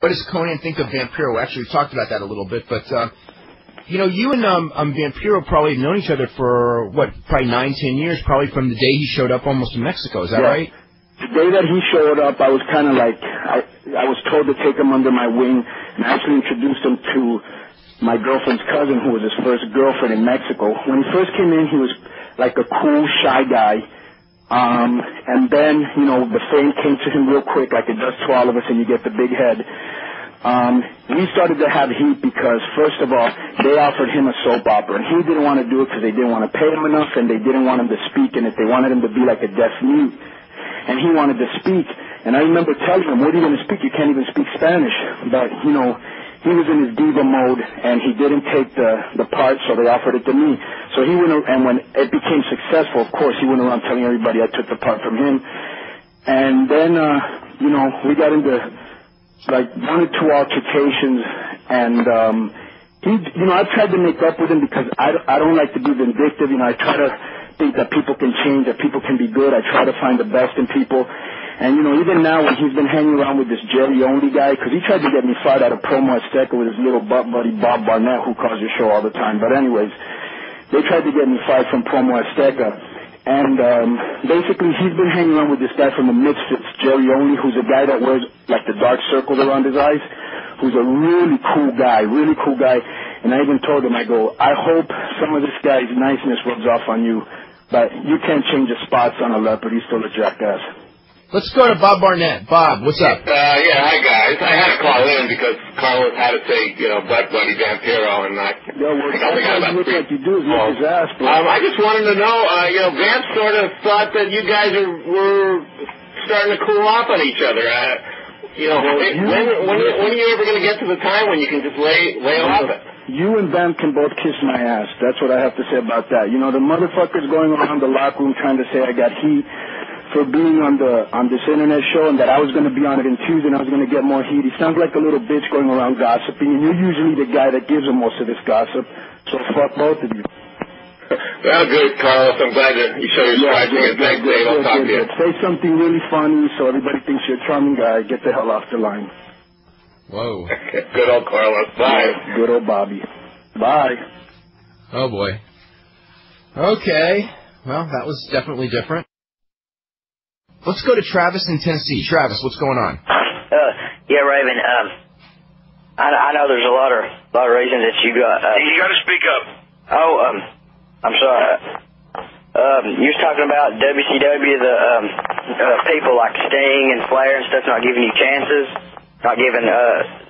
What does Conan think of Vampiro? Actually, we talked about that a little bit, but you know, you and Vampiro probably have known each other for what, probably 9-10 years, probably from the day he showed up almost in Mexico. Is that right? The day that he showed up, I was kind of like, I was told to take him under my wing and actually introduced him to my girlfriend's cousin, who was his first girlfriend in Mexico. When he first came in, he was like a cool, shy guy. And then, you know, the fame came to him real quick, like it does to all of us, and you get the big head. We started to have heat because, first of all, they offered him a soap opera, and he didn't want to do it because they didn't want to pay him enough, and they didn't want him to speak in it. They wanted him to be like a deaf mute, and he wanted to speak. And I remember telling him, what are you going to speak? You can't even speak Spanish. But, you know, he was in his diva mode, and he didn't take the part, so they offered it to me. So he went, and when it became successful, of course, he went around telling everybody I took the part from him. And then, you know, we got into like 1 or 2 altercations, and he, you know, I've tried to make up with him because I don't like to be vindictive. You know, I try to think that people can change, that people can be good. I try to find the best in people. And, you know, even now when he's been hanging around with this Jerry-only guy, because he tried to get me fired out of Promo Azteca with his little butt buddy Bob Barnett, who calls your show all the time. But anyways, they tried to get me fired from Promo Azteca. And basically he's been hanging around with this guy from the Misfits, Jerry-only, who's a guy that wears like the dark circles around his eyes, who's a really cool guy. And I even told him, I go, I hope some of this guy's niceness rubs off on you, but you can't change the spots on a leopard. He's still a jackass. Let's go to Bob Barnett. Bob, what's up? Yeah, hi guys. I had to call in because Carlos had to say, you know, butt buddy Vampiro, and I think I got about 3 calls. I just wanted to know, you know, Vamp sort of thought that you guys were starting to cool off on each other. You know, when are you ever going to get to the time when you can just lay off it? You and Vamp can both kiss my ass. That's what I have to say about that. You know, the motherfuckers going around the locker room trying to say I got heat for being on this internet show and that I was going to be on it in Tuesday and I was going to get more heat. He sounds like a little bitch going around gossiping, and you're usually the guy that gives him most of this gossip. So fuck both of you. Well, good, Carlos. I'm glad that you showed your stripes again. Thanks, Dave. I'll talk to you. Say something really funny so everybody thinks you're a charming guy. Get the hell off the line. Whoa. Good old Carlos. Bye. Good old Bobby. Bye. Oh, boy. Okay. Well, that was definitely different. Let's go to Travis in Tennessee. Travis, what's going on? Yeah, Raven. I know there's a lot of reasons that you got. You got to speak up. Oh, I'm sorry. You was talking about WCW, the people like Sting and Flair and stuff not giving you chances, not giving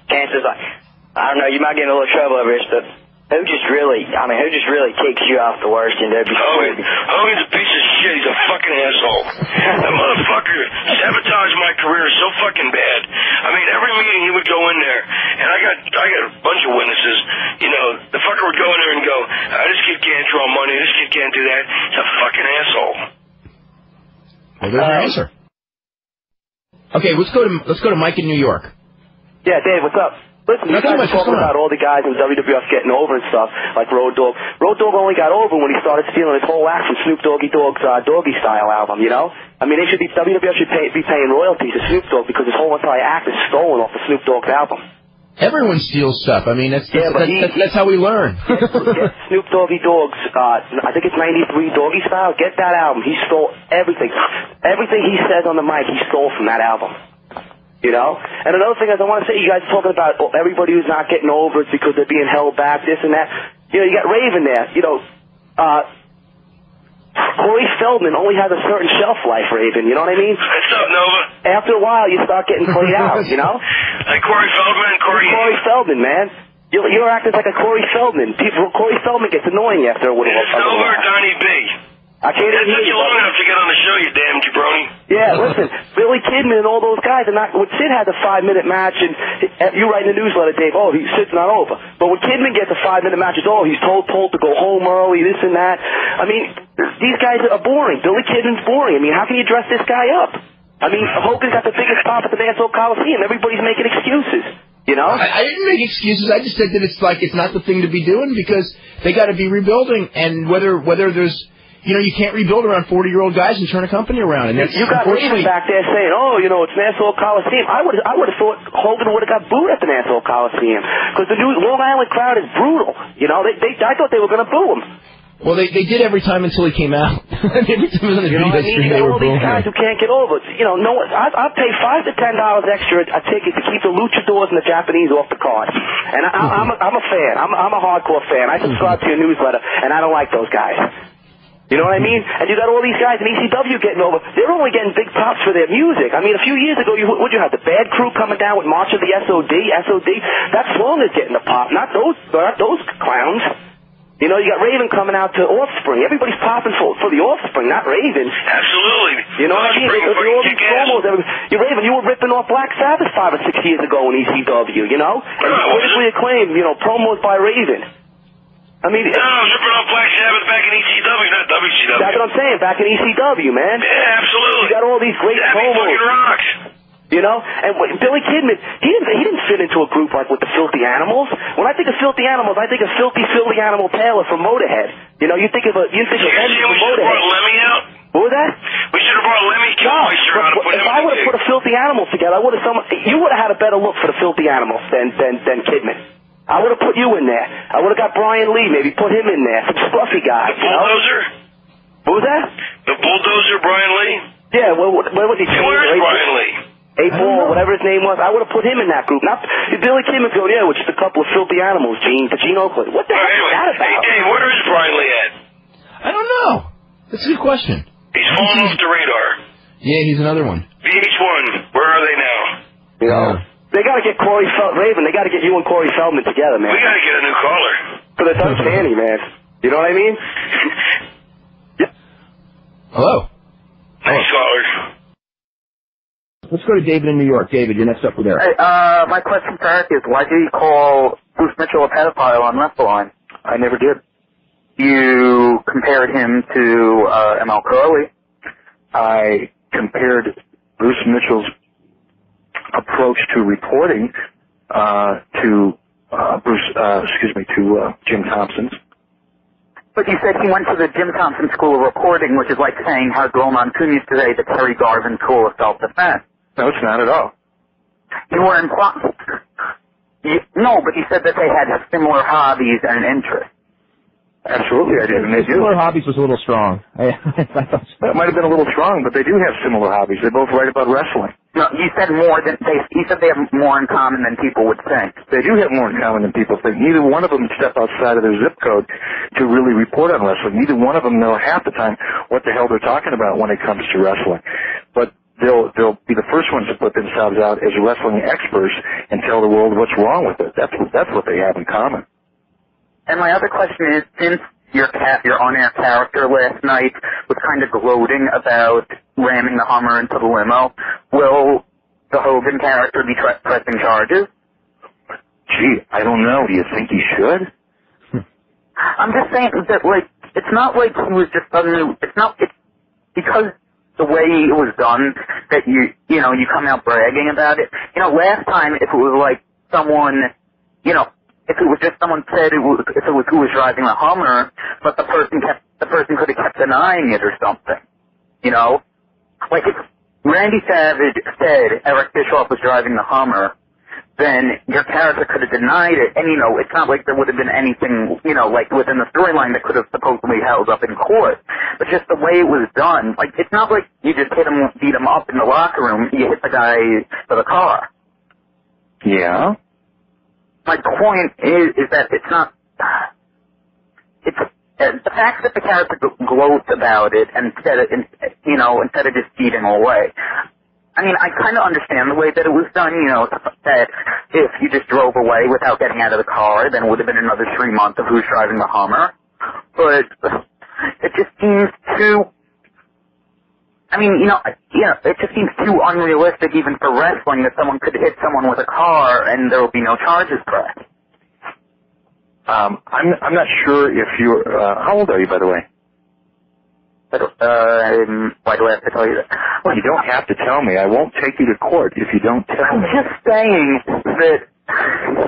chances. Like, I don't know, you might get in a little trouble over this, but who just really kicks you off the worst in WCW? Hogan's a piece of shit. He's a fucking asshole. That motherfucker sabotaged my career so fucking bad. I mean, every meeting he would go in there, and I got a bunch of witnesses. You know, the fucker would go in there and go, this kid can't draw money. This kid can't do that. He's a fucking asshole. Well, there's your answer. Okay, let's go to Mike in New York. Yeah, Dave, what's up? Listen, you guys are talking about all the guys in WWF getting over and stuff, like Road Dogg. Road Dogg only got over when he started stealing his whole act from Snoop Doggy Dogg's Doggy Style album, you know? I mean, WWF should be paying royalties to Snoop Dogg because his whole entire act is stolen off the Snoop Dogg's album. Everyone steals stuff. I mean, that's how we learn. Get Snoop Doggy Dogg's, I think it's 93 Doggy Style. Get that album. He stole everything. Everything he says on the mic, he stole from that album. You know? And another thing is I want to say, you guys are talking about everybody who's not getting over it because they're being held back, this and that. You know, you got Raven there. You know, Corey Feldman only has a certain shelf life, Raven. You know what I mean? What's up, Nova? After a while, you start getting played out, you know? Like Corey Feldman? Corey Feldman, man. You're acting like a Corey Feldman. Corey Feldman gets annoying after a while. Is it Nova or Donnie B? I can't even hear you. Long enough to get on the show, you damn jabroni. Yeah, listen, Billy Kidman and all those guys are not. When Sid had the 5-minute match, and you write in the newsletter, Dave, Sid's not over. But when Kidman gets a 5-minute match, it's he's told to go home early, this and that. I mean, these guys are boring. Billy Kidman's boring. I mean, how can you dress this guy up? I mean, Hogan's got the biggest pop at the Nassau Coliseum. Everybody's making excuses. You know? I didn't make excuses. I just said that it's not the thing to be doing because they got to be rebuilding, and whether there's you know, you can't rebuild around 40-year-old guys and turn a company around. And that's, you got Raven back there saying, oh, you know, it's Nassau Coliseum. I would have thought Hogan would have got booed at the Nassau Coliseum because the new Long Island crowd is brutal. You know, I thought they were going to boo him. Well, they did every time until he came out. Every time on the you know what I mean? You got all these guys who can't get over it. You know, I'll pay $5 to $10 extra a ticket to keep the luchadors and the Japanese off the card. And I'm a fan. I'm a hardcore fan. I subscribe to your newsletter, and I don't like those guys. You know what I mean? And you got all these guys in ECW getting over. They're only getting big pops for their music. I mean, a few years ago, what'd you have? The Bad Crew coming down with March of the SOD. That song is getting the pop, not those clowns. You know, you got Raven coming out to Offspring. Everybody's popping for the Offspring, not Raven. Absolutely. You know what I mean? All these promos. Raven, you were ripping off Black Sabbath 5 or 6 years ago in ECW, you know? And critically acclaimed, you know, promos by Raven. I mean... No, I was ripping off Black Sabbath back in ECW, not WCW. That's what I'm saying, back in ECW, man. Yeah, absolutely. You got all these great promos. Fucking rocks. You know, and Billy Kidman, he didn't fit into a group like with the Filthy Animals. When I think of Filthy Animals, I think of Filthy Animal Taylor from Motorhead. You know, you think of Lemmy from Motorhead. Lemmy out? What was that? We should have brought Lemmy Kilmister out. If I would have put a Filthy Animals together, you would have had a better look for the Filthy Animals than Kidman. I would have put you in there. I would have got Brian Lee, maybe put him in there, some scruffy guy. The Bulldozer? What was that? The Bulldozer, Brian Lee? Yeah, where was he? Where's Brian Lee? Ball, whatever his name was, I would have put him in that group. Not Billy Kidman's going, yeah, with just a couple of filthy animals, Gene Oakland. What the heck is that about? Hey, where is Brian Lee at? I don't know. That's a good question. He's fallen off the radar. Yeah, he's another one. VH1, where are they now? You know, they got to get Raven. They got to get you and Corey Feldman together, man. We got to get a new caller. For the Uncanny, man. You know what I mean? Yeah. Hello. Nice caller. Let's go to David in New York. David, you're next up with Eric. Hey, my question for Eric is, why did you call Bruce Mitchell a pedophile on WrestleLine? I never did. You compared him to ML Curley. I compared Bruce Mitchell's approach to reporting to Jim Thompson's. But you said he went to the Jim Thompson School of Reporting, which is like saying how Roman Cunha today the Terry Garvin School of Self-Defense. No, it's not at all. You were implying... No, but you said that they had similar hobbies and interests. Absolutely, I did. And they do. Similar hobbies was a little strong. That might have been a little strong, but they do have similar hobbies. They both write about wrestling. No, you said you said they have more in common than people would think. They do have more in common than people think. Neither one of them step outside of their zip code to really report on wrestling. Neither one of them know half the time what the hell they're talking about when it comes to wrestling. But they'll be the first ones to put themselves out as wrestling experts and tell the world what's wrong with it. That's what they have in common. And my other question is, since your on-air character last night was kind of gloating about ramming the Hummer into the limo, will the Hogan character be pressing charges? Gee, I don't know. Do you think he should? I'm just saying that, like, it's not like he was just suddenly, it's because the way it was done that you come out bragging about it. You know, last time if it was like someone, you know, if it was just someone said if it was who was driving the Hummer, but the person could have kept denying it or something. You know? Like if Randy Savage said Eric Bischoff was driving the Hummer, then your character could have denied it, and, you know, it's not like there would have been anything, you know, like within the storyline that could have supposedly held up in court. But just the way it was done, like, it's not like you just beat him up in the locker room, you hit the guy for the car. Yeah? My point is that it's not, the fact that the character gloats about it instead of just beating away. I mean, I kind of understand the way that it was done, you know, that if you just drove away without getting out of the car, then it would have been another 3 months of who's driving the Hummer. But it just seems too, I mean, it just seems too unrealistic even for wrestling that someone could hit someone with a car and there will be no charges pressed. I'm not sure if you're, how old are you, by the way? Why do I have to tell you that? Well, you don't have to tell me. I won't take you to court if you don't tell me. I'm just saying that...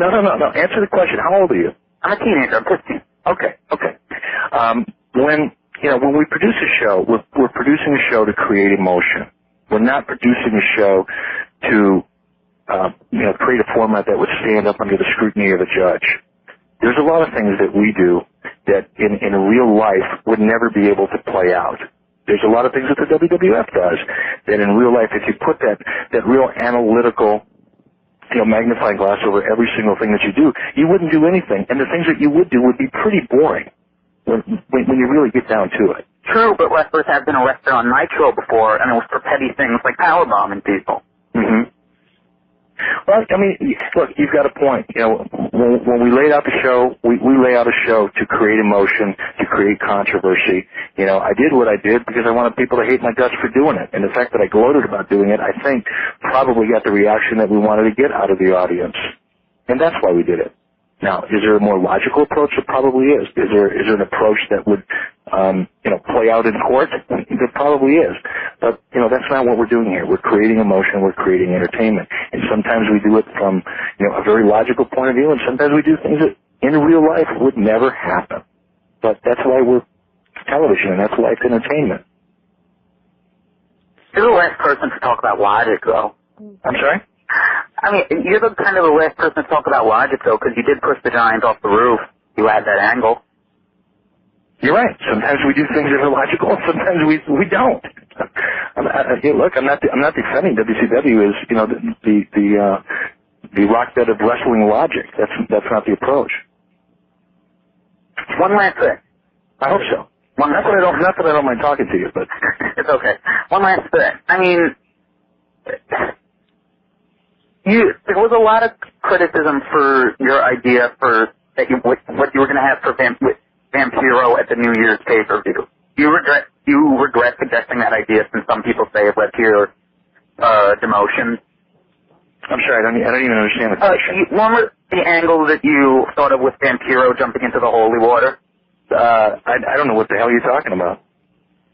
No. Answer the question. How old are you? I'm a teenager. I'm 15. Okay. When when we produce a show, we're producing a show to create emotion. We're not producing a show to, create a format that would stand up under the scrutiny of a judge. There's a lot of things that we do that in real life would never be able to play out. There's a lot of things that the WWF does that in real life, if you put that real analytical, magnifying glass over every single thing that you do, you wouldn't do anything. And the things that you would do would be pretty boring when you really get down to it. True, but wrestlers have been arrested on Nitro before, and it was for petty things like powerbombing people. Mm-hmm. Well, I mean, look, you've got a point. When we laid out the show, we lay out a show to create emotion, to create controversy. I did what I did because I wanted people to hate my guts for doing it. And the fact that I gloated about doing it, I think, probably got the reaction that we wanted to get out of the audience. And that's why we did it. Now, is there a more logical approach? There probably is. Is there an approach that would, play out in court? There probably is. But, that's not what we're doing here. We're creating emotion. We're creating entertainment. And sometimes we do it from, a very logical point of view, and sometimes we do things that in real life would never happen. But that's why we're television, and that's why it's entertainment. You're the last person to talk about logic, though. I'm sorry? I mean, you're the kind of the last person to talk about logic, though, because you did push the Giants off the roof. You had that angle. You're right. Sometimes we do things that are logical, and sometimes we don't. Look, I'm not defending WCW as the rock bed of wrestling logic. That's not the approach. One last thing. I hope so. Not that I don't mind talking to you, but it's okay. One last thing. I mean, there was a lot of criticism for your idea for what you were going to have for Vampiro at the New Year's pay-per-view. You regret suggesting that idea, since some people say it led to your demotion. I'm sorry, I don't even understand the question. Remember the angle that you thought of with Vampiro jumping into the holy water? I don't know what the hell you're talking about.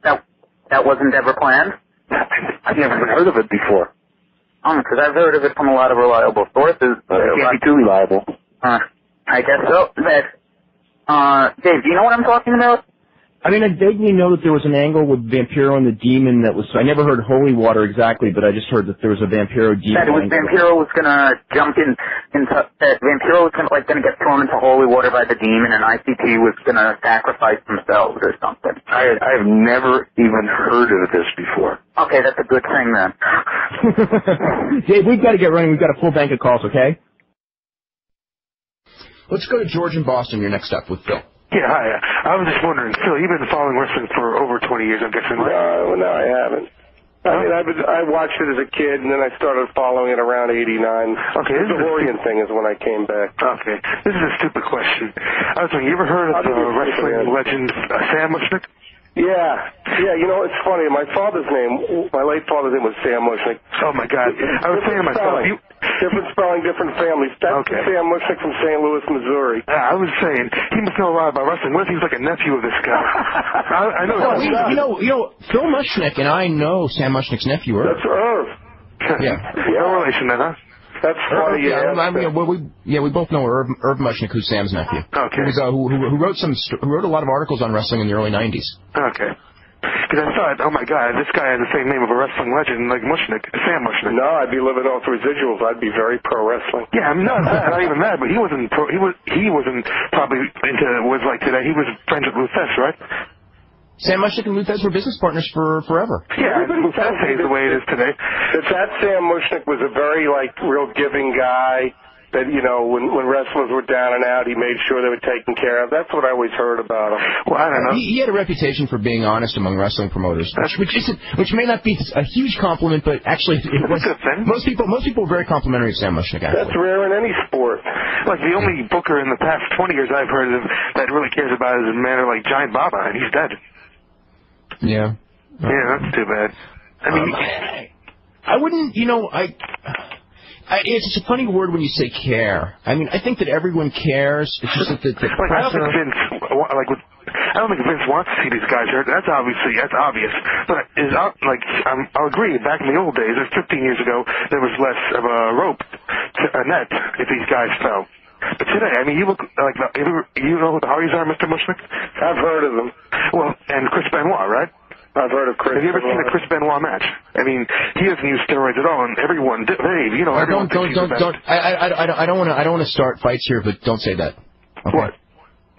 That wasn't ever planned? I've never heard of it before. Because I've heard of it from a lot of reliable sources. It can't be too reliable. I guess so. Dave, do you know what I'm talking about? I mean, I vaguely know that there was an angle with Vampiro and the Demon that was... I never heard holy water exactly, but I just heard that there was a Vampiro Demon. That Vampiro was going to jump Vampiro was going to get thrown into holy water by the Demon, and ICP was going to sacrifice themselves or something. I have never even heard of this before. Okay, that's a good thing then. Dave, we've got to get running. We've got a full bank of calls, okay? Let's go to George in Boston. Your next up with Phil. Yeah, hi. I was just wondering, Phil, you've been following wrestling for over 20 years, I'm guessing, right? No, I haven't. I mean, I watched it as a kid, and then I started following it around '89. Okay, the DeLorean thing is when I came back. Okay, this is a stupid question. I was wondering, you ever heard of the wrestling legend Sam Mushnick? Yeah, it's funny. My late father's name was Sam Mushnick. Oh, my God. I was saying to myself, different spelling, different families. That's Sam Mushnick from St. Louis, Missouri. I was saying, he must know a lot about wrestling. What if he was like a nephew of this guy? I know. Phil Mushnick and I know Sam Mushnick's nephew, Irv. That's Irv. Yeah. No relation then, huh? That's funny. We both know Irv Mushnick, who's Sam's nephew. Okay. Who wrote a lot of articles on wrestling in the early '90s. Okay. Because I thought, oh my God, this guy has the same name of a wrestling legend like Mushnick, Sam Mushnick. No, I'd be living off residuals. I'd be very pro wrestling. Yeah, I mean, not even that, but he wasn't probably into was like today. He was friends with Lou Thesz, right? Sam Mushnick and Lou Thesz were business partners for forever. Yeah, Lou Thesz is the way it is today. That Sam Mushnick was a very real giving guy. That, when wrestlers were down and out, he made sure they were taken care of. That's what I always heard about him. Well, I don't know. He had a reputation for being honest among wrestling promoters, which may not be a huge compliment, but actually it was. Most people were very complimentary of Sam Mushnick. That's rare in any sport. Like the only booker in the past 20 years I've heard of that really cares about is a man like Giant Baba, and he's dead. Yeah. Yeah, that's too bad. I mean, I wouldn't. It's a funny word when you say care. I mean, I think that everyone cares. It's just that I don't think Vince wants to see these guys hurt. That's obvious. But I'll agree. Back in the old days, 15 years ago, there was less of a rope, a net, if these guys fell. today. I mean, you look like you know who the Hardys are, Mr. Mushnick? I've heard of them. Well, and Chris Benoit, right? I've heard of Chris. Have you ever seen a Chris Benoit match? I mean, he doesn't use steroids at all, and everyone, Dave, you know, everyone thinks he's the best. I don't want to start fights here, but don't say that. Okay? What?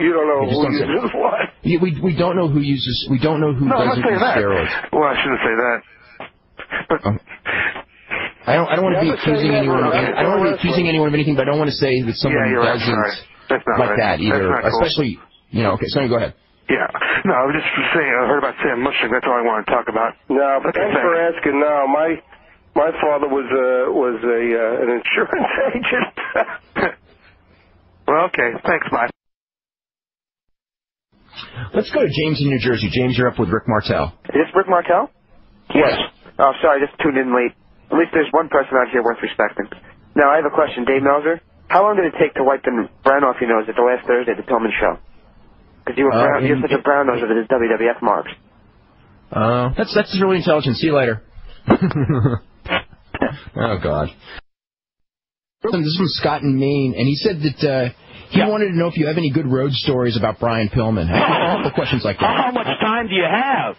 You don't know who uses what? We don't know who uses. We don't know who doesn't use steroids. Well, I shouldn't say that. But I don't want to be accusing anyone. I don't want to be accusing anyone of anything, but I don't want to say that someone doesn't like that either. Especially, you know. Okay, so go ahead. Yeah. No, I was just saying. I heard about Sam Mushnick. That's all I want to talk about. No, but thanks for asking. No, my father was an insurance agent. Well, okay. Thanks, bye. Let's go to James in New Jersey. James, you're up with Rick Martel. Is this Rick Martel? Yes. Oh, sorry, I just tuned in late. At least there's one person out here worth respecting. Now, I have a question. Dave Melzer, how long did it take to wipe the brown off your nose at the last Thursday at the Tillman show? Because you're such a brown nose with his WWF marks. That's really intelligent. See you later. Oh, God. This is from Scott in Maine, and he said that he wanted to know if you have any good road stories about Brian Pillman. I have a couple questions like that. How much time do you have?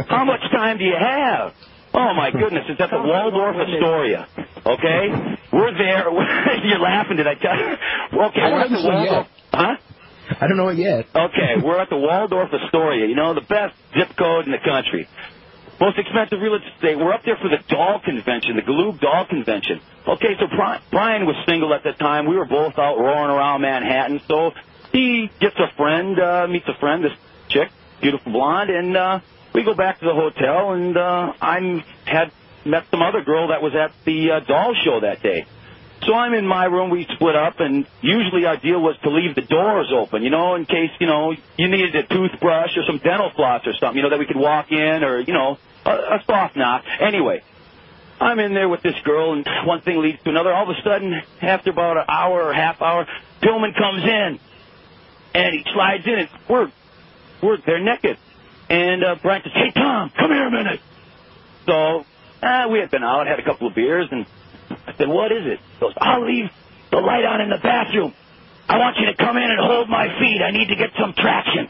How much time do you have? Oh, my goodness. It's at the Waldorf Astoria, okay? We're there. You're laughing, did I tell you? Okay, we're at the Waldorf. Huh? I don't know it yet. Okay, we're at the Waldorf Astoria. You know, the best zip code in the country. Most expensive real estate. We're up there for the doll convention, the Galoob doll convention. Okay, so Brian was single at the time. We were both out roaring around Manhattan. So he gets a friend, meets a friend, this chick, beautiful blonde, and we go back to the hotel, and I had met some other girl that was at the doll show that day. So I'm in my room, we split up, and usually our deal was to leave the doors open, you know, in case, you know, you needed a toothbrush or some dental floss or something, you know, that we could walk in, or, you know, a soft knock. Anyway, I'm in there with this girl, and one thing leads to another. All of a sudden, after about an hour or half hour, Pillman comes in, and he slides in, and they're naked. And Brian says, "Hey, Tom, come here a minute." So we had been out, had a couple of beers, and I said, "What is it?" He goes, "I'll leave the light on in the bathroom. I want you to come in and hold my feet. I need to get some traction.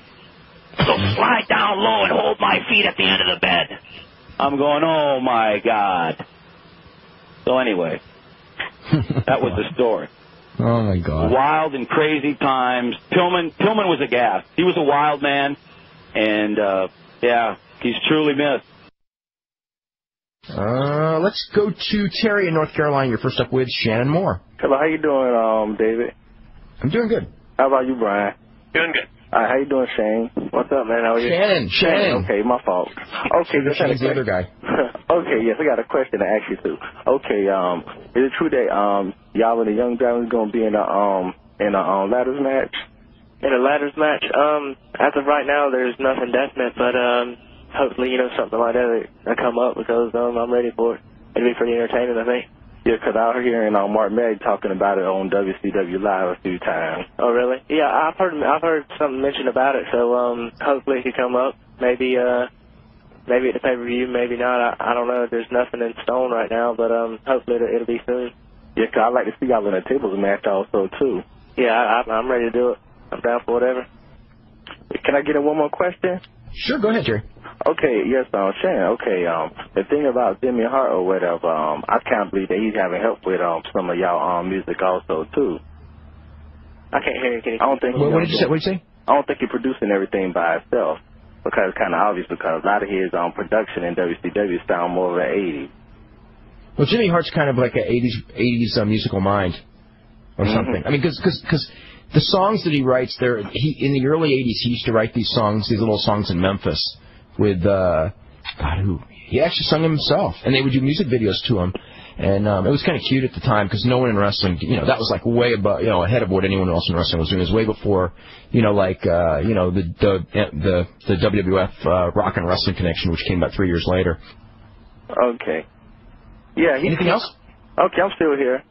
So slide down low and hold my feet at the end of the bed." I'm going, oh, my God. So anyway, that was the story. Oh, my God. Wild and crazy times. Pillman was a gas. He was a wild man, and, yeah, he's truly missed. Let's go to Terry in North Carolina. You're first up with Shannon Moore. Hello, how you doing, David? I'm doing good. How about you, Brian? Doing good. How you doing, Shane? What's up, man? How are you? Shannon. Okay, my fault. Okay, Shane's the other guy. Okay, yes, I got a question to ask you too. Okay, is it true that y'all and the Young Dragons gonna be in a ladders match? In a ladders match? As of right now, there's nothing definite, but hopefully, you know, something like that will come up because I'm ready for it. It'll be pretty entertaining, I think. Yeah, because I was hearing Mark Meg talking about it on WCW Live a few times. Oh, really? Yeah, I've heard something mentioned about it, so hopefully it could come up. Maybe at the pay-per-view, maybe not. I don't know. There's nothing in stone right now, but hopefully it'll be soon. Yeah, because I'd like to see y'all in a tables match also, too. Yeah, I'm ready to do it. I'm down for whatever. Can I get in one more question? Sure, go ahead, Jerry. Okay, yes, Shannon. Okay, the thing about Jimmy Hart or whatever, I can't believe that he's having help with some of y'all music also too. I can't hear you. I don't think. What did you say? What did you say? I don't think he's producing everything by himself because it's kind of obvious because a lot of his production in WCW sound more of an 80s. Well, Jimmy Hart's kind of like an 80s musical mind or something. I mean, because the songs that he writes, in the early 80s he used to write these little songs in Memphis. With he actually sung them himself, and they would do music videos to him, and it was kind of cute at the time because no one in wrestling, you know, that was like way above, you know, ahead of what anyone else in wrestling was doing. It was way before, you know, like the WWF Rock and Wrestling Connection, which came about 3 years later. Okay. Yeah. Anything else? Okay, I'm still here.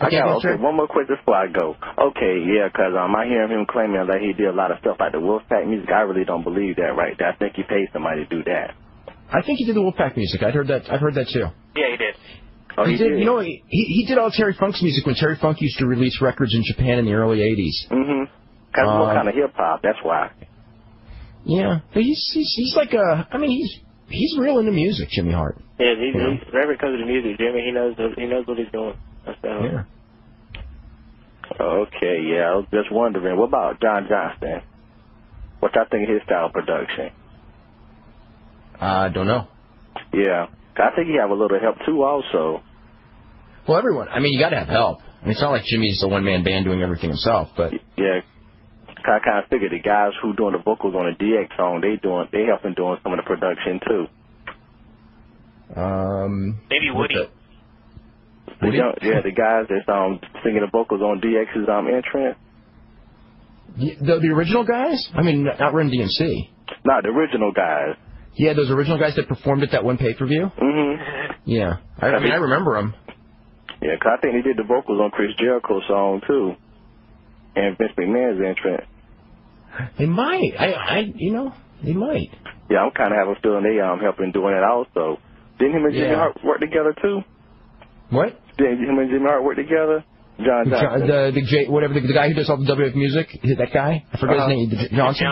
Okay, one more question before I go. Okay, yeah, because I hear him claiming that he did a lot of stuff like the Wolfpack music. I really don't believe that right there. I think he paid somebody to do that. I think he did the Wolfpack music. I've heard that too. Yeah, he did. Oh, he did. You know, he did all Terry Funk's music when Terry Funk used to release records in Japan in the early '80s. Mm-hmm. Kind of hip hop. That's why. Yeah, but he's like a. I mean, he's real into music, Jimmy Hart. Yeah, he's wherever it comes to music, Jimmy, he knows what he's doing. That's yeah. Okay, yeah. I was just wondering, what about John Johnston? What y'all think of his style of production? I don't know. Yeah, I think he have a little help too, also. Well, everyone. I mean, you got to have help. I mean, it's not like Jimmy's a one-man band doing everything himself, but yeah. I kind of figured the guys who doing the vocals on the DX song, they helping doing some of the production too. Maybe Woody. The guys that's singing the vocals on DX's entrance. The original guys? I mean, not Run DMC. Not the original guys. Yeah, those original guys that performed at that one pay-per-view? Mm-hmm. Yeah. I mean, I remember them. Yeah, 'cause I think they did the vocals on Chris Jericho's song, too. And Vince McMahon's entrance. They might. They might. Yeah, I'm kind of having a feeling they helping doing it also. Didn't him and Jimmy Hart work together, too? What? Didn't him and Jimmy Hart work together? John Johnson. The guy who does all the WF music, that guy? I forget his name. Johnson?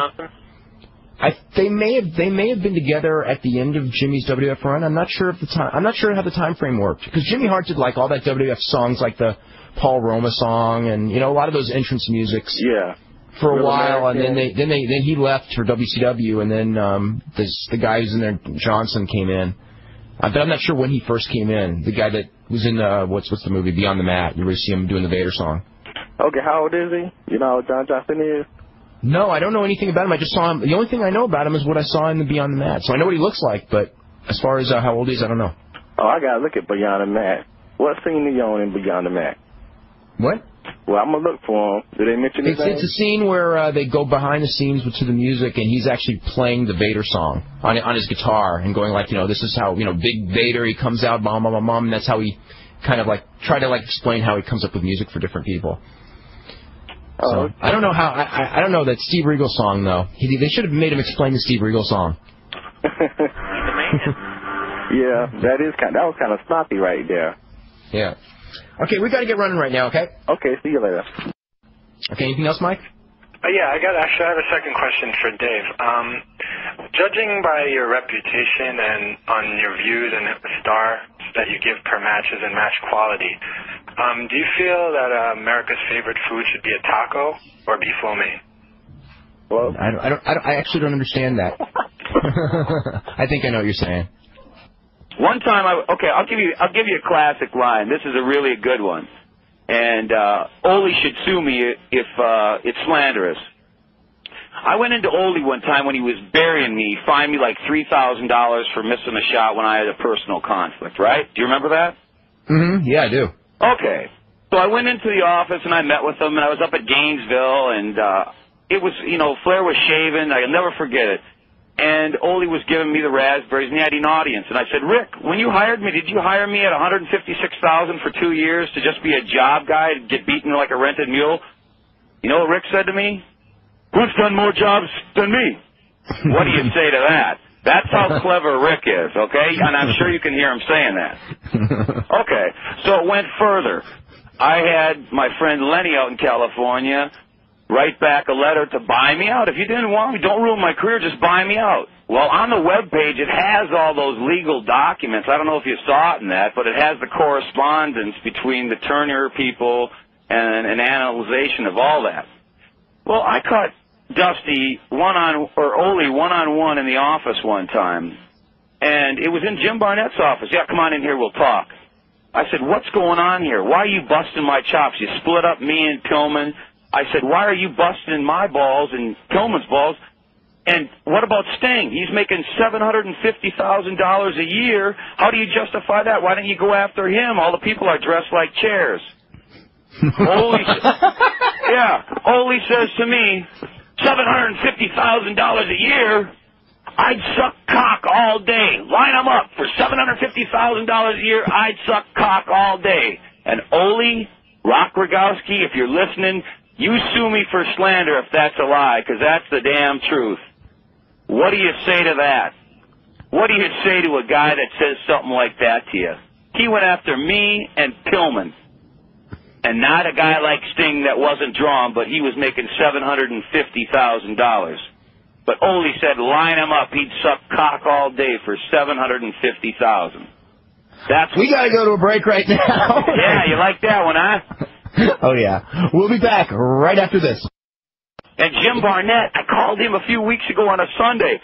They may have been together at the end of Jimmy's WF run. I'm not sure how the time frame worked, because Jimmy Hart did like all that WF songs, like the Paul Roma song, and a lot of those entrance musics. Yeah. For a while, and then he left for WCW, and then the guy who's in there, Johnson, came in. But I'm not sure when he first came in. The guy that was in what's the movie Beyond the Mat? You ever see him doing the Vader song? Okay, how old is he? You know how John Johnson is? No, I don't know anything about him. I just saw him. The only thing I know about him is what I saw in the Beyond the Mat. So I know what he looks like, but as far as how old he is, I don't know. Oh, I gotta look at Beyond the Mat. What scene are you on in Beyond the Mat? What? Well, I'm gonna look for him. Do they mention his name? It's a scene where they go behind the scenes to the music, and he's actually playing the Vader song on his guitar and going like, this is how Big Vader. He comes out, mom, and that's how he kind of try to explain how he comes up with music for different people. So, I don't know how. I don't know that Steve Regal song though. They should have made him explain the Steve Regal song. Yeah, that was kind of sloppy right there. Yeah. Okay, we got to get running right now. Okay. Okay. See you later. Okay. Anything else, Mike? Yeah, I have a second question for Dave. Judging by your reputation and on your views and the star that you give per matches and match quality, do you feel that America's favorite food should be a taco or beef lo mein? Well, I actually don't understand that. I think I know what you're saying. One time, I'll give you a classic line. This is a really good one, and Ole should sue me if it's slanderous. I went into Ole one time when he was burying me, fined me like $3,000 for missing a shot when I had a personal conflict. Right? Do you remember that? Mm-hmm. Yeah, I do. Okay. So I went into the office and I met with him, and I was up at Gainesville, and it was, Flair was shaving. I'll never forget it. And Ole was giving me the raspberries, and he had an audience. And I said, Rick, when you hired me, did you hire me at $156,000 for 2 years to just be a job guy, to get beaten like a rented mule? You know what Rick said to me? Who's done more jobs than me? What do you say to that? That's how clever Rick is, okay? And I'm sure you can hear him saying that. Okay, so it went further. I had my friend Lenny out in California write back a letter to buy me out. If you didn't want me, don't ruin my career, just buy me out. Well, on the webpage, it has all those legal documents. I don't know if you saw it in that, but it has the correspondence between the Turner people and an analyzation of all that. Well, I caught Dusty Ole one-on-one in the office one time, and it was in Jim Barnett's office. Yeah, come on in here, we'll talk. I said, what's going on here? Why are you busting my chops? You split up me and Pillman. I said, why are you busting my balls and Pillman's balls? And what about Sting? He's making $750,000 a year. How do you justify that? Why don't you go after him? All the people are dressed like chairs. Ole says to me, $750,000 a year? I'd suck cock all day. Line them up for $750,000 a year. I'd suck cock all day. And Ole Rock Rogowski, if you're listening, you sue me for slander if that's a lie, because that's the damn truth. What do you say to that? What do you say to a guy that says something like that to you? He went after me and Pillman. And not a guy like Sting that wasn't drawn, but he was making $750,000. But Ole said, line him up. He'd suck cock all day for $750,000. We got to go to a break right now. Yeah, you like that one, huh? Oh, yeah. We'll be back right after this. And Jim Barnett, I called him a few weeks ago on a Sunday.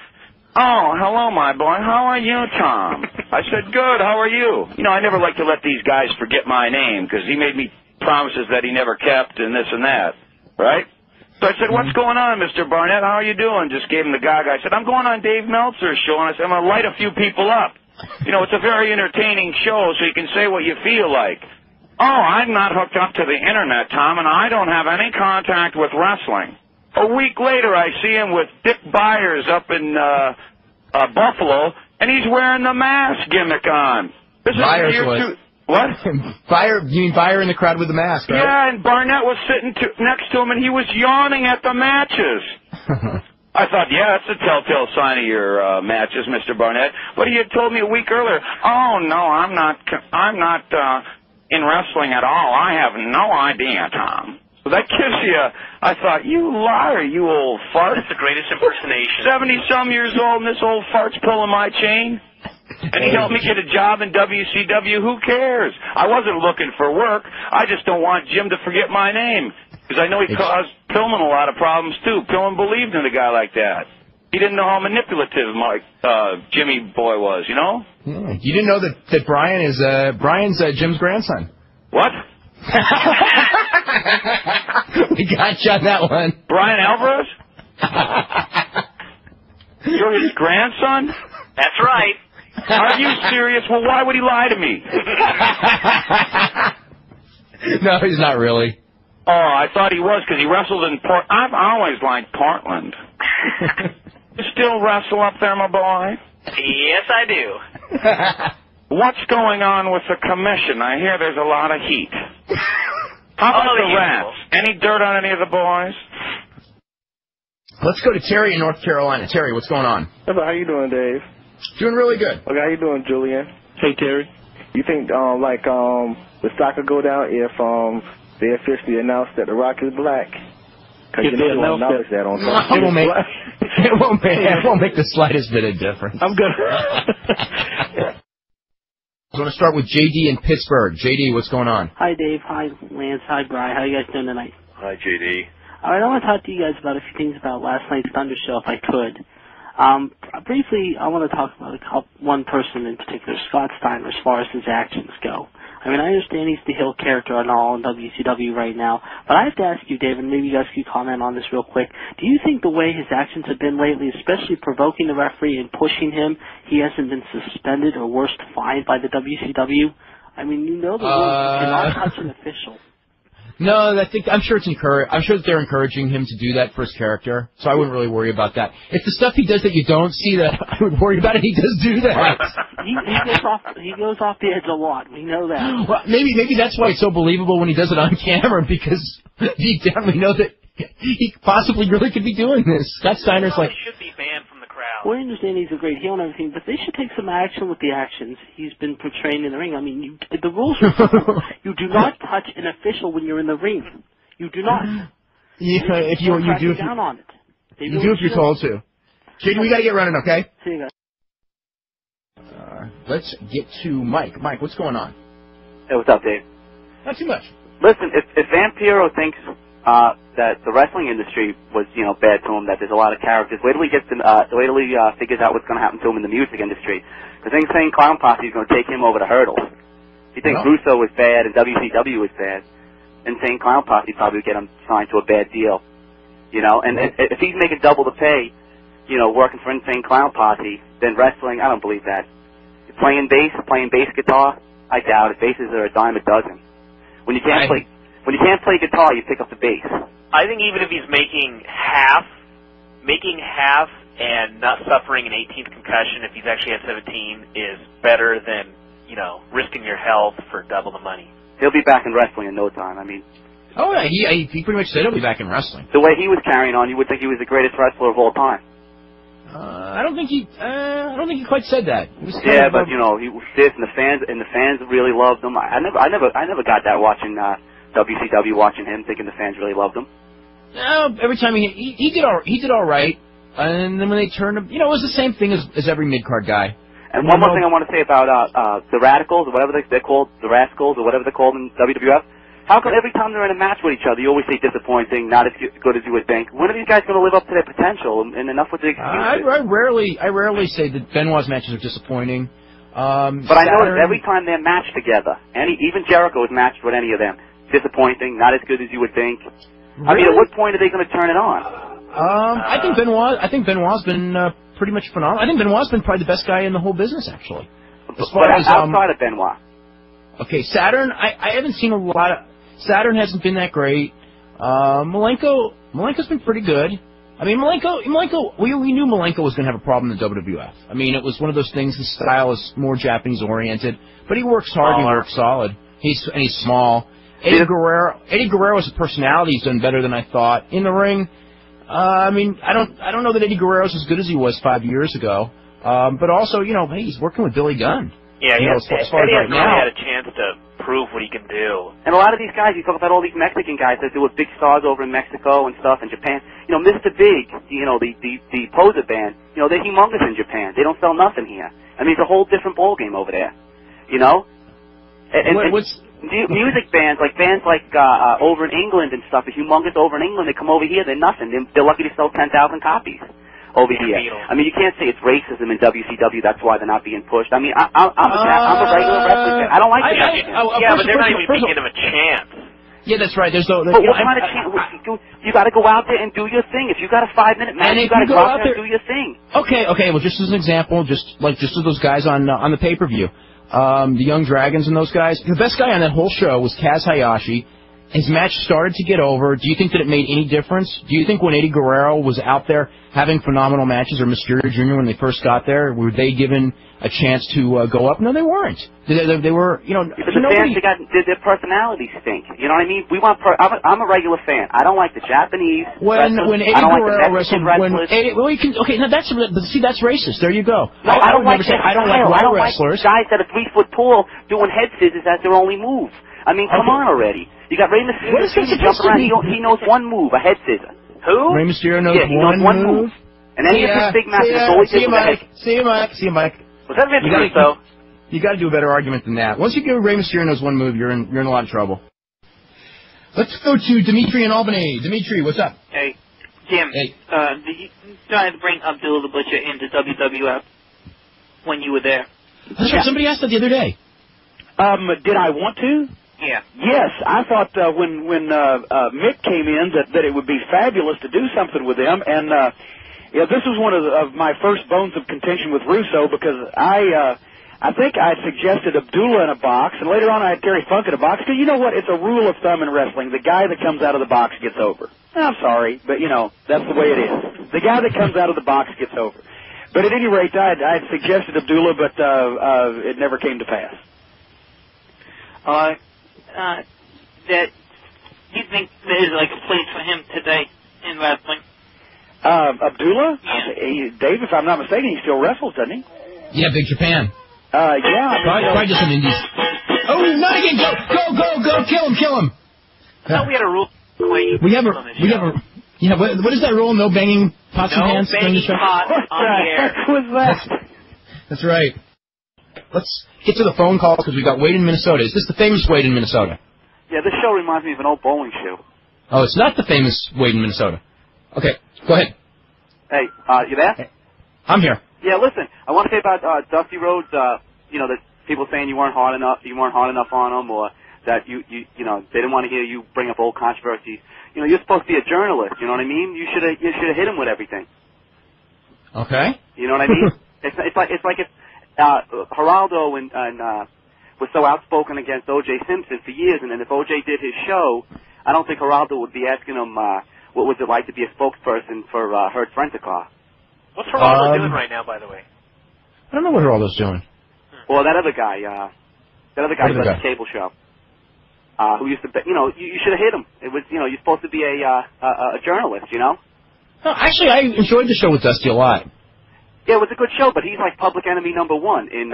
Oh, hello, my boy. How are you, Tom? I said, good. How are you? You know, I never like to let these guys forget my name because he made me promises that he never kept and this and that, right? So I said, what's going on, Mr. Barnett? How are you doing? Just gave him the gag. I said, I'm going on Dave Meltzer's show, and I said, I'm going to light a few people up. You know, it's a very entertaining show, so you can say what you feel like. Oh, I'm not hooked up to the Internet, Tom, and I don't have any contact with wrestling. A week later, I see him with Dick Byers up in Buffalo, and he's wearing the mask gimmick on. This is Byers year was. two. What? You mean Fire in the crowd with the mask, right? Yeah, and Barnett was sitting next to him, and he was yawning at the matches. I thought, yeah, that's a telltale sign of your matches, Mr. Barnett. But he had told me a week earlier, oh, no, I'm not in wrestling at all. I have no idea, Tom. So that gives you, I thought, you liar, you old fart. That's the greatest impersonation. 70-some years old, and this old fart's pulling my chain. And he helped me get a job in WCW. Who cares? I wasn't looking for work. I just don't want Jim to forget my name. Because I know he caused Pillman a lot of problems, too. Pillman believed in a guy like that. He didn't know how manipulative Jimmy Boy was, you know? Yeah. You didn't know that Brian's Jim's grandson. What? We got you on that one. Brian Alvarez? You're his grandson? That's right. Are you serious? Well, why would he lie to me? No, he's not really. Oh, I thought he was because he wrestled in I've always liked Portland. You still wrestle up there, my boy? Yes, I do. What's going on with the commission? I hear there's a lot of heat. How about the Rats? Any dirt on any of the boys? Let's go to Terry in North Carolina. Terry, what's going on? How you doing, Dave? Doing really good. Okay, how you doing, Julian? Hey, Terry. You think the stock could go down if they officially announced that The Rock is black? Because If they announce that on it won't make the slightest bit of difference. I'm good. I want to start with JD in Pittsburgh. JD, what's going on? Hi, Dave. Hi, Lance. Hi, Brian. How you guys doing tonight? Hi, JD. All right, I want to talk to you guys about a few things about last night's Thunder Show, if I could. Briefly, I want to talk about one person in particular, Scott Steiner, as far as his actions go. I mean, I understand he's the heel character and all in WCW right now, but I have to ask you, Dave, and maybe you guys could comment on this real quick. Do you think the way his actions have been lately, especially provoking the referee and pushing him, he hasn't been suspended or worse, fined by the WCW? I mean, you know the rules. You cannot touch an official. No, I'm sure that they're encouraging him to do that for his character, so I wouldn't really worry about that. It's the stuff he does that you don't see that I would worry about, and he does do that. he goes off the edge a lot. We know that. Well, maybe that's why it's so believable when he does it on camera, because deep down we know that he possibly really could be doing this. Scott Steiner's like... He should be banned from the crowd. Well, I understand he's a great heel and everything, but they should take some action with the actions he's been portraying in the ring. I mean, the rules are simple. You do not touch an official when you're in the ring. You do not. Yeah, if you do down on it. You do if you're told to. JD, we got to get running, okay? See you guys. Let's get to Mike. Mike, what's going on? Hey, what's up, Dave? Not too much. Listen, if Vampiro thinks that the wrestling industry was, bad to him, that there's a lot of characters, wait till he figures out what's going to happen to him in the music industry. Because Insane Clown Posse is going to take him over the hurdles. If you think Russo was bad and WCW was bad, Insane Clown Posse probably would get him signed to a bad deal. And if he's making double the pay, working for Insane Clown Posse, then wrestling, I don't believe that. Playing bass guitar, I doubt it. Basses are a dime a dozen. When you can't play guitar, you pick up the bass. I think even if he's making half and not suffering an 18th concussion, if he's actually had 17, is better than, risking your health for double the money. He'll be back in wrestling in no time. I mean... Oh, yeah, he pretty much said he'll be back in wrestling. The way he was carrying on, you would think he was the greatest wrestler of all time. I don't think he quite said that. Yeah, but you know, he was stiff, and the fans really loved him. I never got that watching WCW, watching him, thinking the fans really loved him. No, every time he did all right, and then when they turned him, you know, it was the same thing as every mid-card guy. And one more thing I want to say about the Radicals, or whatever they're called, the Rascals, or whatever they're called in WWF. How come every time they're in a match with each other, you always say disappointing, not as good as you would think? When are these guys going to live up to their potential? And enough with the excuses. I rarely say that Benoit's matches are disappointing. But I notice every time they're matched together, even Jericho is matched with any of them. Disappointing, not as good as you would think. Really? I mean, at what point are they going to turn it on? I think Benoit's been pretty much phenomenal. I think Benoit's been probably the best guy in the whole business, actually. As far as outside of Benoit. Okay, Saturn. I haven't seen a lot of. Saturn hasn't been that great. Malenko's been pretty good. I mean, Malenko. We knew Malenko was going to have a problem in the WWF. I mean, it was one of those things. His style is more Japanese oriented, but he works hard and he works solid. He's small. Eddie Guerrero as a personality has done better than I thought in the ring. I mean, I don't know that Eddie Guerrero's as good as he was 5 years ago. But also, you know, hey, he's working with Billy Gunn. Yeah, Eddie hasn't really had a chance to prove what he can do. And a lot of these guys, you talk about all these Mexican guys that do with big stars over in Mexico and stuff, and Japan. You know, Mr. Big, you know, the poser band, you know, they're humongous in Japan. They don't sell nothing here. I mean, it's a whole different ballgame over there, you know? Music bands like over in England and stuff are humongous over in England. They come over here, they're nothing. They're lucky to sell 10,000 copies over here. I mean, you can't say it's racism in WCW. That's why they're not being pushed. I mean, I'm a regular wrestling fan. I don't like the but they're not even being given a chance. Yeah, that's right. There's but what kind of chance? You got to go out there and do your thing. If you got a 5-minute match, you got to go out there and do your thing. Okay. Well, just as an example, just as those guys on the pay-per-view. The Young Dragons and those guys. The best guy on that whole show was Kaz Hayashi. His match started to get over. Do you think that it made any difference? Do you think when Eddie Guerrero was out there having phenomenal matches, or Mysterio Jr. when they first got there, were they given a chance to go up? No, they weren't. They were, you know. But the fans, their personalities stink. You know what I mean? I'm a regular fan. I don't like the Japanese wrestlers. When Eddie Guerrero wrestled, that's racist. There you go. No, I don't like white wrestlers. Guys that are 3 foot tall doing head scissors as their only move. I mean, come on already. You got Rey Mysterio jumping around. He knows one move, a head scissor. Who? Rey Mysterio knows one move. And any of his big matches, always hit with a head. See you, Mike. Was that Vince Russo? You got to do a better argument than that. Once you give Rey Mysterio knows one move, you're in a lot of trouble. Let's go to Dimitri in Albany. Dimitri, what's up? Hey, Jim. Hey. Did you try to bring Abdullah the Butcher into WWF when you were there? That's right. Somebody asked that the other day. Did I want to? Yeah. Yes, I thought when Mick came in that it would be fabulous to do something with him, and this was one of my first bones of contention with Russo, because I think I suggested Abdullah in a box, and later on I had Terry Funk in a box, because you know what, it's a rule of thumb in wrestling, the guy that comes out of the box gets over. I'm sorry, but you know, that's the way it is. The guy that comes out of the box gets over. But at any rate, I had suggested Abdullah, but it never came to pass. That you think there's like a place for him today in wrestling? Abdullah? Yeah. Dave, if I'm not mistaken, he still wrestles, doesn't he? Yeah, Big Japan. Yeah. Probably just some indies. Oh, not again! Go! Kill him! I thought we had a rule. We have a. Yeah, what is that rule? No banging pots and pans during the show? Pots on the air. What was that? That's right. Let's get to the phone calls because we got Wade in Minnesota. Is this the famous Wade in Minnesota? Yeah, this show reminds me of an old bowling shoe. Oh, it's not the famous Wade in Minnesota. Okay, go ahead. Hey, you there? Hey. I'm here. Yeah, listen, I want to say about Dusty Rhodes. You know, that people saying you weren't hard enough on him, or that you know, they didn't want to hear you bring up old controversies. You know, you're supposed to be a journalist. You know what I mean? You should have hit him with everything. Okay. You know what I mean? it's like if Geraldo and was so outspoken against O.J. Simpson for years, and then if O.J. did his show, I don't think Geraldo would be asking him what was it like to be a spokesperson for Hertz Rent-A-Car. What's Geraldo doing right now, by the way? I don't know what Geraldo's doing. Well, that other guy who does the cable show, who used to, you know, you should have hit him. It was, you know, you're supposed to be a journalist, you know. No, actually, I enjoyed the show with Dusty a lot. Yeah, it was a good show, but he's like public enemy number one in,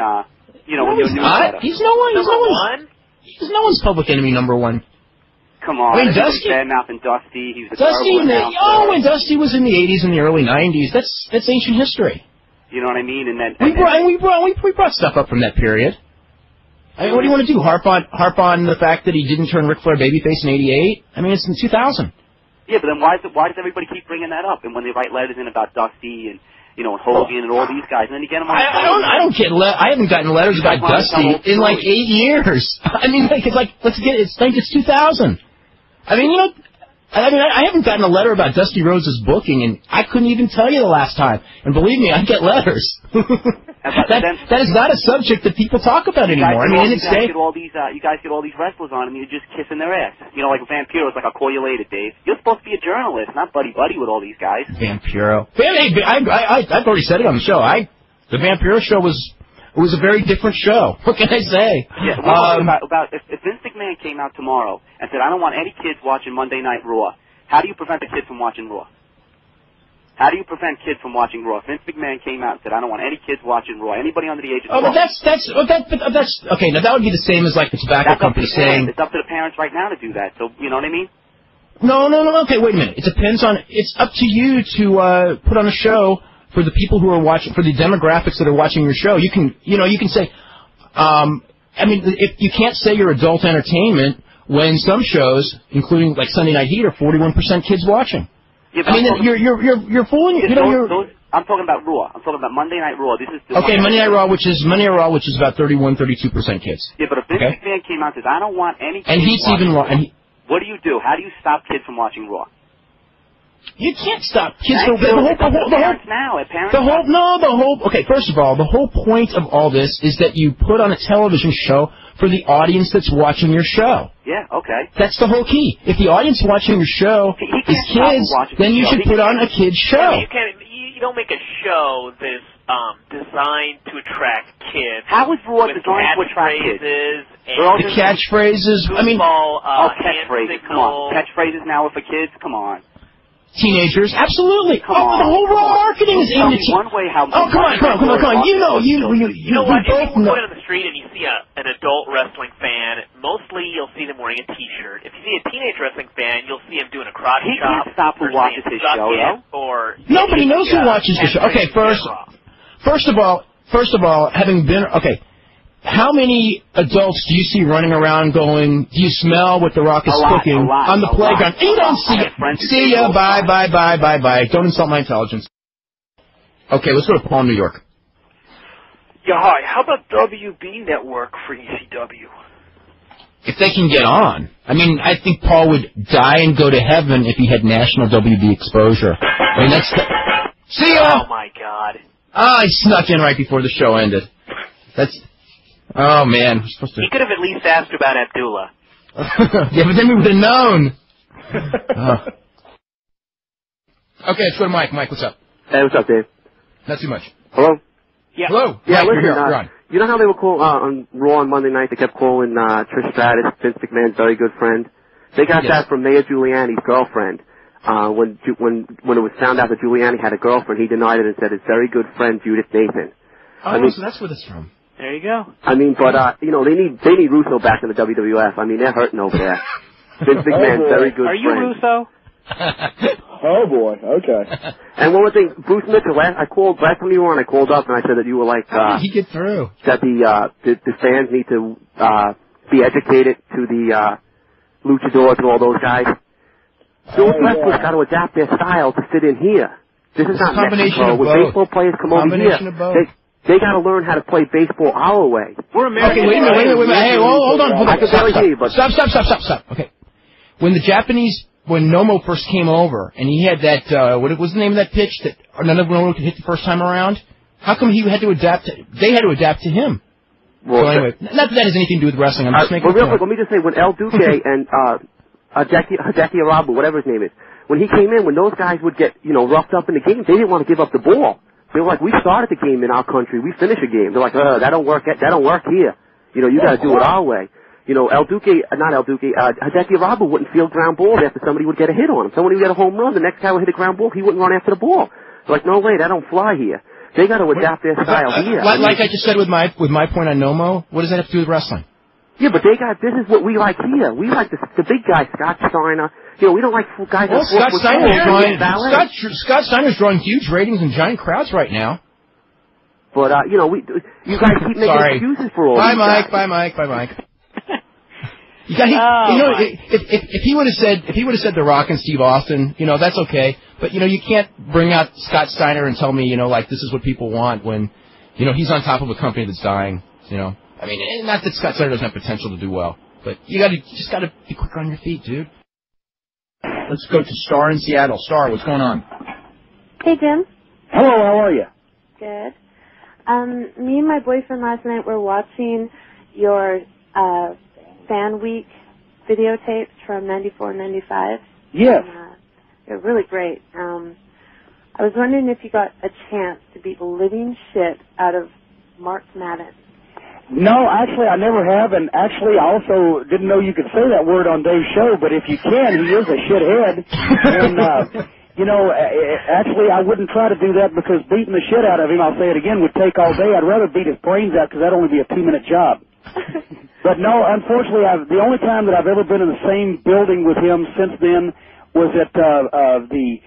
you know, No, in your he's not. newsletter. He's no one. He's no one's public enemy number one. Come on, I mean, everybody's Dusty. bad-mouthing Dusty. He was a Dusty terrible announcer. when Dusty was in the 80s and the early 90s, that's ancient history. You know what I mean? And then We brought stuff up from that period. I mean, what do you want to do? Harp on the fact that he didn't turn Ric Flair babyface in '88? I mean, it's in 2000. Yeah, but then why does everybody keep bringing that up? And when they write letters in about Dusty and, you know, and Hogan and all these guys, and then you get them on. I don't get. I haven't gotten letters about Dusty in like 8 years. I mean, it's 2000. I mean, you know. I haven't gotten a letter about Dusty Rhodes' booking, and I couldn't even tell you the last time. And believe me, I get letters. that is not a subject that people talk about anymore. I mean, you guys get all these wrestlers on, and you're just kissing their ass. You know, like Vampiro's like, I'll call you later, Dave. You're supposed to be a journalist, not buddy-buddy with all these guys. Vampiro. I've already said it on the show. The Vampiro show was a very different show. What can I say? Yeah, we're talking about if Vince McMahon came out tomorrow and said, I don't want any kids watching Monday Night Raw, how do you prevent a kid from watching Raw? How do you prevent kids from watching Raw? If Vince McMahon came out and said, I don't want any kids watching Raw, anybody under the age of 12. But that's okay. Now that would be the same as like the tobacco company saying it's up to the parents right now to do that. So you know what I mean? No. Okay, wait a minute. It depends on. It's up to you to put on a show for the people who are watching, for the demographics that are watching your show. You can say, I mean, if you can't say you're adult entertainment when some shows, including like Sunday Night Heat, are 41% kids watching. Yeah, I mean, you're fooling. I'm talking about Raw. I'm talking about Monday Night Raw. This is Monday Night Raw, which is about 32% kids. Yeah, but if Vince McMahon came out and says, I don't want any kids and Heat's watching even Raw. What do you do? How do you stop kids from watching Raw? You can't stop kids from Okay, first of all, the whole point of all this is that you put on a television show for the audience that's watching your show. Yeah, okay. That's the whole key. If the audience watching your show is kids, then you should put on a kid's show. You don't make a show that's designed to attract kids. How is Raw designed to attract kids? The catchphrases. I mean, catchphrases. Come on, catchphrases now are for kids. Come on. Teenagers, absolutely. The whole Raw marketing is aimed at one way how. Oh, come on. You know what? If you both know. go on the street and you see an adult wrestling fan, mostly you'll see them wearing a T-shirt. If you see a teenage wrestling fan, you'll see him doing a karate He chop. can't stop who watches his show, or nobody knows who watches the show. Okay, first of all, having been how many adults do you see running around going, do you smell what The Rock is cooking on the playground? You don't see it. See ya, bye. Don't insult my intelligence. Okay, let's go to Paul, New York. Yeah, hi. How about WB Network for ECW? If they can get on. I mean, I think Paul would die and go to heaven if he had national WB exposure. I mean, see ya! Oh, my God. He snuck in right before the show ended. Oh, man. He could have at least asked about Abdullah. Yeah, but then we would have known. Okay, let's go to Mike. Mike, what's up? Hey, what's up, Dave? Not too much. Hello? Yeah. Hello? Yeah, Mike, listen, you're on. you know how they were calling on Raw on Monday night, they kept calling Trish Stratus, Vince McMahon's very good friend? They got that from Mayor Giuliani's girlfriend. When it was found out that Giuliani had a girlfriend, he denied it and said his very good friend Judith Nathan. So that's where that's from. There you go. I mean, but they need Russo back in the WWF. I mean, they're hurting over there. Vince McMahon's very good friend. Are you Russo? Oh boy, okay. And one more thing, Bruce Mitchell. Last time you were on, I called up and I said that you were like, how did he get through? That the fans need to be educated to the luchadors and all those guys. Those wrestlers got to adapt their style to fit in here. This is not Mexico. When baseball players come over here, they got to learn how to play baseball our way. We're American. Okay, wait a minute. Hey, hold on. I can barely hear you, but stop. Okay. When Nomo first came over, and he had that, what was the name of that pitch that none of them could hit the first time around? How come he had to adapt they had to adapt to him? Well, so anyway, not that that has anything to do with wrestling, I'm just making real quick, let me just say, when El Duque and, Hideki Arabu, whatever his name is, when he came in, when those guys would get, roughed up in the game, they didn't want to give up the ball. They were like, we started the game in our country, we finish a game. They're like, that don't work here. You gotta do it our way. Hideki Arabu wouldn't field ground balls after somebody would get a hit on him. Somebody would get a home run, the next guy would hit a ground ball, he wouldn't run after the ball. They're like, no way, that don't fly here. They got to adapt their style here. Like I just said with my point on Nomo, what does that have to do with wrestling? Yeah, but this is what we like here. We like the big guy, Scott Steiner. You know, we don't like guys Well, that Scott Steiner's drawing huge ratings and giant crowds right now. But, you know, you guys keep making excuses for all Bye, these Mike. guys. Bye, Mike. Bye, Mike. If he would have said The Rock and Steve Austin, you know, that's okay. But, you know, you can't bring out Scott Steiner and tell me, you know, like, this is what people want when, you know, he's on top of a company that's dying, you know. I mean, not that Scott Steiner doesn't have potential to do well, but you just gotta be quicker on your feet, dude. Let's go to Star in Seattle. Star, what's going on? Hey, Jim. Hello, how are you? Good. Me and my boyfriend last night were watching your Fan Week videotapes from 94, 95. Yes. And, they're really great. I was wondering if you got a chance to beat the living shit out of Mark Madden. No, actually, I never have, and actually, I also didn't know you could say that word on Dave's show, but if you can, he is a shithead. And, you know, actually, I wouldn't try to do that because beating the shit out of him, I'll say it again, would take all day. I'd rather beat his brains out because that'd only be a 2-minute job. But no, unfortunately, the only time that I've ever been in the same building with him since then was at the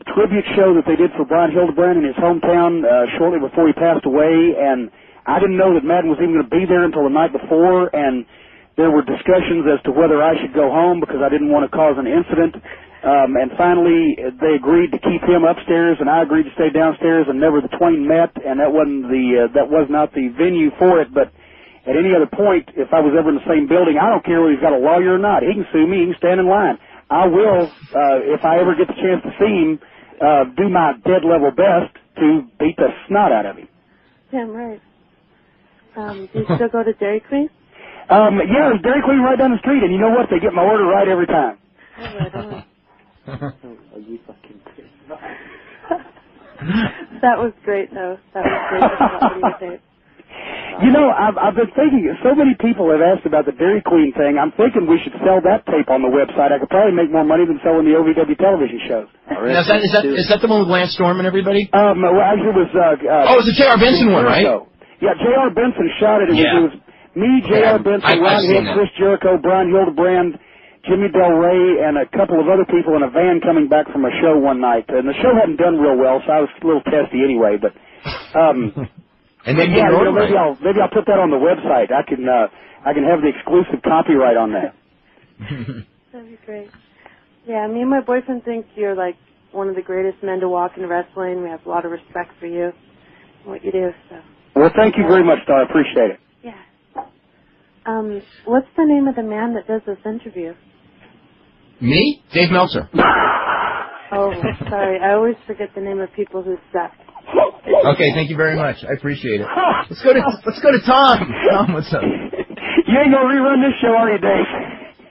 tribute show that they did for Brian Hildebrand in his hometown shortly before he passed away, and I didn't know that Madden was even going to be there until the night before, and there were discussions as to whether I should go home because I didn't want to cause an incident. And finally, they agreed to keep him upstairs, and I agreed to stay downstairs, and never the twain met. And that was not the venue for it. But at any other point, if I was ever in the same building, I don't care whether he's got a lawyer or not. He can sue me. He can stand in line. I will, if I ever get the chance to see him, do my dead level best to beat the snot out of him. Damn right. Do you still go to Dairy Queen? Yeah, there's Dairy Queen right down the street, and you know what? They get my order right every time. That was great, though. That was great. You know, I've been thinking, so many people have asked about the Dairy Queen thing. I'm thinking we should sell that tape on the website. I could probably make more money than selling the OVW television shows. Now, is that the one with Lance Storm and everybody? Well, actually, it was... it was the J.R. Benson one, right? Yeah, J.R. Benson shot it. It was me, J.R. Benson, Ron Hill, Chris Jericho, Brian Hildebrand, Jimmy Del Rey, and a couple of other people in a van coming back from a show one night. And the show hadn't done real well, so I was a little testy anyway. But and then maybe I'll put that on the website. I can have the exclusive copyright on that. That'd be great. Yeah, me and my boyfriend think you're like one of the greatest men to walk in wrestling. We have a lot of respect for you and what you do. So. Well, thank you very much, Star. I appreciate it. Yeah. What's the name of the man that does this interview? Me? Dave Meltzer. Oh, sorry. I always forget the name of people who suck. Okay, thank you very much. I appreciate it. Let's go to Tom. Tom, what's up? You ain't gonna rerun this show, are you, Dave?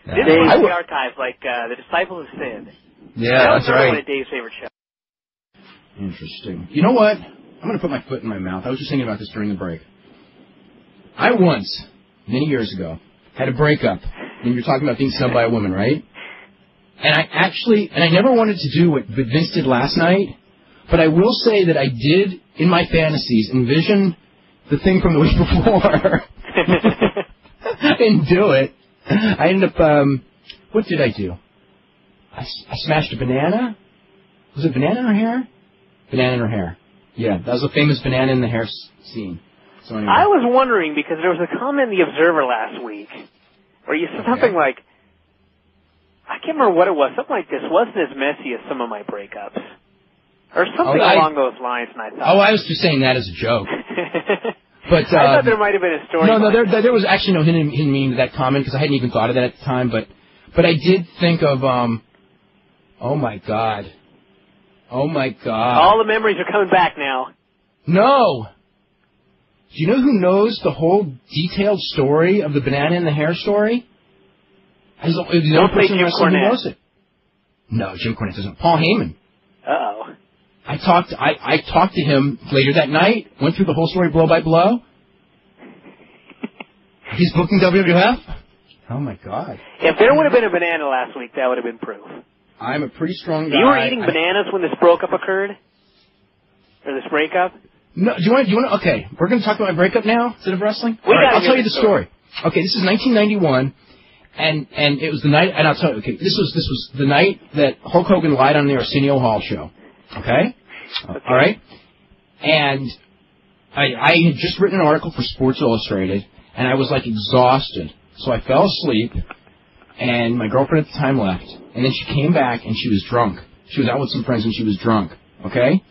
This is the archive, like the Disciples of Sin. Yeah, that's right. One of Dave's favorite shows. Interesting. You know what? I'm going to put my foot in my mouth. I was just thinking about this during the break. I once, many years ago, had a breakup. And you're talking about being snubbed by a woman, right? And I never wanted to do what Vince did last night, but I will say that I did, in my fantasies, envision the thing from the week before. I didn't do it. I ended up, what did I do? I smashed a banana? Was it banana in her hair? Banana in her hair. Yeah, that was a famous banana in the hair scene. So anyway. I was wondering, because there was a comment in The Observer last week where you said something like, I can't remember what it was, something like this wasn't as messy as some of my breakups. Or something along those lines, and I thought... Oh, I was just saying that as a joke. But I thought there might have been a story. No, there was actually no hidden meaning to that comment, because I hadn't even thought of that at the time, but I did think of, oh my God. Oh, my God. All the memories are coming back now. No. Do you know who knows the whole detailed story of the banana in the hair story? Don't say Jim Cornette. No, Jim Cornette doesn't. Paul Heyman. Uh-oh. I talked to him later that night, went through the whole story blow by blow. He's booking WWF? Oh, my God. If there would have been a banana last week, that would have been proof. I'm a pretty strong guy. You were eating bananas when this breakup occurred? or this breakup? No, do you want to? Okay, we're going to talk about my breakup now instead of wrestling. I'll tell you the story. Okay, this is 1991, and it was the night. And I'll tell you. Okay, this was the night that Hulk Hogan lied on the Arsenio Hall show. Okay. All right. And I had just written an article for Sports Illustrated, and I was like exhausted, so I fell asleep. And my girlfriend at the time left, and then she came back and she was drunk. She was out with some friends and she was drunk. Okay.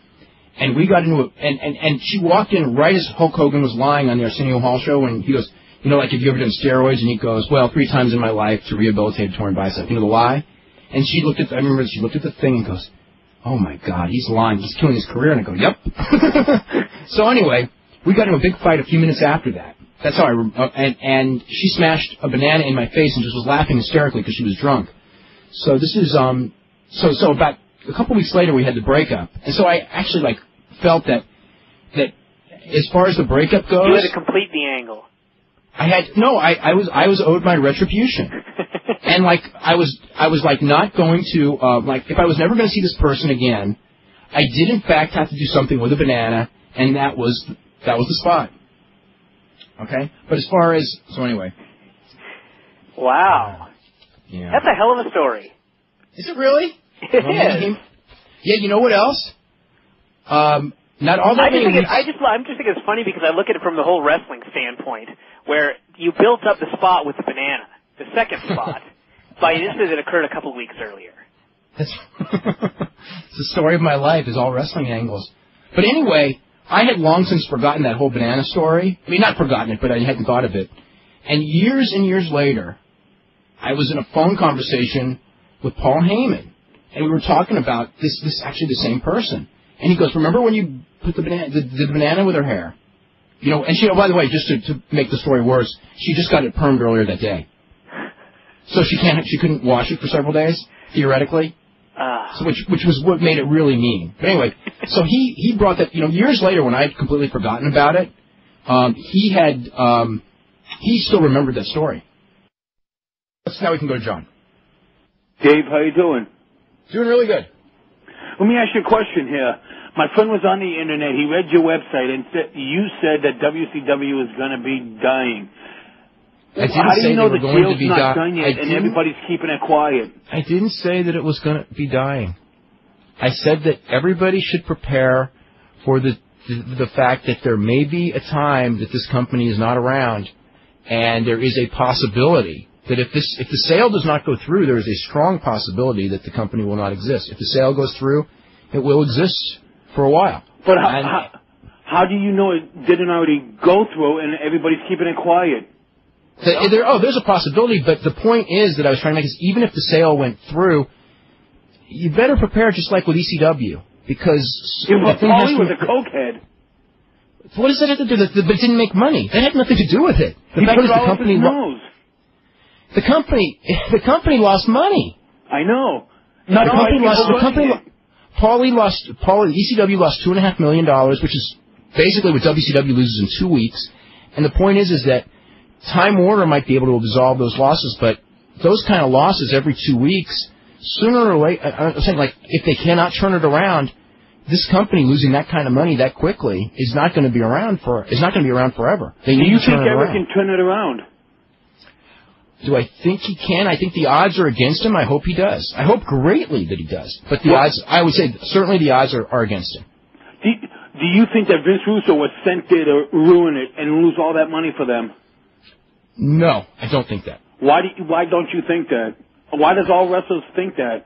And we got into it, and she walked in right as Hulk Hogan was lying on the Arsenio Hall show, and he goes, you know, like, have you ever done steroids? And he goes, well, 3 times in my life to rehabilitate a torn bicep. You know the lie? And she looked at, I remember she looked at the thing and goes, oh my God, he's lying. He's killing his career. And I go, yep. So anyway, we got into a big fight a few minutes after that. That's how and she smashed a banana in my face and just was laughing hysterically because she was drunk. So this is, so about a couple weeks later we had the breakup. And so I actually, like, felt that as far as the breakup goes, you had to complete the angle. I was owed my retribution, and like I was like not going to like if I was never going to see this person again, I did in fact have to do something with a banana, and that was the spot. Okay, but as far as anyway, wow, yeah, that's a hell of a story. Is it really? It is. Yeah, you know what else? Not all that I'm just thinking it's funny because I look at it from the whole wrestling standpoint, where you built up the spot with the banana, the second spot, by an incident that occurred a couple of weeks earlier. It's the story of my life is all wrestling angles. But anyway, I had long since forgotten that whole banana story. I mean, not forgotten it, but I hadn't thought of it. And years later, I was in a phone conversation with Paul Heyman, and we were talking about this actually the same person. And he goes, remember when you put the banana with her hair? You know, and she, oh, by the way, just to make the story worse, she just got it permed earlier that day. So she couldn't wash it for several days, theoretically. So which was what made it really mean. But anyway, so he brought that, you know, years later when I had completely forgotten about it, he still remembered that story. So now we can go to John. Dave, how you doing? Doing really good. Let me ask you a question here. My friend was on the internet. He read your website, and you said that WCW is going to be dying. How do you know the deal's not done yet, and everybody's keeping it quiet? I didn't say that it was going to be dying. I said that everybody should prepare for the fact that there may be a time that this company is not around, and there is a possibility that if the sale does not go through, there is a strong possibility that the company will not exist. If the sale goes through, it will exist for a while. But how do you know it didn't already go through and everybody's keeping it quiet? There's a possibility, but the point is that I was trying to make is even if the sale went through, you better prepare just like with ECW, because... Paulie was a cokehead. What does that have to do with it? But it didn't make money. That had nothing to do with it. He put it all up his nose. The company lost money. I know. ECW lost $2.5 million, which is basically what WCW loses in 2 weeks. And the point is that Time Warner might be able to absolve those losses, but those kind of losses every 2 weeks, sooner or later, I'm saying, like, if they cannot turn it around, this company losing that kind of money that quickly is not going to be around forever. They need to turn it around. Do you think Eric can turn it around? Do I think he can? I think the odds are against him. I hope he does. I hope greatly that he does. But the odds, I would say, certainly the odds are against him. Do you think that Vince Russo was sent there to ruin it and lose all that money for them? No, I don't think that. Why don't you think that? Why does all wrestlers think that?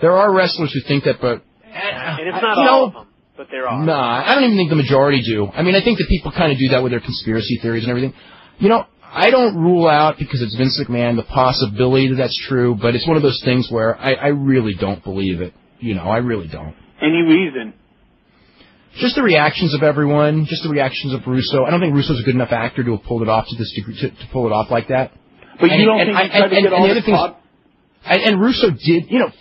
There are wrestlers who think that, but... And it's not all of them, but there are. Nah, I don't even think the majority do. I mean, I think that people kind of do that with their conspiracy theories and everything. You know, I don't rule out, because it's Vince McMahon, the possibility that that's true, but it's one of those things where I really don't believe it. You know, I really don't. Any reason? Just the reactions of everyone, just the reactions of Russo. I don't think Russo's a good enough actor to have pulled it off to this degree, to pull it off like that. But you don't think he tried to get all this pop? And Russo did, you know,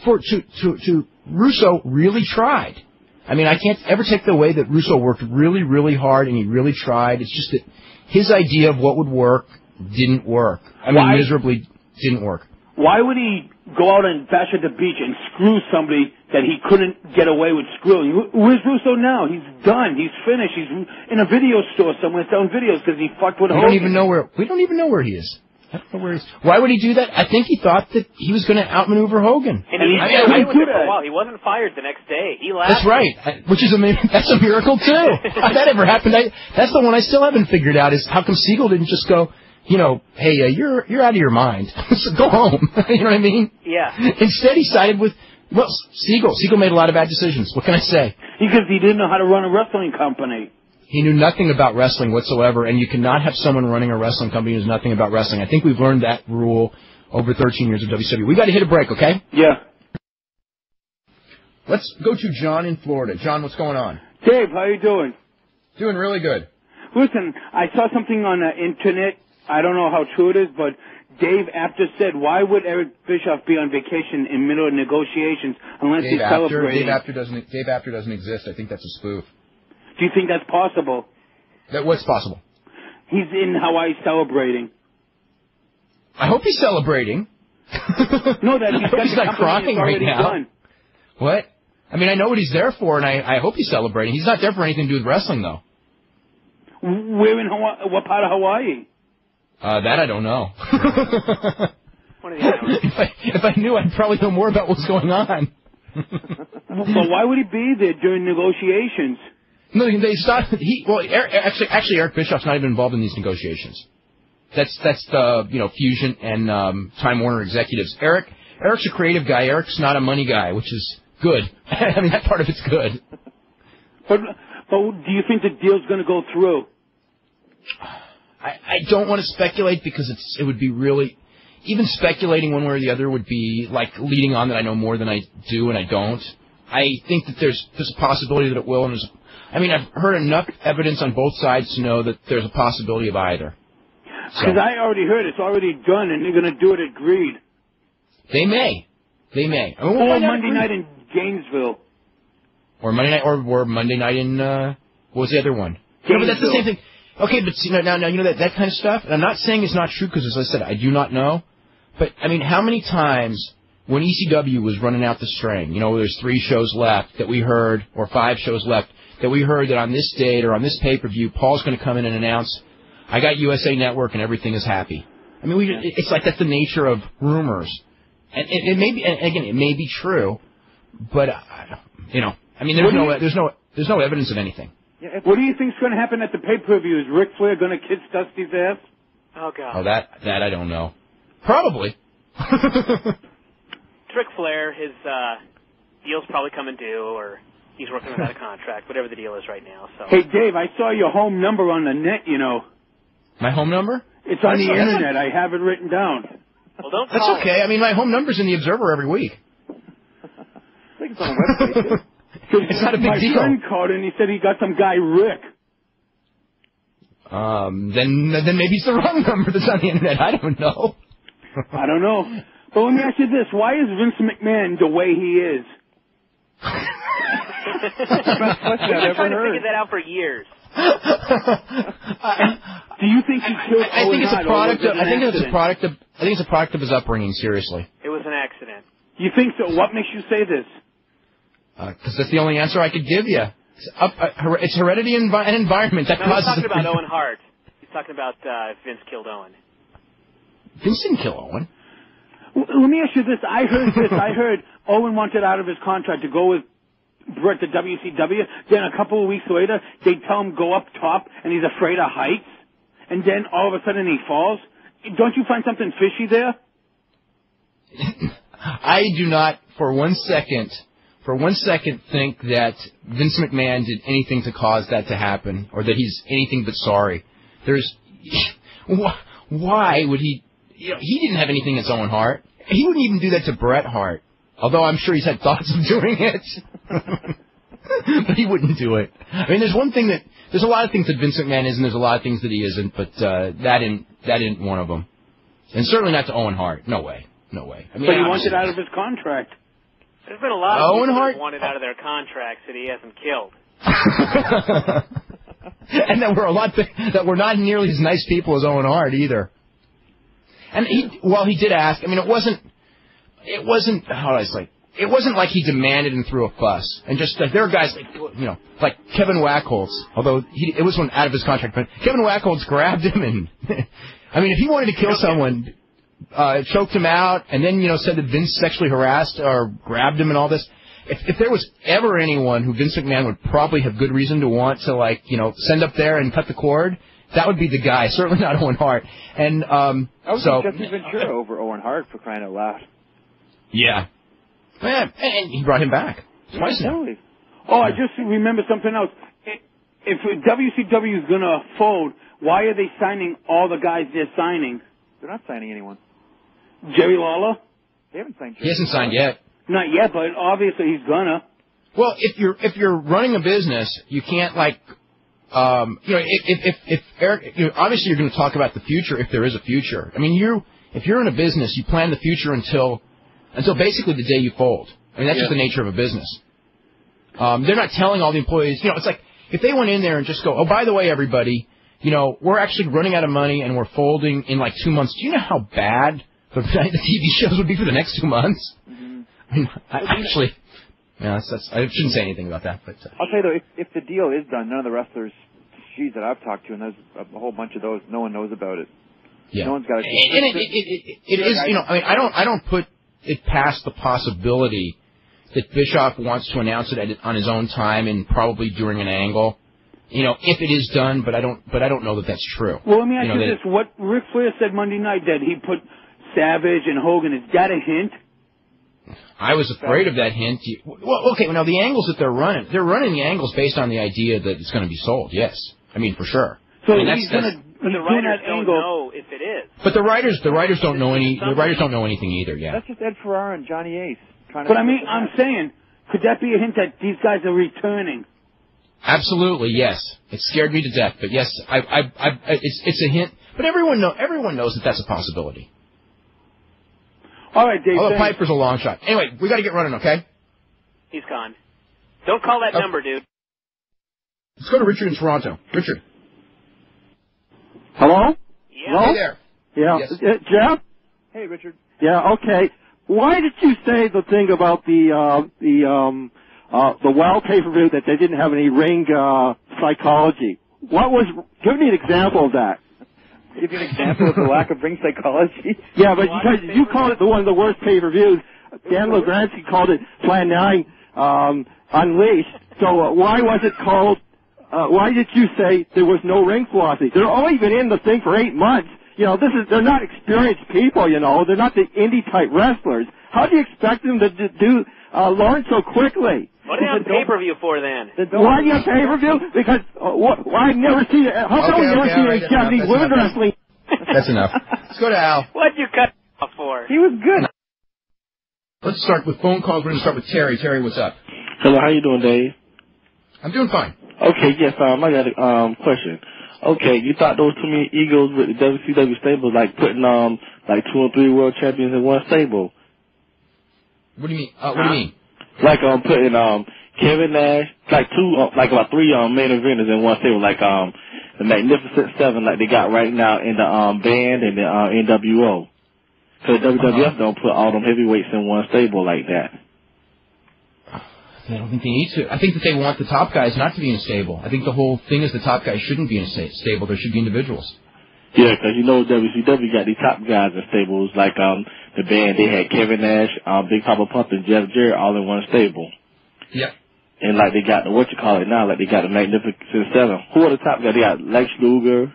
Russo really tried. I mean, I can't ever take the way that Russo worked really, really hard, and he really tried. It's just that his idea of what would work didn't work. I mean, miserably didn't work. Why would he go out and bash at the beach and screw somebody that he couldn't get away with screwing? Where's Russo now? He's done. He's finished. He's in a video store somewhere selling videos because he fucked with Hogan. We don't even know where he is. I don't know where he is. Why would he do that? I think he thought that he was going to outmaneuver Hogan. And he got away with it for a while. He wasn't fired the next day. He laughed. That's right. Which is that's a miracle too. How that ever happened? That's the one I still haven't figured out. Is how come Siegel didn't just go, hey, you're out of your mind. So go home. You know what I mean? Yeah. Instead, he sided with Siegel. Siegel made a lot of bad decisions. What can I say? Because he didn't know how to run a wrestling company. He knew nothing about wrestling whatsoever, and you cannot have someone running a wrestling company who knows nothing about wrestling. I think we've learned that rule over 13 years of WCW. We got to hit a break, okay? Yeah. Let's go to John in Florida. John, what's going on? Dave, how you doing? Doing really good. Listen, I saw something on the internet. I don't know how true it is, but Dave Apter said, why would Eric Bischoff be on vacation in middle of negotiations unless he's celebrating? Dave Apter doesn't exist. I think that's a spoof. Do you think that's possible? What's possible? He's in Hawaii celebrating. I hope he's celebrating. No, that he's not crying right now. Done. What? I mean, I know what he's there for, and I hope he's celebrating. He's not there for anything to do with wrestling, though. Where in Hawaii? What part of Hawaii? That I don't know. If I knew, I'd probably know more about what's going on. But why would he be there during negotiations? No, they stopped. Actually, Eric Bischoff's not even involved in these negotiations. That's the Fusion and Time Warner executives. Eric's a creative guy. Eric's not a money guy, which is good. I mean, that part of it's good. But do you think the deal's going to go through? I don't want to speculate because it would be really, even speculating one way or the other would be like leading on that I know more than I do and I don't. I think that there's a possibility that it will, and I've heard enough evidence on both sides to know that there's a possibility of either. Because I already heard it's already done, and they're going to do it at Greed. They may. I mean, or Monday night in Gainesville. Or Monday night, or Monday night in what was the other one? No, but that's the same thing. Okay, but see, now that kind of stuff. And I'm not saying it's not true because, as I said, I do not know. But I mean, how many times when ECW was running out the string, there's 3 shows left that we heard, or 5 shows left that we heard that on this date or on this pay-per-view, Paul's going to come in and announce, I got USA Network and everything is happy. I mean, it's like that's the nature of rumors. And it may be, and again, it may be true, but I mean, there's no evidence of anything. What do you think's going to happen at the pay-per-view? Is Ric Flair going to kiss Dusty's ass? Oh God. Oh, that I don't know. Probably. Ric Flair, his deal's probably coming due, or he's working without a contract, whatever the deal is right now. So. Hey, Dave, I saw your home number on the net. My home number? It's on the internet. I have it written down. Well, don't That's call okay. I mean, my home number's in the Observer every week. I think it's on the website. It's not a big deal. My friend called and he said he got some guy Rick. Then maybe it's the wrong number that's on the internet. I don't know. I don't know. But let me ask you this: why is Vince McMahon the way he is? I've been trying to figure that out for years. Do you think he killed? I think it's a product. I think it's a product of his upbringing. Seriously. It was an accident. You think so? What makes you say this? Because that's the only answer I could give you. It's heredity and environment that causes. He's talking about Owen Hart. He's talking about Vince killed Owen. Vince didn't kill Owen. Let me ask you this. I heard Owen wanted out of his contract to go with Brett to WCW. Then a couple of weeks later, they tell him go up top, and he's afraid of heights. And then all of a sudden he falls. Don't you find something fishy there? I do not, for one second, think that Vince McMahon did anything to cause that to happen, or that he's anything but sorry. Why would he? He didn't have anything against Owen Hart. He wouldn't even do that to Bret Hart. Although I'm sure he's had thoughts of doing it. But he wouldn't do it. I mean, there's a lot of things that Vince McMahon is, and there's a lot of things that he isn't, but that isn't one of them. And certainly not to Owen Hart. No way. I mean, but he wanted out of his contract. There's been a lot of people that wanted out of their contracts that he hasn't killed. And that we're not nearly as nice people as Owen Hart either. And he did ask. I mean, it wasn't. How do I say? It wasn't like he demanded and threw a fuss. And just there are guys like Kevin Wackholz, although it was one out of his contract, but Kevin Wackholz grabbed him and I mean, if he wanted to kill someone, choked him out, and then said that Vince sexually harassed or grabbed him and all this. If there was ever anyone who Vince McMahon would probably have good reason to want to send up there and cut the cord, that would be the guy. Certainly not Owen Hart. And I was Jesse Ventura over Owen Hart for crying out loud. Yeah. Man, and he brought him back twice now. Oh, I just remember something else. If WCW is going to fold, why are they signing all the guys they're signing? They're not signing anyone. Jerry Lawler? They haven't signed Jerry. He hasn't signed yet. Not yet, but obviously he's gonna. Well, if you're running a business, you can't if Eric, obviously you're going to talk about the future if there is a future. I mean, if you're in a business, you plan the future until basically the day you fold. I mean, that's just the nature of a business. They're not telling all the employees, it's like if they went in there and just go, oh, by the way, everybody, we're actually running out of money and we're folding in 2 months. Do you know how bad the TV shows would be for the next 2 months? Mm-hmm. I mean, I shouldn't say anything about that. But I'll tell you though, if the deal is done, none of the wrestlers, that I've talked to, and there's a whole bunch of those, no one knows about it. Yeah. No one's got a. It is, I mean, I don't put it past the possibility that Bischoff wants to announce it on his own time and probably during an angle. If it is done, but I don't know that that's true. Well, let me ask you this: what Ric Flair said Monday night that he put Savage and Hogan, is that a hint? I was afraid of that hint. Well, okay, now the angles that they're running the angles based on the idea that it's going to be sold. Yes, I mean for sure. So he's going to. The writers don't know if it is. But the writers don't know anything either. Yeah. That's just Ed Ferrara and Johnny Ace. But I mean, I'm saying, could that be a hint that these guys are returning? Absolutely, yes. It scared me to death, but yes, it's a hint. But everyone knows that that's a possibility. All right, Dave. Although Piper's a long shot. Anyway, we got to get running, okay? He's gone. Don't call that number, dude. Let's go to Richard in Toronto. Richard. Hello? Yeah. Hello? Hey there. Yeah. Yes. Jeff? Hey, Richard. Yeah, okay. Why did you say the thing about the WOL pay-per-view that they didn't have any ring psychology? Give me an example of that. Give you an example of the lack of ring psychology? Yeah, but because you called it one of the worst pay-per-views. Dan Legransky called it Plan 9 Unleashed. So why was it called, why did you say there was no ring philosophy? They're only been in the thing for 8 months. They're not experienced people, They're not the indie-type wrestlers. How do you expect them to learn so quickly? What do you have pay-per-view for then? Why do you have pay-per-view? Because I've never seen it. How come we never seen it in 70s women wrestling? That's enough. Let's go to Al. What'd you cut off for? He was good. Let's start with phone calls. We're going to start with Terry. Terry, what's up? Hello, how you doing, Dave? I'm doing fine. Okay, yes, I got a question. Okay, you thought those too many egos with the WCW stable, like putting 2 or 3 world champions in one stable? What do you mean? What do you mean? Like putting Kevin Nash, about 3 main eventers in one stable, like the Magnificent Seven, like they got right now in the band and the NWO. So WWF don't put all them heavyweights in one stable like that. I don't think they need to. I think that they want the top guys not to be in a stable. I think the whole thing is the top guys shouldn't be in a stable. There should be individuals. Yeah, because WCW got these top guys in stables. Like the band, they had Kevin Nash, Big Papa Pump, and Jeff Jarrett all in one stable. Yep. And like they got now, like they got the Magnificent Seven. Who are the top guys? They got Lex Luger.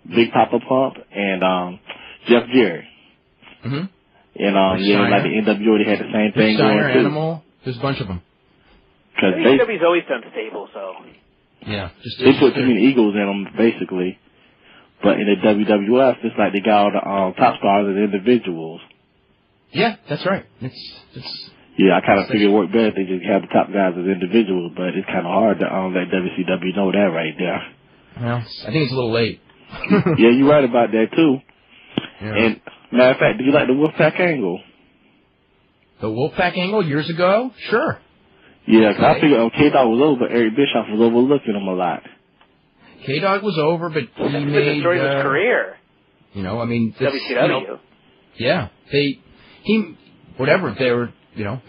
Big Papa Pump, and Jeff Jarrett. Mm-hmm. And like the NWO, they had the same thing going too. Animal, there's a bunch of them. WWE's always done stable, so. Yeah, they put too many egos in them, basically. But in the WWF, it's like they got all the top stars as individuals. Yeah, that's right. Yeah, I kind of figure it worked better if they just have the top guys as individuals, but it's kind of hard to let WCW know that right there. Well, I think it's a little late. Yeah, you're right about that, too. Yeah. And, matter of fact, do you like the Wolfpack angle? The Wolfpack angle years ago? Sure. Yeah, because I figured K-Dog was over, but Eric Bischoff was overlooking him a lot. K-Dog was over, but he made... the story of his career. You know, I mean, WCW. Yeah, whatever. There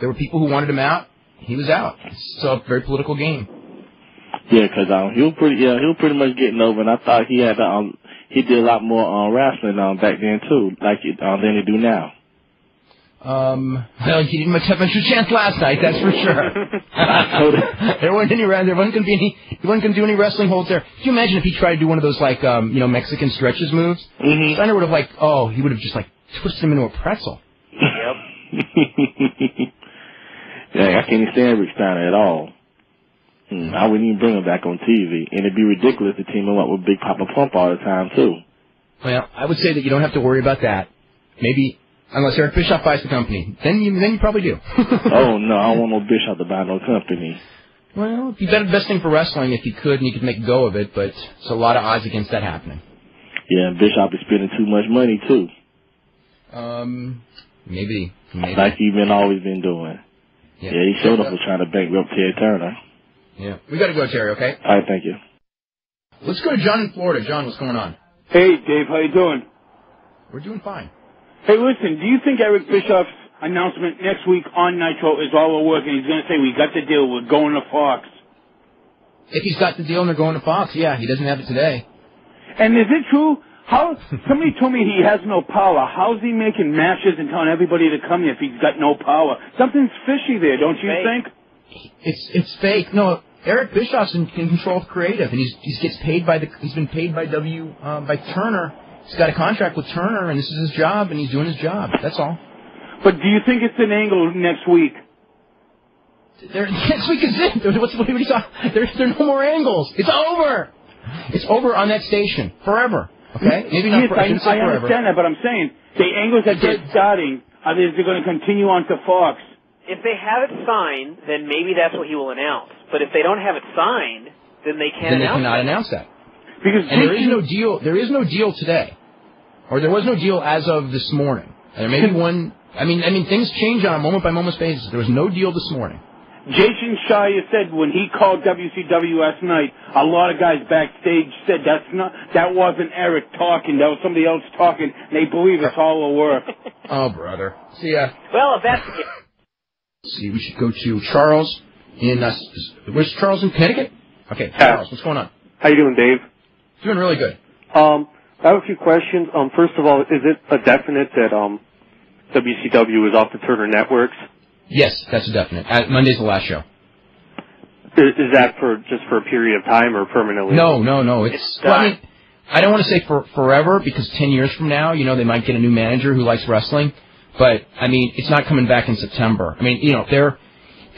were people who wanted him out. He was out. It's a very political game. Yeah, because he was pretty much getting over, and I thought he had he did a lot more wrestling back then too, like than he do now. Well, he didn't much have a chance last night, that's for sure. There wasn't any. There wasn't going to be any. He wasn't going to do any wrestling holds there. Can you imagine if he tried to do one of those Mexican stretches moves? Mm-hmm. Steiner would have he would have just twisted him into a pretzel. Yep. Yeah, I can't stand Rick Steiner at all. I wouldn't even bring him back on TV, and it'd be ridiculous to team him up with Big Papa Pump all the time too. Well, I would say that you don't have to worry about that. Maybe. Unless Eric Bischoff buys the company. Then you probably do. Oh, no, I don't want no Bischoff to buy no company. Well, it'd be the best thing for wrestling if he could and he could make a go of it, but it's a lot of odds against that happening. Yeah, and Bischoff is spending too much money, too. Maybe. Like he's always been doing. Yeah, he showed up for trying to bankrupt Ted Turner. Yeah. We got to go, Terry, okay? All right, thank you. Let's go to John in Florida. John, what's going on? Hey, Dave, how you doing? We're doing fine. Hey, listen, do you think Eric Bischoff's announcement next week on Nitro is all will work and he's going to say, we got the deal, we're going to Fox? If he's got the deal and they're going to Fox, yeah, he doesn't have it today. And is it true? Somebody told me he has no power. How's he making matches and telling everybody to come here if he's got no power? Something's fishy there, don't you think? It's fake. No, Eric Bischoff's in control of creative, and he's been paid by Turner. He's got a contract with Turner, and this is his job, and he's doing his job. That's all. But do you think it's an angle next week? Next week is it. What are you talking? There are no more angles. It's over. It's over on that station forever. Okay? Maybe not forever. I understand that, but I'm saying the angles that they're starting, are they going to continue on to Fox? If they have it signed, then maybe that's what he will announce. But if they don't have it signed, then they can't announce it. Then they cannot announce that. Because there is no deal. There is no deal today, or there was no deal as of this morning. There may be one. I mean, things change on a moment-by-moment basis. There was no deal this morning. Jason Shire said when he called WCW last night, a lot of guys backstage said that wasn't Eric talking, that was somebody else talking. And they believe it's all a work. Oh, brother. See ya. Well, if that's the case. See, we should go to Charles in. Where's Charles in Connecticut? Okay, Charles, what's going on? How you doing, Dave? Doing really good. I have a few questions. First of all, is it a definite that WCW is off the Turner Networks? Yes, that's a definite. Monday's the last show. Is that just for a period of time or permanently? No. It's well, I mean, I don't want to say for forever because 10 years from now, they might get a new manager who likes wrestling. But I mean, it's not coming back in September. I mean,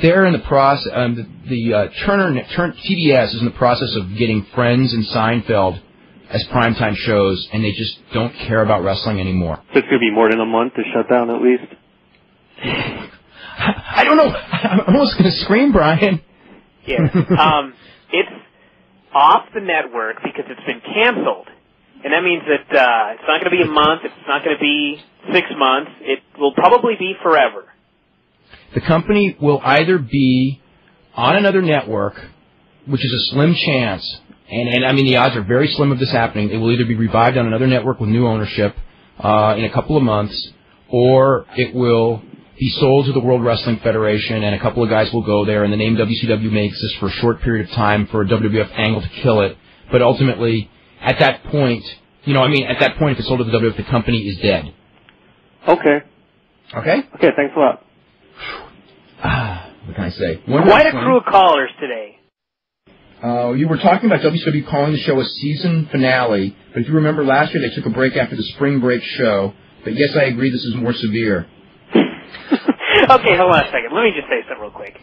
they're in the process. Turner TBS is in the process of getting Friends and Seinfeld as primetime shows, and they just don't care about wrestling anymore. So it's going to be more than a month to shut down at least? I don't know. I'm almost going to scream, Brian. Yeah. It's off the network because it's been canceled. And that means that it's not going to be a month. It's not going to be 6 months. It will probably be forever. The company will either be on another network, which is a slim chance, and I mean the odds are very slim of this happening. It will either be revived on another network with new ownership in a couple of months, or it will be sold to the World Wrestling Federation, and a couple of guys will go there, and the name WCW may exist for a short period of time for a WWF angle to kill it. But ultimately, at that point, if it's sold to the WWF, the company is dead. Okay. Okay, thanks a lot. What can I say? Quite a crew of callers today. You were talking about WCW calling the show a season finale, but if you remember last year, they took a break after the spring break show. But yes, I agree, this is more severe. Okay, hold on a second. Let me just say something real quick.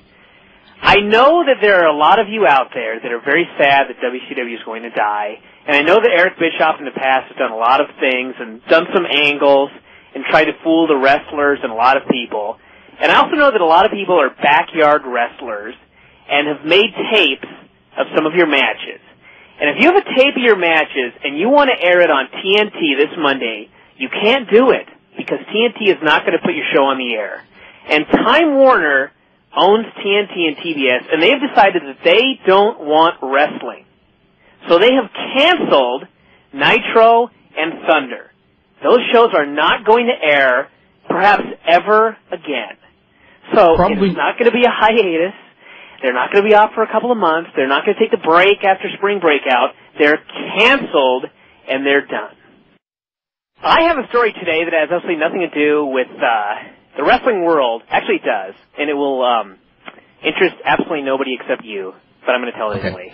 I know that there are a lot of you out there that are very sad that WCW is going to die, and I know that Eric Bischoff in the past has done a lot of things and done some angles and tried to fool the wrestlers and a lot of people. And I also know that a lot of people are backyard wrestlers and have made tapes of some of your matches. And if you have a tape of your matches and you want to air it on TNT this Monday, you can't do it because TNT is not going to put your show on the air. And Time Warner owns TNT and TBS, and they have decided that they don't want wrestling. So they have canceled Nitro and Thunder. those shows are not going to air perhaps ever again. So it's not going to be a hiatus. They're not going to be off for a couple of months. They're not going to take the break after spring breakout. They're canceled, and they're done. I have a story today that has absolutely nothing to do with the wrestling world. Actually, it does, and it will interest absolutely nobody except you, but I'm going to tell it anyway.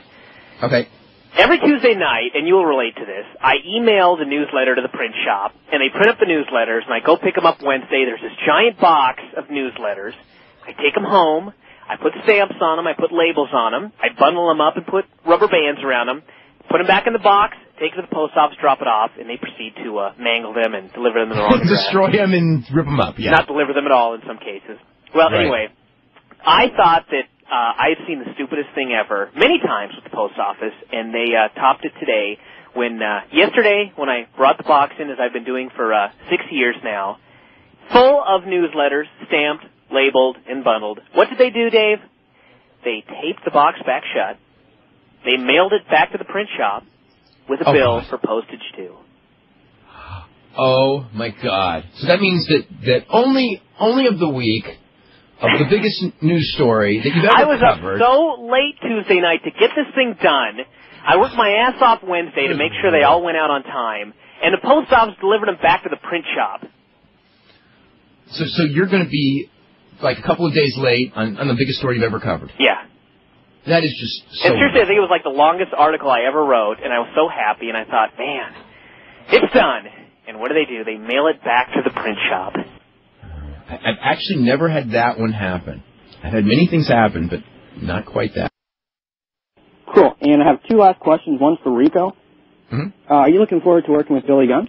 Okay. Every Tuesday night, and you will relate to this, I email the newsletter to the print shop, and they print up the newsletters, and I go pick them up Wednesday. There's this giant box of newsletters. I take them home. I put stamps on them. I put labels on them. I bundle them up and put rubber bands around them, put them back in the box, take them to the post office, drop it off, and they proceed to mangle them and deliver them in the wrong address. Destroy them and rip them up, yeah. Not deliver them at all in some cases. Well, anyway, I thought that I had seen the stupidest thing ever many times with the post office, and they topped it today when yesterday when I brought the box in, as I've been doing for 6 years now, full of newsletters, stamped, labeled, and bundled. What did they do, Dave? They taped the box back shut. They mailed it back to the print shop with a bill for postage, too. Oh, my God. So that means that only of the week, of the biggest news story that you've ever covered. I was up so late Tuesday night to get this thing done. I worked my ass off Wednesday to make sure they all went out on time, and the post office delivered them back to the print shop. So you're going to be like a couple of days late on the biggest story you've ever covered. Yeah. That is just so... And seriously, I think it was like the longest article I ever wrote, and I was so happy, and I thought, man, it's done. And what do? They mail it back to the print shop. I've actually never had that one happen. I've had many things happen, but not quite that. Cool. And I have two last questions. One for Rico. Mm-hmm. Are you looking forward to working with Billy Gunn?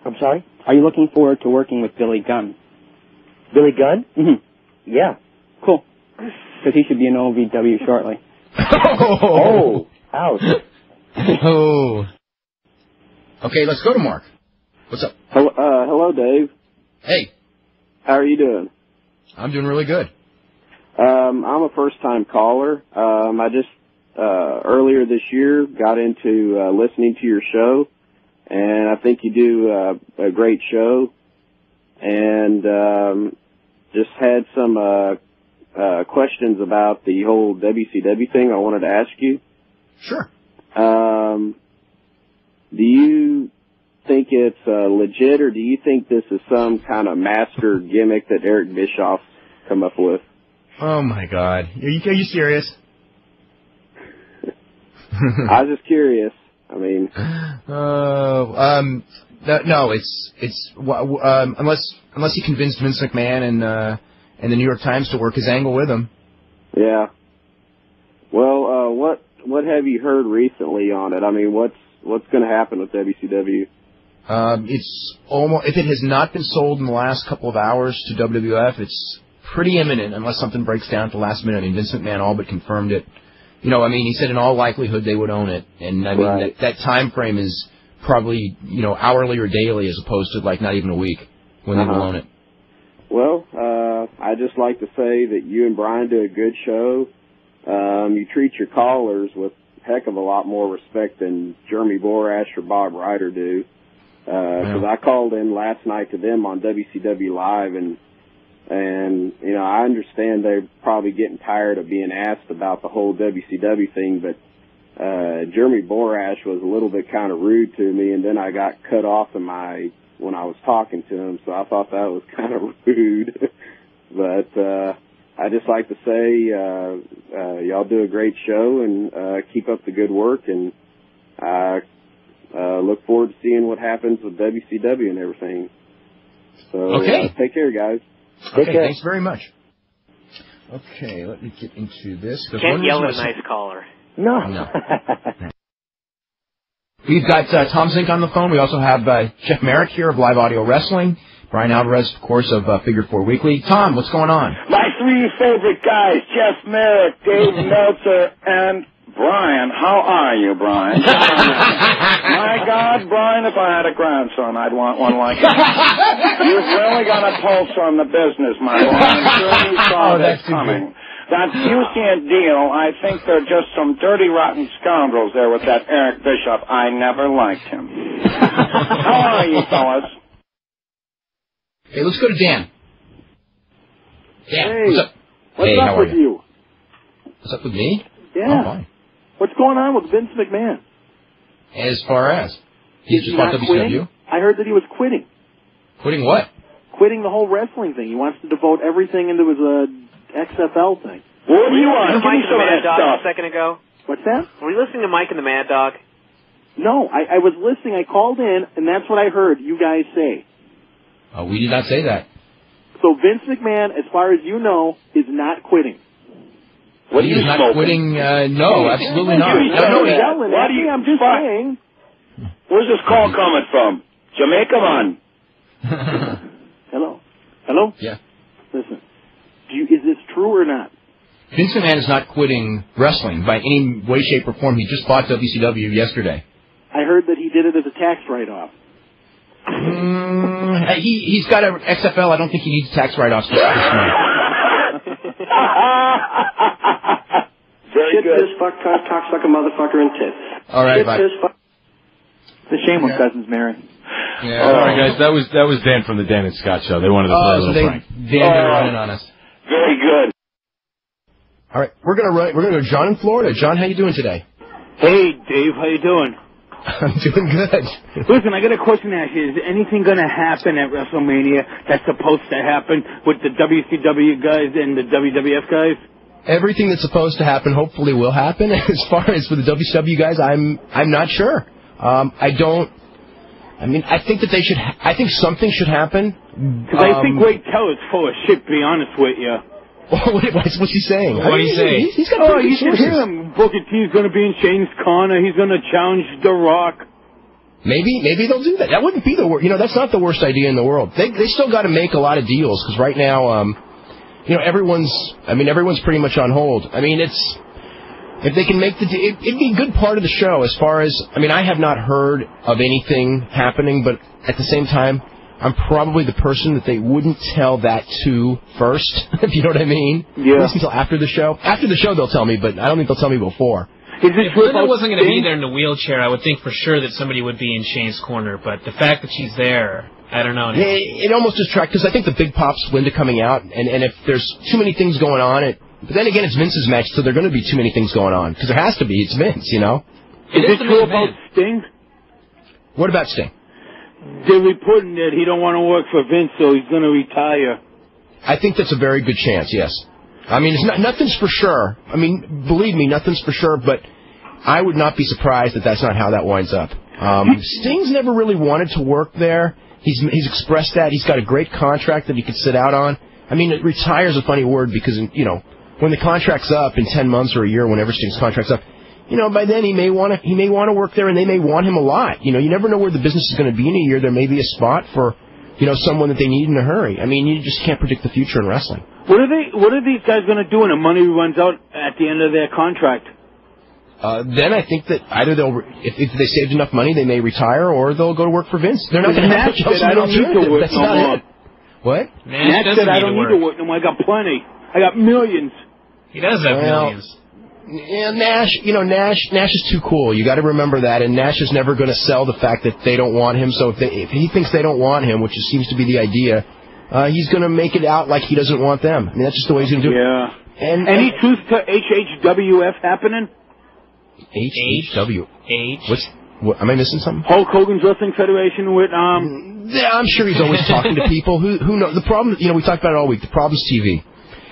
I'm sorry? Are you looking forward to working with Billy Gunn? Billy Gunn? Mm-hmm. Yeah. Cool. Because he should be in OVW shortly. Oh! Ouch. Oh. Okay, let's go to Mark. What's up? Hello, Dave. Hey. How are you doing? I'm doing really good. I'm a first-time caller. I just, earlier this year, got into listening to your show, and I think you do a great show, and just had some questions about the whole WCW thing I wanted to ask you. Sure. Do you think it's legit, or do you think this is some kind of master gimmick that Eric Bischoff's come up with? Oh, my God. Are you serious? I was just curious. I mean... no, it's unless he convinced Vince McMahon and the New York Times to work his angle with him. Yeah. Well, what have you heard recently on it? I mean, what's going to happen with WCW? It's almost, if it has not been sold in the last couple of hours to WWF, it's pretty imminent unless something breaks down at the last minute. I mean, Vince McMahon all but confirmed it. You know, I mean, he said in all likelihood they would own it, and I mean that time frame is probably hourly or daily as opposed to like not even a week when they will own it. Well, I just like to say that you and Brian do a good show. You treat your callers with a heck of a lot more respect than Jeremy Borash or Bob Ryder do. Because I called in last night to them on WCW Live, and I understand they're probably getting tired of being asked about the whole WCW thing, but Jeremy Borash was a little bit kind of rude to me, and then I got cut off when I was talking to him, so I thought that was kind of rude. But I just like to say y'all do a great show, and keep up the good work, and look forward to seeing what happens with WCW and everything. So take care, guys. Okay, thanks very much. Okay, let me get into this. Can't yell at a nice caller. No. We've got Tom Zink on the phone. We also have Jeff Merrick here of Live Audio Wrestling. Brian Alvarez, of course, of Figure 4 Weekly. Tom, what's going on? My three favorite guys, Jeff Merrick, Dave Meltzer, and Brian. How are you, Brian? My God, Brian, if I had a grandson, I'd want one like you. You've really got a pulse on the business, my boy. I'm sure you saw this coming. That Fusian deal, I think they're just some dirty, rotten scoundrels there with that Eric Bischoff. I never liked him. How are you, fellas? Hey, let's go to Dan. Dan, hey, what's up? What's hey, up how with are you? you? What's up with me? Yeah. Oh, fine. What's going on with Vince McMahon? As far as? He just bought WCW? Quitting? I heard that he was quitting. Quitting what? Quitting the whole wrestling thing. He wants to devote everything into his XFL thing. What do you want? Give me Mike and some the of Mad that Dog stuff. a second ago? What's that? Were you listening to Mike and the Mad Dog? No, I was listening. I called in, and that's what I heard you guys say. Oh, we did not say that. So Vince McMahon, as far as you know, is not quitting. What he is not quitting? No, absolutely not. I'm just saying. Where's this call coming from? Jamaica, man. Hello? Hello? Yeah. Listen, is this true or not? Vince McMahon is not quitting wrestling by any way, shape, or form. He just bought WCW yesterday. I heard that he did it as a tax write-off. He's got an XFL. I don't think he needs tax write-offs. Very Shit, good. piss, fuck, cock, cocksucker, motherfucker, and tits. All right, Shit, bye. piss, fuck. It's a shame when cousins marry. Yeah. All right, guys. That was Dan from the Dan and Scott show. They wanted to play a little prank. Dan got running on us. Very good. All right, we're gonna go to John in Florida. John, how you doing today? Hey, Dave, how you doing? I'm doing good. Listen, I got a question to ask you. Is anything going to happen at WrestleMania that's supposed to happen with the WCW guys and the WWF guys? Everything that's supposed to happen hopefully will happen. As far as for the WCW guys, I'm not sure. I think that they should. I think something should happen. Because I think Wade Keller's full of shit. To be honest with you. What's he saying? What do you say? He's got you should hear him. Booker T's going to be in Shane's corner. He's going to challenge The Rock. Maybe they'll do that. That wouldn't be the worst. That's not the worst idea in the world. They still got to make a lot of deals because right now, everyone's pretty much on hold. If they can make it'd be a good part of the show as far as, I have not heard of anything happening, but at the same time, I'm probably the person that they wouldn't tell that to first, if you know what I mean. Yeah. At least until after the show. After the show, they'll tell me, but I don't think they'll tell me before. Is it if Linda wasn't going to be there in the wheelchair, I would think for sure that somebody would be in Shane's corner. But the fact that she's there, I don't know. It almost distracts, because I think the big pop's Linda coming out, and if there's too many things going on, but then again, it's Vince's match, so there are going to be too many things going on, because there has to be. It's Vince, Is it true about Sting? What about Sting? They're reporting that he don't want to work for Vince, so he's going to retire. I think that's a very good chance, yes. Nothing's for sure. Believe me, nothing's for sure, but I would not be surprised that that's not how that winds up. Sting's never really wanted to work there. He's expressed that. He's got a great contract that he could sit out on. Retire's a funny word because, when the contract's up in 10 months or a year, whenever Sting's contract's up, by then he may want to work there, and they may want him a lot. You never know where the business is going to be in a year. There may be a spot for, someone that they need in a hurry. You just can't predict the future in wrestling. What are these guys going to do when the money runs out at the end of their contract? Then I think that either if they saved enough money, they may retire, or they'll go to work for Vince. They're not going to have much else. I don't need to work That's no about more. it. What? Nash said I don't need to work no more. I got plenty. I got millions. He does have millions. Yeah, Nash is too cool. You got to remember that, and Nash is never going to sell the fact that they don't want him. So if he thinks they don't want him, which seems to be the idea, he's going to make it out like he doesn't want them. That's just the way he's going to do it. Yeah. Any truth to HHWF happening? HHW. What? Am I missing something? Hulk Hogan's Wrestling Federation with Yeah, I'm sure he's always talking to people who know the problem. We talked about it all week. The problem's TV.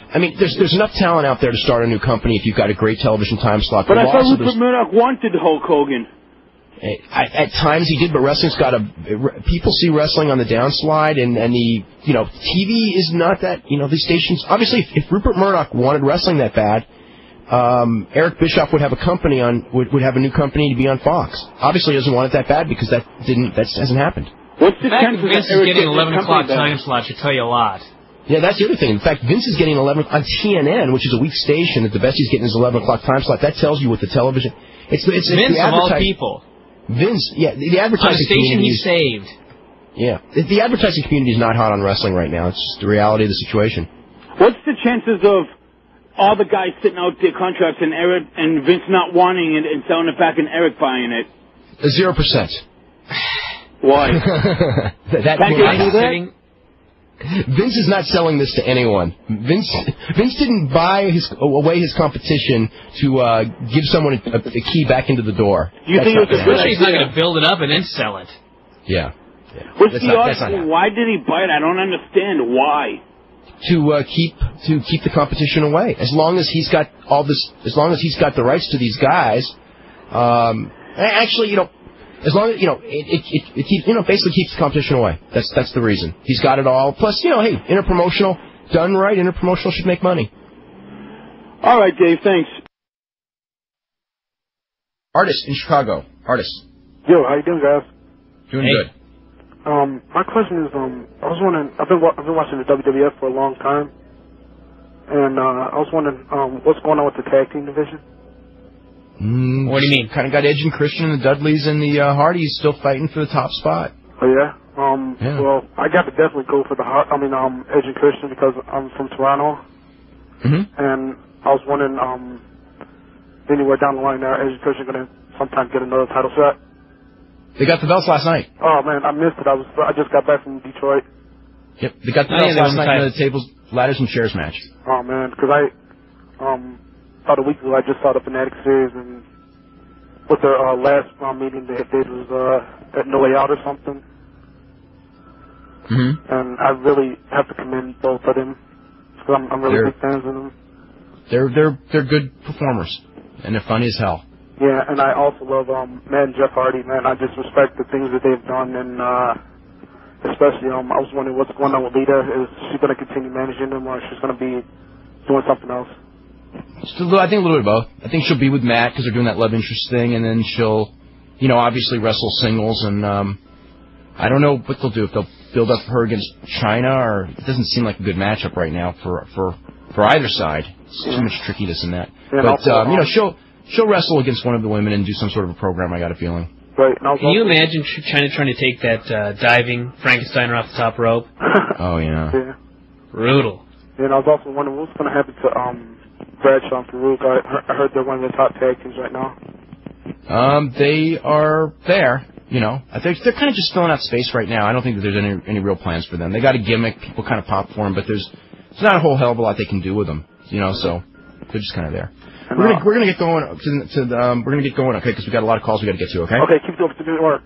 There's enough talent out there to start a new company if you've got a great television time slot. But I thought Rupert Murdoch wanted Hulk Hogan. At times he did, but wrestling's people see wrestling on the downslide, and the TV is not that. These stations, obviously, if Rupert Murdoch wanted wrestling that bad, Eric Bischoff would have would have a new company to be on Fox. Obviously, he doesn't want it that bad because that hasn't happened. What's the fact that Vince is getting 11 o'clock time slot should tell you a lot. Yeah, that's the other thing. In fact, Vince is getting 11 on TNN, which is a weak station. At the best, he's getting his 11 o'clock time slot. That tells you what the television. It's Vince the of all people. Vince, yeah, the advertising community. On a station he saved. Yeah, the advertising community is not hot on wrestling right now. It's just the reality of the situation. What's the chances of all the guys sitting out their contracts and Eric and Vince not wanting it and selling it back and Eric buying it? 0%. Why? That Vince is not selling this to anyone. Vince didn't buy away his competition to give someone a key back into the door. You think he's not going to build it up and then sell it? Yeah. What's the argument? Why did he buy it? I don't understand why. To keep the competition away. As long as he's got the rights to these guys, actually, as long as it keeps, basically keeps the competition away. That's the reason. He's got it all. Plus, hey, interpromotional done right, interpromotional should make money. All right, Dave. Thanks. Artist in Chicago. Artist. Yo, how you doing, guys? Doing good. My question is, I was wondering, I've been watching the WWF for a long time, and I was wondering, what's going on with the tag team division? What do you mean? Kind of got Edge and Christian and the Dudleys and the Hardys still fighting for the top spot. Oh yeah. Well, I got to definitely go for Edge and Christian because I'm from Toronto, and I was wondering, anywhere down the line now, Edge and Christian gonna sometime get another title shot. They got the belts last night. Oh man, I missed it. I just got back from Detroit. Yep, they got the belts last night in the tables, ladders, and chairs match. Oh man, because about a week ago I just saw the Fanatic series, and with their last meeting they did was at No Way Out or something. And I really have to commend both of them because I'm really big fans of them. They're good performers, and they're funny as hell. Yeah, and I also love Matt and Jeff Hardy, man. I just respect the things that they've done, and especially I was wondering what's going on with Lita. Is she going to continue managing them, or she's going to be doing something else? I think a little bit of both. I think she'll be with Matt because they're doing that love interest thing, and then she'll, obviously wrestle singles, and I don't know what they'll do, if they'll build up her against China, or it doesn't seem like a good matchup right now for either side. It's too much trickiness in that. Yeah, but she'll wrestle against one of the women and do some sort of a program, I got a feeling. Right. Can you imagine China trying to take that diving Frankensteiner off the top rope? Oh, yeah. Brutal. Yeah, and I was also wondering what's going to happen to Bradshaw and Farouk. I heard they're one of the top tag teams right now. They are there. They're kind of just filling out space right now. I don't think that there's any real plans for them. They got a gimmick, people kind of pop for them, but there's not a whole hell of a lot they can do with them. So they're just kind of there. We're gonna get going. We're gonna get going, okay? Because we got a lot of calls we got to get to, okay? Okay, keep doing the work.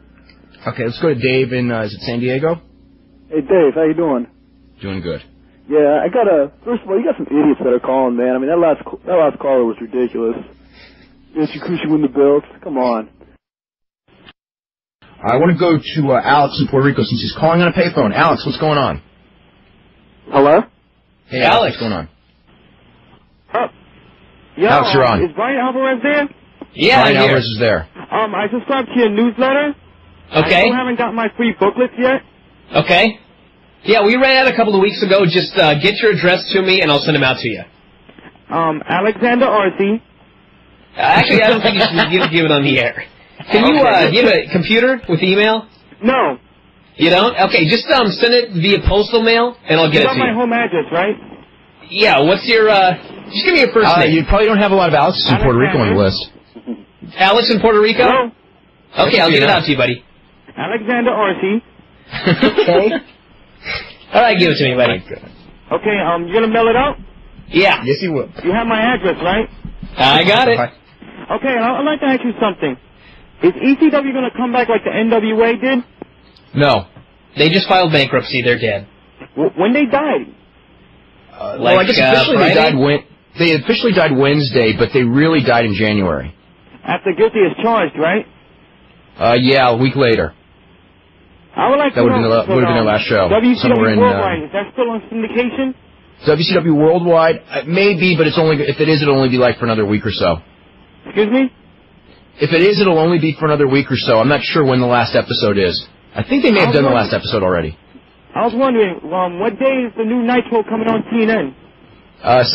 Okay, let's go to Dave in is it San Diego? Hey Dave, how you doing? Doing good. Yeah, first of all, you got some idiots that are calling, man. I mean, that last caller was ridiculous. Yes, you should win the belt. Come on. I want to go to Alex in Puerto Rico since he's calling on a payphone. Alex, what's going on? Hello? Hey, Alex, what's going on? Yo, Alex, you're on. Is Brian Alvarez there? Yeah, Brian Alvarez is there. I subscribed to your newsletter. Okay. I still haven't got my free booklets yet. Okay. Yeah, we ran out a couple of weeks ago. Just get your address to me, and I'll send them out to you. Alexander Arce. Actually, I don't think you should give it on the air. Can you give a computer with email? No. You don't? Okay, just send it via postal mail, and I'll get it to you. You got my home address, right? Yeah, what's your, just give me your first name. You probably don't have a lot of Alexes in Puerto Rico on the list. Alex in Puerto Rico? No. Okay, I'll get it out to you, buddy. Alexander Arce. Okay. All right, give it to me, buddy. Okay, you gonna mail it out? Yeah. Yes, you will. You have my address, right? I got it. Okay, I'd like to ask you something. Is ECW gonna come back like the NWA did? No. They just filed bankruptcy. They're dead. When they died? Well, I guess officially they officially died Wednesday, but they really died in January. After guilty as charged, right? Yeah, a week later. I would like that would have been their last show. WCW Worldwide, is that still on syndication? WCW Worldwide, maybe, but if it is, it'll only be like for another week or so. Excuse me? If it is, it'll only be for another week or so. I'm not sure when the last episode is. I think they may have done the last episode already. I was wondering, what day is the new Nitro coming on TNN?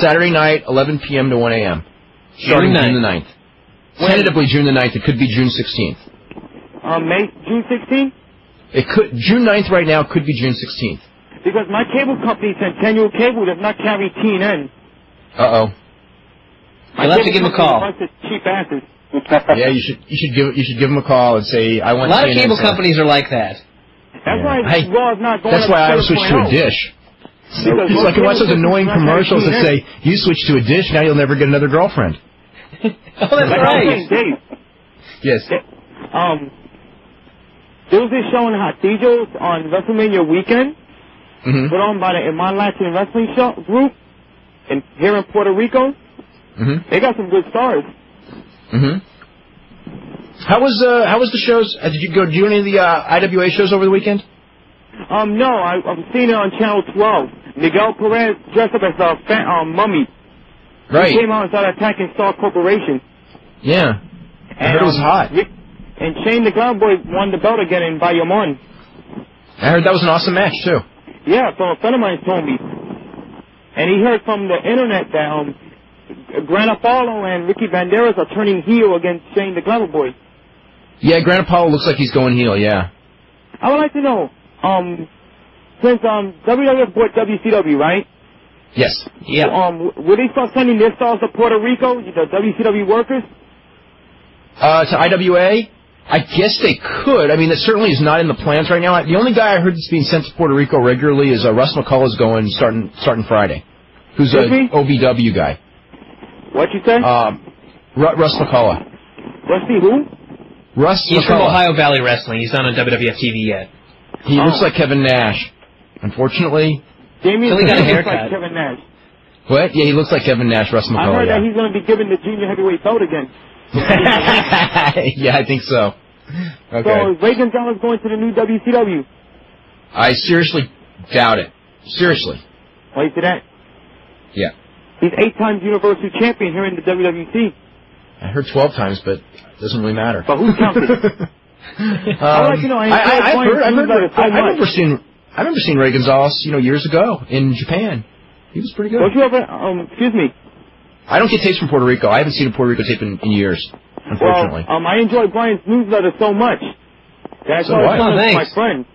Saturday night, 11 p.m. to 1 a.m. Starting June the 9th. Tentatively June the 9th. It could be June 16th. June 16th? June 9th right now could be June 16th. Because my cable company, Centennial Cable, does not carry TNN. Uh-oh. You'll have to give him a call. A bunch of cheap asses. Yeah, you should give them a call and say, I want TNN. A lot of cable companies are like that. That's why Raw is not going. That's why I would switch to a dish. It's like you watch those annoying commercials that say, you switch to a dish, now you'll never get another girlfriend. Oh, that's right. Dave. Yes. There was this show in Hatillos on WrestleMania weekend, put on by the Iman Latin Wrestling show group here in Puerto Rico. They got some good stars. How was the shows? Did you do any of the IWA shows over the weekend? No, I've seen it on Channel 12. Miguel Perez dressed up as a mummy. Right. He came out and started attacking Star Corporation. Yeah. I heard it was hot. And Shane the Clown Boy won the belt again in Bayamon. I heard that was an awesome match, too. Yeah, so a friend of mine told me. And he heard from the internet that Gran Apollo and Ricky Banderas are turning heel against Shane the Clown Boy. Yeah, Gran Apollo looks like he's going heel, yeah. I would like to know, since WWF bought WCW, right? Yes. Yeah. Will they start sending their stars to Puerto Rico, the WCW workers? To IWA? I guess they could. I mean, that certainly is not in the plans right now. The only guy I heard that's being sent to Puerto Rico regularly is Russ McCullough's going starting Friday, who's an OVW guy. What you say? Russ McCullough. Rusty who? Russ He's McCullough. from Ohio Valley Wrestling. He's not on WWF TV yet. He looks like Kevin Nash. Unfortunately. Damien Only got a haircut. looks like Kevin Nash. What? Yeah, he looks like Kevin Nash, Russ McCullough. I heard that he's going to be given the junior heavyweight belt again. Yeah, I think so. Okay. So is Ray Gonzalez going to the new WCW? I seriously doubt it. Seriously. Wait to that. Yeah. He's 8 times Universal Champion here in the WWC. I heard 12 times, but it doesn't really matter. But who's counting? I'd like to know. I remember seeing Ray Gonzalez, years ago in Japan. He was pretty good. Don't you ever? Excuse me. I don't get tapes from Puerto Rico. I haven't seen a Puerto Rico tape in years, unfortunately. Well, I enjoy Brian's newsletter so much. That's why I sent it to my friend.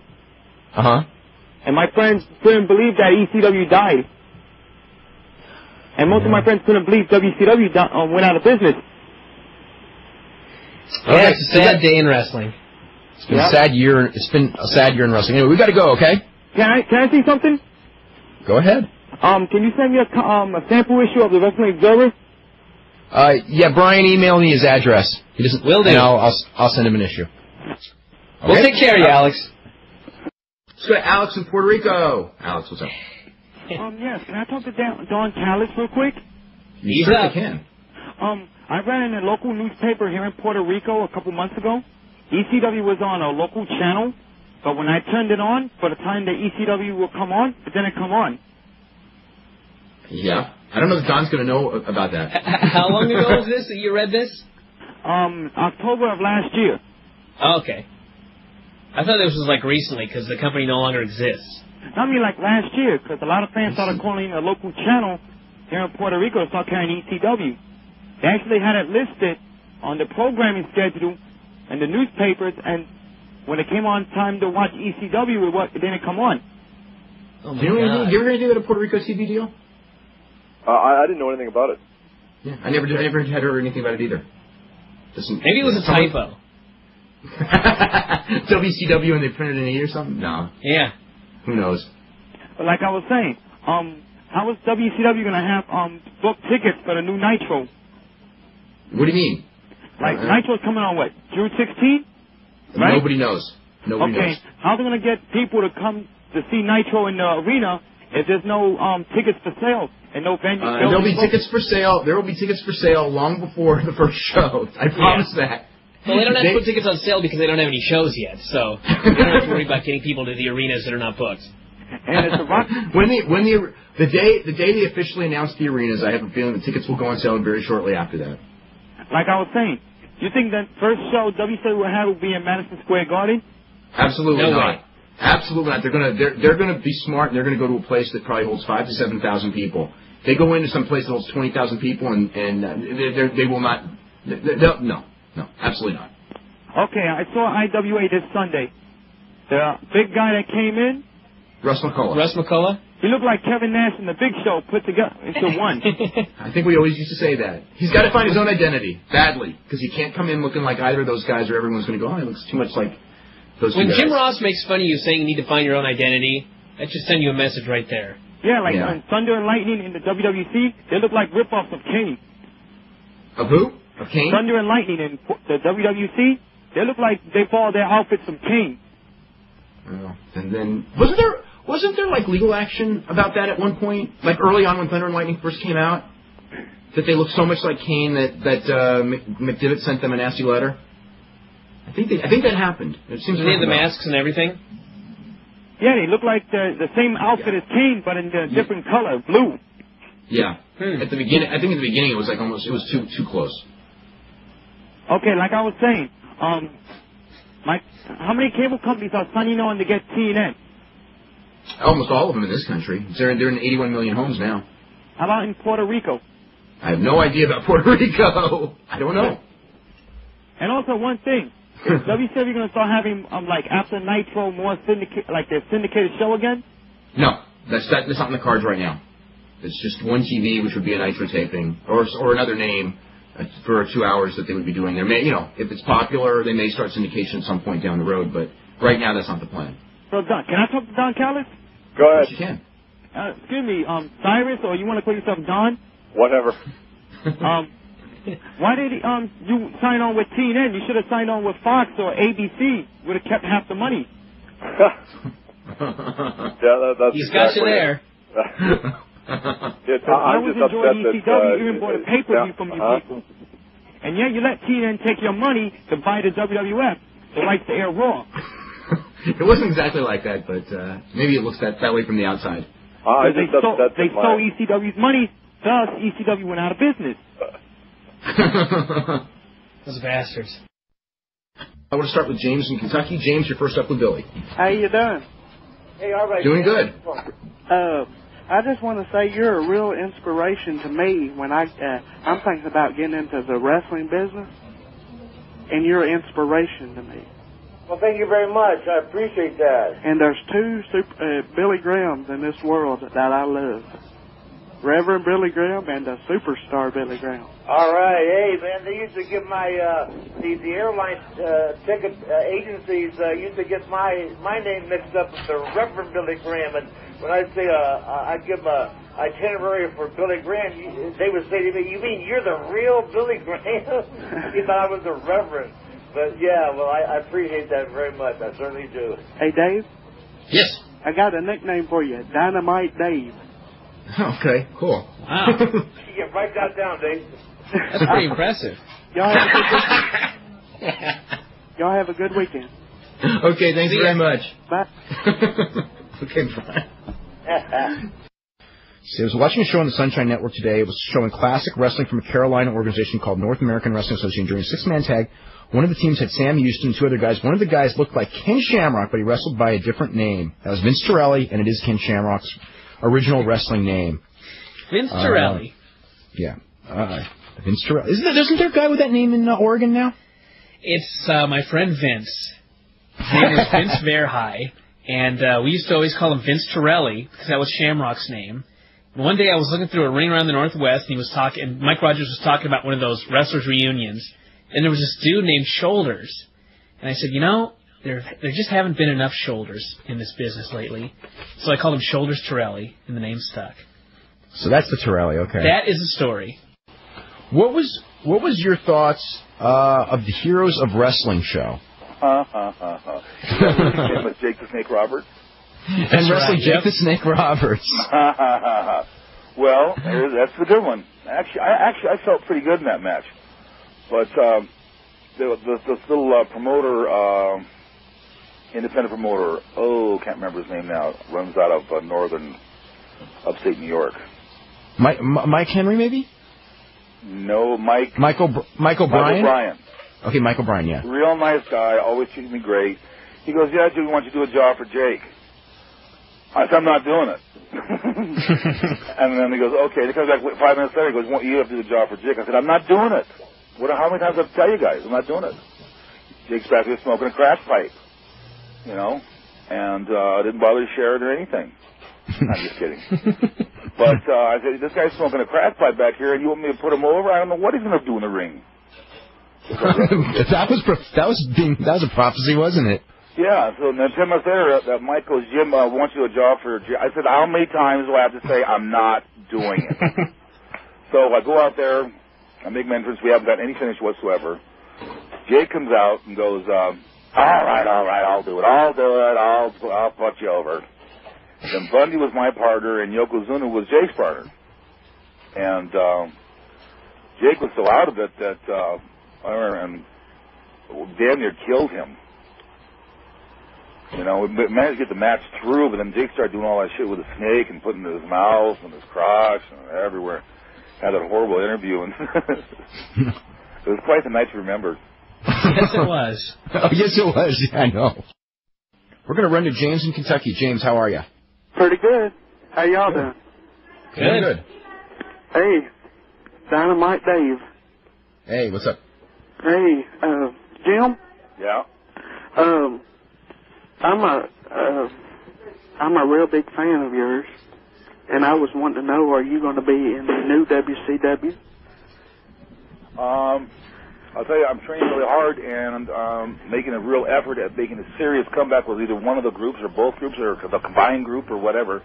And my friends couldn't believe that ECW died. And most of my friends couldn't believe WCW went out of business. Yeah, it's a sad day in wrestling. It's been a sad year. It's been a sad year in wrestling. Anyway, we got to go. Okay. Can I say something? Go ahead. Can you send me a sample issue of the Wrestling Observer? Yeah, Brian emailed me his address. He doesn't. Will do. And I'll send him an issue. Okay? We'll take care of you, Alex. Let's go to Alex in Puerto Rico. Alex, what's up? Yes. Can I talk to Don Callis real quick? You certainly can. I read in a local newspaper here in Puerto Rico a couple months ago. ECW was on a local channel, but when I turned it on, for the time that ECW will come on, it didn't come on. Yeah. I don't know if Don's going to know about that. How long ago was this that you read this? October of last year. Oh, okay. I thought this was like recently because the company no longer exists. I mean like last year, because a lot of fans started calling a local channel here in Puerto Rico to start carrying ECW. They actually had it listed on the programming schedule and the newspapers, and when it came on time to watch ECW, it didn't come on. Oh my God. Do you ever anything about a Puerto Rico TV deal? I didn't know anything about it. Yeah, I never had heard anything about it either. Maybe it was a typo. WCW and they printed an E or something? No. Yeah. Who knows? But like I was saying, how is WCW going to have book tickets for the new Nitro? What do you mean? Like Nitro's coming on what, June 16th? Right? Nobody knows. Nobody knows. How are they going to get people to come to see Nitro in the arena if there's no tickets for sale and no venue? There'll be tickets for sale. There will be tickets for sale long before the first show. I promise that. Well, they don't have to put tickets on sale because they don't have any shows yet, so they don't have to worry about getting people to the arenas that are not booked. And it's the day they officially announce the arenas, I have a feeling the tickets will go on sale very shortly after that. Like I was saying, do you think that first show WCW will have will be in Madison Square Garden? Absolutely no not. Way. Absolutely not. They're gonna be smart and they're gonna go to a place that probably holds 5,000 to 7,000 people. They go into some place that holds 20,000 people and they will not. No, absolutely not. Okay, I saw IWA this Sunday. The big guy that came in, Russ McCullough. Russ McCullough? He looked like Kevin Nash and the Big Show put together into one. I think we always used to say that. He's got to find his own identity, badly, because he can't come in looking like either of those guys or everyone's going to go, oh, he looks too much like those two guys. When Jim Ross makes fun of you saying you need to find your own identity, that should send you a message right there. Yeah, like Thunder and Lightning in the WWC, they look like rip-offs of Kane. Of who? Of Kane? Thunder and Lightning in the WWC, they look like they follow their outfits from Kane. Oh, and then wasn't there like legal action about that at one point, like early on when Thunder and Lightning first came out, that they looked so much like Kane that McDivitt sent them a nasty letter? I think that happened. It seems they had the masks and everything. Yeah, they look like the same outfit as Kane, but in a different color, blue. Yeah. At the beginning, I think at the beginning it was like almost too close. Okay, like I was saying, how many cable companies are signing on to get TNN? Almost all of them in this country. They're in 81 million homes now. How about in Puerto Rico? I have no idea about Puerto Rico. I don't know. And also one thing, is WCW going to start having like after Nitro more their syndicated show again? No, that's not in the cards right now. It's just one TV, which would be a Nitro taping, or another name for 2 hours that they would be doing. There may, if it's popular, they may start syndication at some point down the road. But right now, that's not the plan. So Don, can I talk to Don Callis? Go ahead. Yes, you can. Excuse me, Cyrus, or you want to call yourself Don? Whatever. Why did you sign on with TNN? You should have signed on with Fox or ABC. Would have kept half the money. Yeah, that's He's got you there. I was enjoying ECW, even bought a pay-per-view from you people. And yet you let TNN take your money to buy the WWF, the rights to air Raw. It wasn't exactly like that, but maybe it looks that way from the outside. They stole ECW's money, thus ECW went out of business. Those bastards. I want to start with James in Kentucky. James, you're first up with Billy. How you doing? Hey, all right. Doing good. I just want to say you're a real inspiration to me when I'm thinking about getting into the wrestling business, and you're an inspiration to me. Well, thank you very much. I appreciate that. And there's two Billy Grahams in this world that I love. Reverend Billy Graham and the superstar Billy Graham. All right. Hey, man, they used to give my, the airline ticket agencies used to get my name mixed up with the Reverend Billy Graham. And when I'd say I'd give them a itinerary for Billy Graham, they would say to me, "You mean you're the real Billy Graham?" He thought I was the Reverend. But, yeah, well, I appreciate that very much. I certainly do. Hey, Dave? Yes? I got a nickname for you, Dynamite Dave. Okay, cool. Wow. Yeah, write that down, Dave. That's pretty impressive. Y'all have a good weekend. Okay, thanks very much. Bye. Okay, bye. See, I was watching a show on the Sunshine Network today. It was showing classic wrestling from a Carolina organization called North American Wrestling Association during a six-man tag. One of the teams had Sam Houston, two other guys. One of the guys looked like Ken Shamrock, but he wrestled by a different name. That was Vince Torelli, and it is Ken Shamrock's original wrestling name. Vince Torelli. Yeah. Vince Torelli. Isn't there a guy with that name in Oregon now? It's my friend Vince. His name is Vince Verhey, and we used to always call him Vince Torelli because that was Shamrock's name. And one day I was looking through a ring around the Northwest, and he was talking, and Mike Rogers was talking about one of those wrestlers' reunions, and there was this dude named Shoulders. And I said, there just haven't been enough shoulders in this business lately. So I called him Shoulders Torelli, and the name stuck. So that's the Torelli, okay. That is the story. What was your thoughts of the Heroes of Wrestling show? With Jake the Snake Roberts. And wrestling Jake the Snake Roberts. Well, that's the good one. Actually, I felt pretty good in that match. But this little promoter, independent promoter, can't remember his name now, runs out of northern upstate New York. Mike Henry, maybe? No, Mike. Michael Bryan? Michael Bryan. Okay, Michael Bryan, yeah. Real nice guy, always treated me great. He goes, "Yeah, Jake, we want you to do a job for Jake." I said, "I'm not doing it." And then he goes, "Okay." He comes back 5 minutes later. He goes, "You have to do a job for Jake." I said, "I'm not doing it. How many times have I tell you guys? I'm not doing it." Jake's back there smoking a crack pipe, and didn't bother to share it or anything. I'm just kidding. But I said, "This guy's smoking a crack pipe back here, and you want me to put him over? I don't know what he's going to do in the ring." that was a prophecy, wasn't it? Yeah, so then 10 months later, Mike goes, Jim, wants you to do a job for... I said, how many times do I have to say I'm not doing it? So I go out there, I make my entrance, we haven't got any finish whatsoever. Jake comes out and goes, all right, I'll do it, I'll put you over. Then Bundy was my partner, and Yokozuna was Jake's partner. And Jake was so out of it that and damn near killed him. You know, we managed to get the match through, but then Jake started doing all that shit with the snake and putting it in his mouth and his crotch and everywhere. Had that horrible interview, and it was quite the night to remember. Yes, it was. Oh, yes, it was. Yeah, I know. We're going to run to James in Kentucky. James, how are you? Pretty good. How y'all doing? Good. Hey, Dynamite Dave. Hey, what's up? Hey, Jim? Yeah? I'm a real big fan of yours, and I was wanting to know, are you going to be in the new WCW? I'll tell you, I'm training really hard and making a real effort at making a serious comeback with either one of the groups or both groups or the combined group or whatever.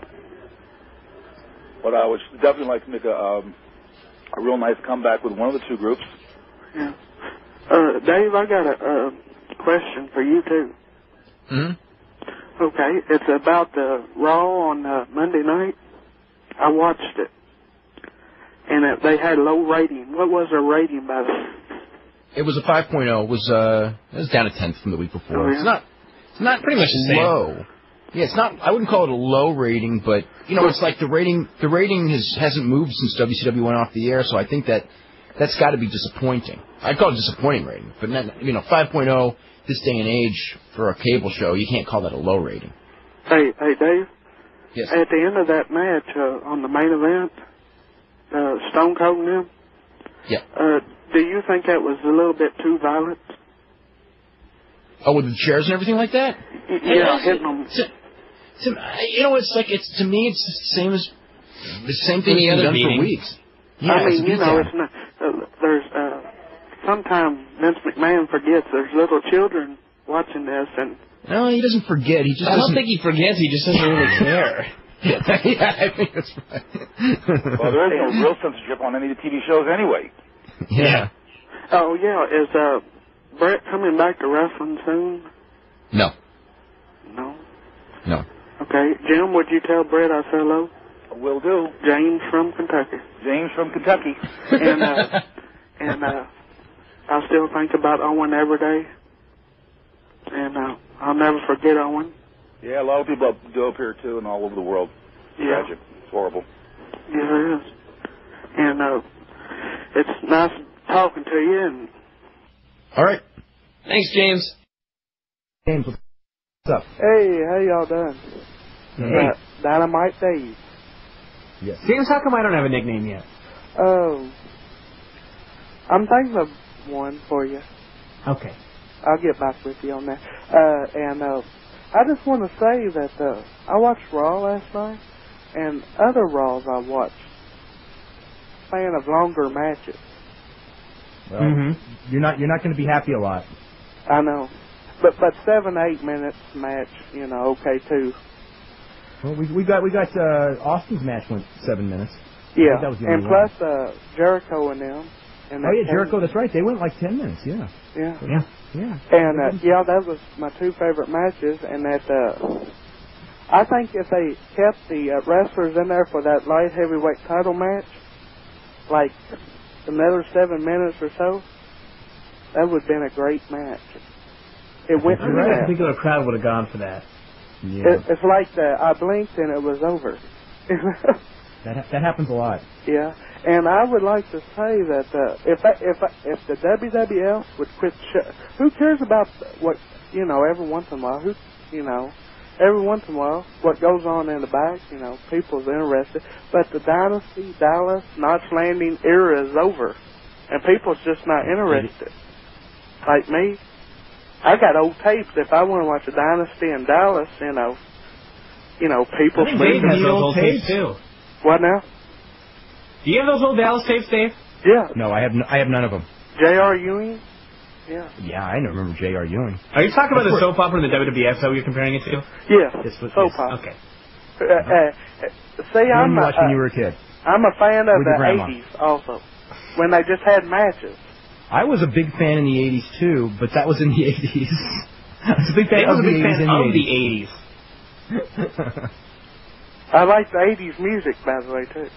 But I would definitely like to make a real nice comeback with one of the two groups. Yeah. Dave, I got a question for you, too. Mm-hmm. Okay, it's about the Raw on Monday night. I watched it, and they had low rating. What was their rating by the... It was a 5.0. It was down a tenth from the week before. Oh, yeah. It's not pretty much the low. Yeah, it's not. I wouldn't call it a low rating, but it's like the rating hasn't moved since WCW went off the air. So I think that's got to be disappointing. I'd call it a disappointing rating, but 5.0 this day and age for a cable show, you can't call that a low rating. Hey, Dave. Yes. At the end of that match on the main event, Stone Cold and them. Yeah. Do you think that was a little bit too violent? Oh, with the chairs and everything like that? Yeah, hitting them. To me, it's the same thing Any that's other been done for meeting. weeks. Yeah, I mean, it's not. There's sometimes Vince McMahon forgets there's little children watching this, and no, he doesn't forget. He just. I don't think he forgets. He just doesn't really care. Yeah, I think that's right. Well, there is no real censorship on any of the TV shows anyway. Yeah. Oh yeah, is Brett coming back to wrestling soon? No. Okay, Jim, would you tell Brett I say hello? Will do. James from Kentucky. And I still think about Owen every day, and I'll never forget Owen. Yeah, a lot of people do up here too, and all over the world. Yeah. Tragic. It's horrible. Yeah, it is. And it's nice talking to you. And all right. Thanks, James. James, what's up? Hey, how y'all doing? Hey. Dynamite Dave. Yes. James, how come I don't have a nickname yet? I'm thinking of one for you. Okay. I'll get back with you on that. And I just want to say that I watched Raw last night, and other Raws I watched, fan of longer matches. Well, you're not going to be happy a lot. I know, but 7-8 minutes match, okay too. Well, we got Austin's match went 7 minutes. Yeah, that was the and only plus one. Jericho and them. And Jericho, that's right. They went like 10 minutes. Yeah. And that was my two favorite matches. And that I think if they kept the wrestlers in there for that light heavyweight title match, like another 7 minutes or so, that would have been a great match. It went I think a particular crowd would have gone for that. Yeah. It's like I blinked and it was over. That happens a lot. Yeah, and I would like to say that if the WWF would quit, who cares about what every once in a while? Every once in a while, what goes on in the back? People's interested, but the Dynasty, Dallas, Notch Landing era is over, and people's just not interested. Like me, I got old tapes. If I want to watch a Dynasty in Dallas, people. Dave has those old tapes too. What now? Do you have those old Dallas tapes, Dave? Yeah. No, I have none of them. J.R. Ewing? Yeah. Yeah, I remember J.R. Ewing. Are you talking about the soap opera and the WWF? Is that what you're comparing it to? Yes, soap opera. Okay. See, I'm you watched when you were a kid. I'm a fan of With the your grandma. 80s also, when they just had matches. I was a big fan in the 80s, too, but that was in the 80s. I was a big fan of the 80s. I like the 80s music, by the way, too.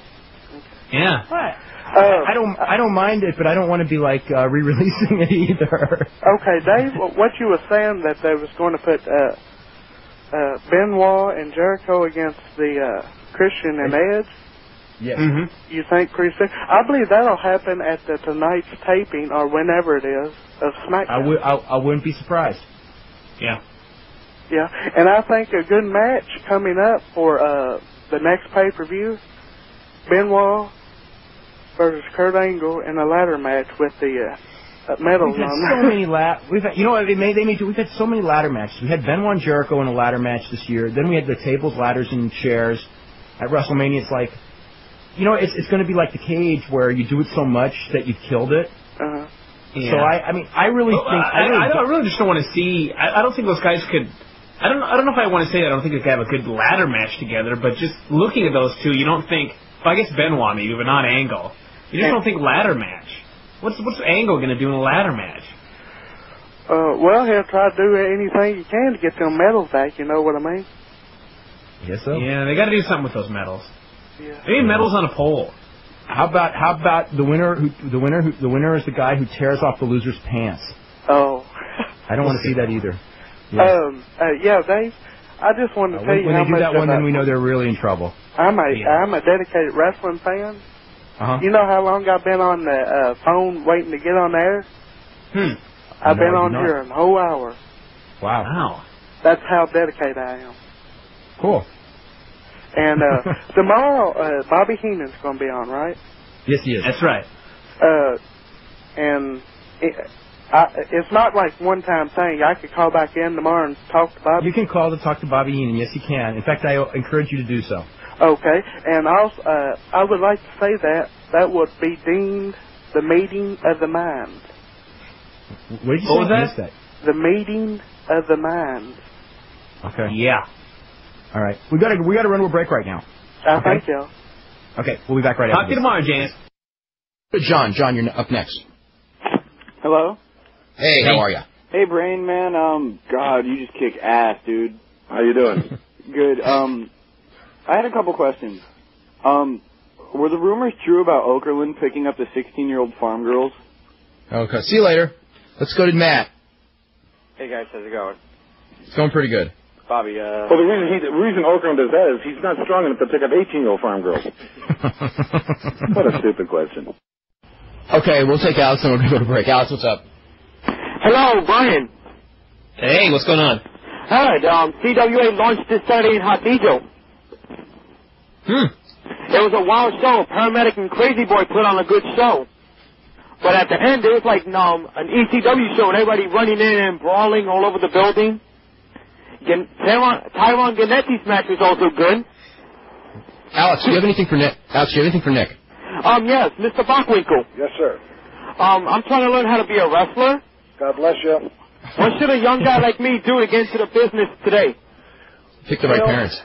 Yeah. I don't mind it, but I don't want to be like re-releasing it either. Okay, Dave, what you were saying that they was going to put Benoit and Jericho against the Christian and Edge? Yes. Mm-hmm. You think pretty soon? I believe that'll happen at the tonight's taping or whenever it is of SmackDown. I wouldn't be surprised. Yeah. Yeah, and I think a good match coming up for the next pay-per-view, Benoit versus Kurt Angle in a ladder match with the medals We've had on so many we've had so many ladder matches. We had Benoit and Jericho in a ladder match this year. Then we had the tables, ladders, and chairs at WrestleMania. It's like, it's going to be like the cage where you do it so much that you've killed it. Uh-huh. Yeah. So I really think I really just don't want to see. I don't think those guys could. I don't know if I want to say that. I don't think they could have a good ladder match together. But just looking at those two, you don't think. Well, I guess Benoit maybe, but not Angle. You just don't think ladder match. What's Angle going to do in a ladder match? Well, he'll try to do anything he can to get them medals back. You know what I mean? Yes, so. Yeah, they got to do something with those medals. Yeah. Maybe medals on a pole. How about the winner? The winner is the guy who tears off the loser's pants. Oh. I don't want to see that either. Yeah, Dave. I just wanted to tell you when how they do much that one, then we know they're really in trouble. I'm a dedicated wrestling fan. Uh-huh. You know how long I've been on the phone waiting to get on air? I've been on here a whole hour. Wow. That's how dedicated I am. Cool. And tomorrow, Bobby Heenan's going to be on, right? Yes, he is. That's right. And it's not like one-time thing. I could call back in tomorrow and talk to Bobby. You can call to talk to Bobby Heenan. Yes, you can. In fact, I encourage you to do so. Okay. And also, I would like to say that would be deemed the meeting of the mind. What did you say? I missed that? The meeting of the mind. Okay. Yeah. All right. We gotta run to a break right now. Thank you. Okay, we'll be back right after. Talk to you tomorrow, James. John, you're up next. Hello? Hey, how are you? Hey, Brain Man. God, you just kick ass, dude. How you doing? Good. I had a couple questions. Were the rumors true about Okerlund picking up the 16-year-old farm girls? Okay, see you later. Let's go to Matt. Hey, guys, how's it going? It's going pretty good. Bobby, Well, the reason Okerlund does that is he's not strong enough to pick up 18-year-old farm girls. What a stupid question. Okay, we'll take Alex and we're going to go to break. Alex, what's up? Hello, Brian. Hey, what's going on? Heard, CWA launched this Saturday in Hot Diesel. It was a wild show. Paramedic and Crazy Boy put on a good show. But at the end, it was like an ECW show, and everybody running in and brawling all over the building. Tyron Ganetti's match was also good. Alex, do you have anything for Nick? Yes, Mr. Bockwinkel. Yes, sir. I'm trying to learn how to be a wrestler. God bless you. What should a young guy like me do to get into the business today? Pick the right parents.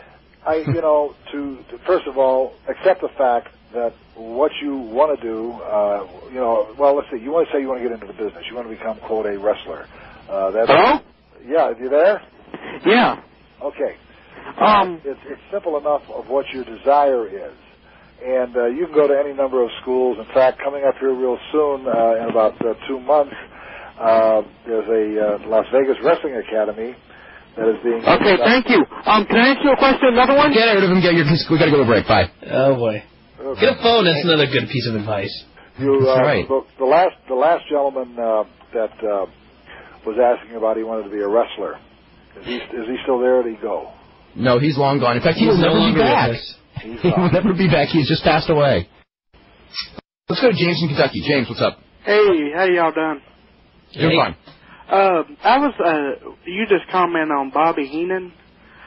To first of all, accept the fact that what you want to do, let's see, you want to say you want to get into the business. You want to become, quote, a wrestler. Hello? Yeah, you there? Yeah. Okay. It's simple enough of what your desire is. And you can go to any number of schools. In fact, coming up here real soon, in about 2 months, there's a Las Vegas Wrestling Academy that is being... Okay, thank you. Can I ask you a question, another one? Get rid of him. We got to go to break. Bye. Oh, boy. Get a phone. That's another good piece of advice. That's right. The last gentleman that was asking about he wanted to be a wrestler, is he still there or did he go? No, he's long gone. In fact, he will never be back. He will never be back. He's just passed away. Let's go to James in Kentucky. James, what's up? Hey, how y'all doing? Doing fine. You just comment on Bobby Heenan.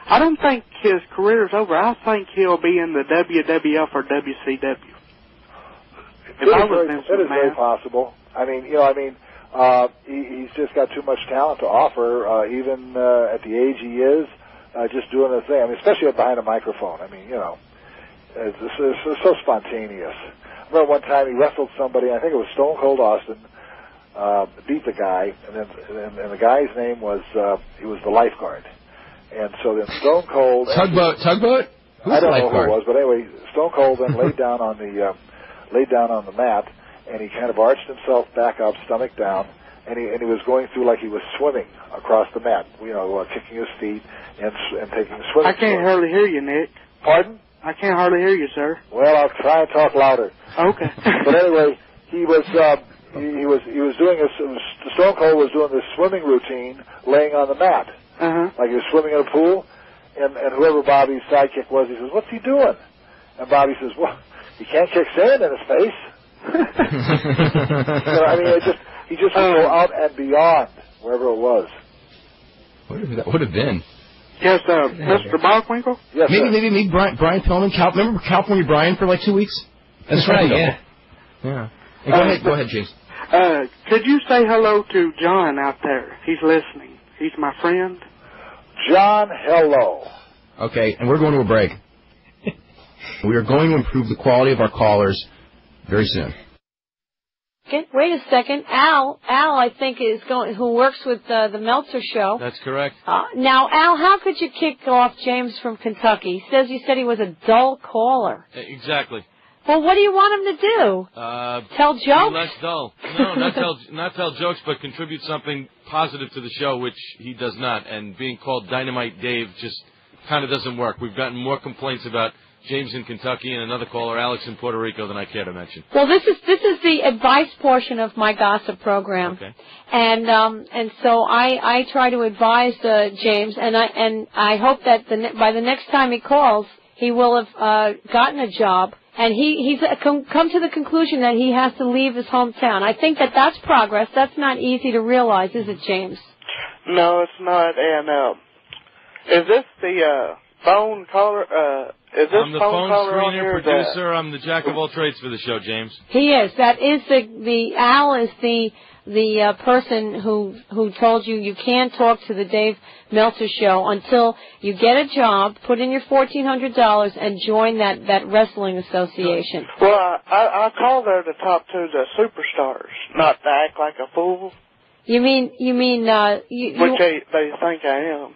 I don't think his career is over. I think he'll be in the WWF or WCW. It is very possible. He's just got too much talent to offer, even at the age he is, just doing the thing. I mean, especially behind a microphone. I mean, you know, it's so spontaneous. I remember one time he wrestled somebody, I think it was Stone Cold Austin, beat the guy, and the guy's name was, he was the lifeguard. And so then Stone Cold... Tugboat? Who's I don't the know who it was, but anyway, Stone Cold then laid down on the mat, and he kind of arched himself back up, stomach down, and he was going through like he was swimming across the mat, you know, kicking his feet and taking a swimming. I can't hardly hear you, Nick. Pardon? I can't hardly hear you, sir. Well, I'll try and talk louder. Okay. But anyway, he was doing Stone Cold was doing this swimming routine, laying on the mat, like he was swimming in a pool, and whoever Bobby's sidekick was, he says, "What's he doing?" And Bobby says, "Well, he can't kick sand in his face." So, I mean, he just would go out and beyond wherever it was. Whatever that would have been. Yes, Mr. Bockwinkel? Yes, maybe Brian Pillman. Remember California Brian for like 2 weeks? That's right, yeah. Yeah. Hey, go ahead, James. Could you say hello to John out there? He's listening. He's my friend. John, hello. Okay, and we're going to a break. We are going to improve the quality of our callers very soon. Okay, wait a second. Al, I think who works with the Meltzer Show. That's correct. Now, Al, how could you kick off James from Kentucky? He says you said he was a dull caller. Exactly. Well, what do you want him to do? Tell jokes? Be less dull. No, not tell jokes, but contribute something positive to the show, which he does not. And being called Dynamite Dave just kind of doesn't work. We've gotten more complaints about James in Kentucky and another caller, Alex in Puerto Rico, than I care to mention. Well, this is the advice portion of my gossip program, okay. And so I try to advise James, and I hope that by the next time he calls, he will have gotten a job, and he's come to the conclusion that he has to leave his hometown. I think that's progress. That's not easy to realize, is it, James? No, it's not. And is this the phone caller? Is this I'm the phone screener, producer. producer. I'm the jack of all trades for the show, James. He is. That is Al is the person who told you can't talk to the Dave Meltzer Show until you get a job, put in your $1,400, and join that wrestling association. Well, I call there to talk to the superstars, not to act like a fool. You mean which they think I am.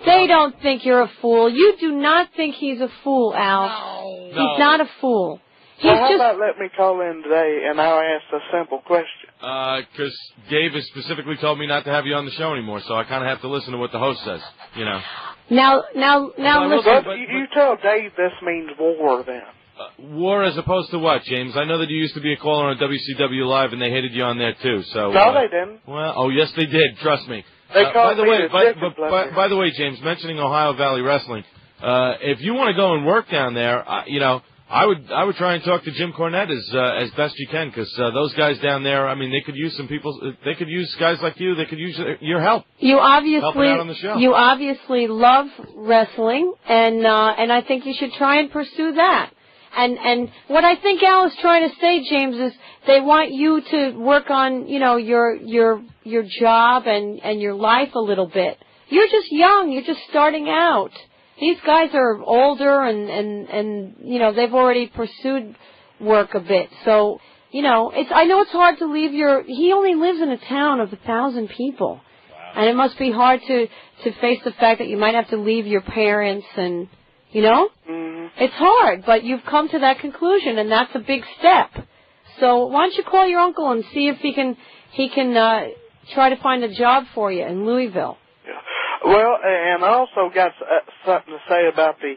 They don't think you're a fool. You do not think he's a fool, Al. No. He's not a fool. How about let me call in today and I'll ask a simple question? Because Dave has specifically told me not to have you on the show anymore, so I kind of have to listen to what the host says, you know. Now, listen. But you tell Dave this means war then. War as opposed to what, James? I know that you used to be a caller on WCW Live and they hated you on there too. So no, they didn't. Well, yes, they did. Trust me. By the way, James, mentioning Ohio Valley Wrestling, if you want to go and work down there, I would try and talk to Jim Cornette as best you can, because those guys down there, I mean, they could use some people. They could use guys like you. They could use your help. You obviously helping out on the show. You obviously love wrestling, and I think you should try and pursue that. And what I think Al is trying to say, James, is they want you to work on, your job and your life a little bit. You're just young. You're just starting out. These guys are older and they've already pursued work a bit. So, I know it's hard to leave he only lives in a town of 1,000 people. Wow. And it must be hard to face the fact that you might have to leave your parents and, It's hard, but you've come to that conclusion, and that's a big step. So why don't you call your uncle and see if he can try to find a job for you in Louisville. Yeah. Well, and I also got something to say about the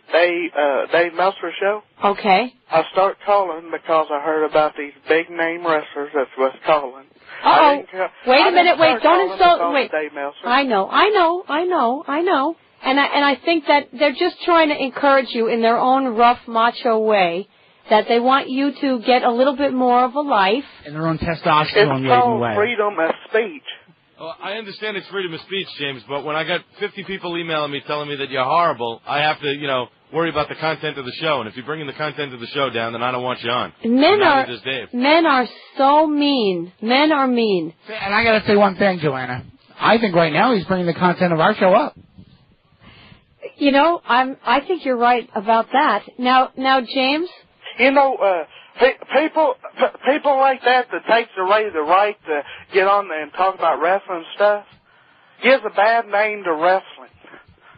Dave Meltzer Show. Okay. I start calling because I heard about these big name wrestlers that was calling. Uh-oh. Wait a minute. Wait, don't insult. Wait. Dave Meltzer. I know. And I think that they're just trying to encourage you in their own rough, macho way, that they want you to get a little bit more of a life. And their own testosterone It's called freedom of speech. Well, I understand it's freedom of speech, James, but when I got 50 people emailing me telling me that you're horrible, I have to, worry about the content of the show. And if you're bringing the content of the show down, then I don't want you on. Men are so mean. Men are mean. And I got to say one thing, Joanna. I think right now he's bringing the content of our show up. I think you're right about that. Now, James. People like that takes away the right to get on there and talk about wrestling stuff gives a bad name to wrestling.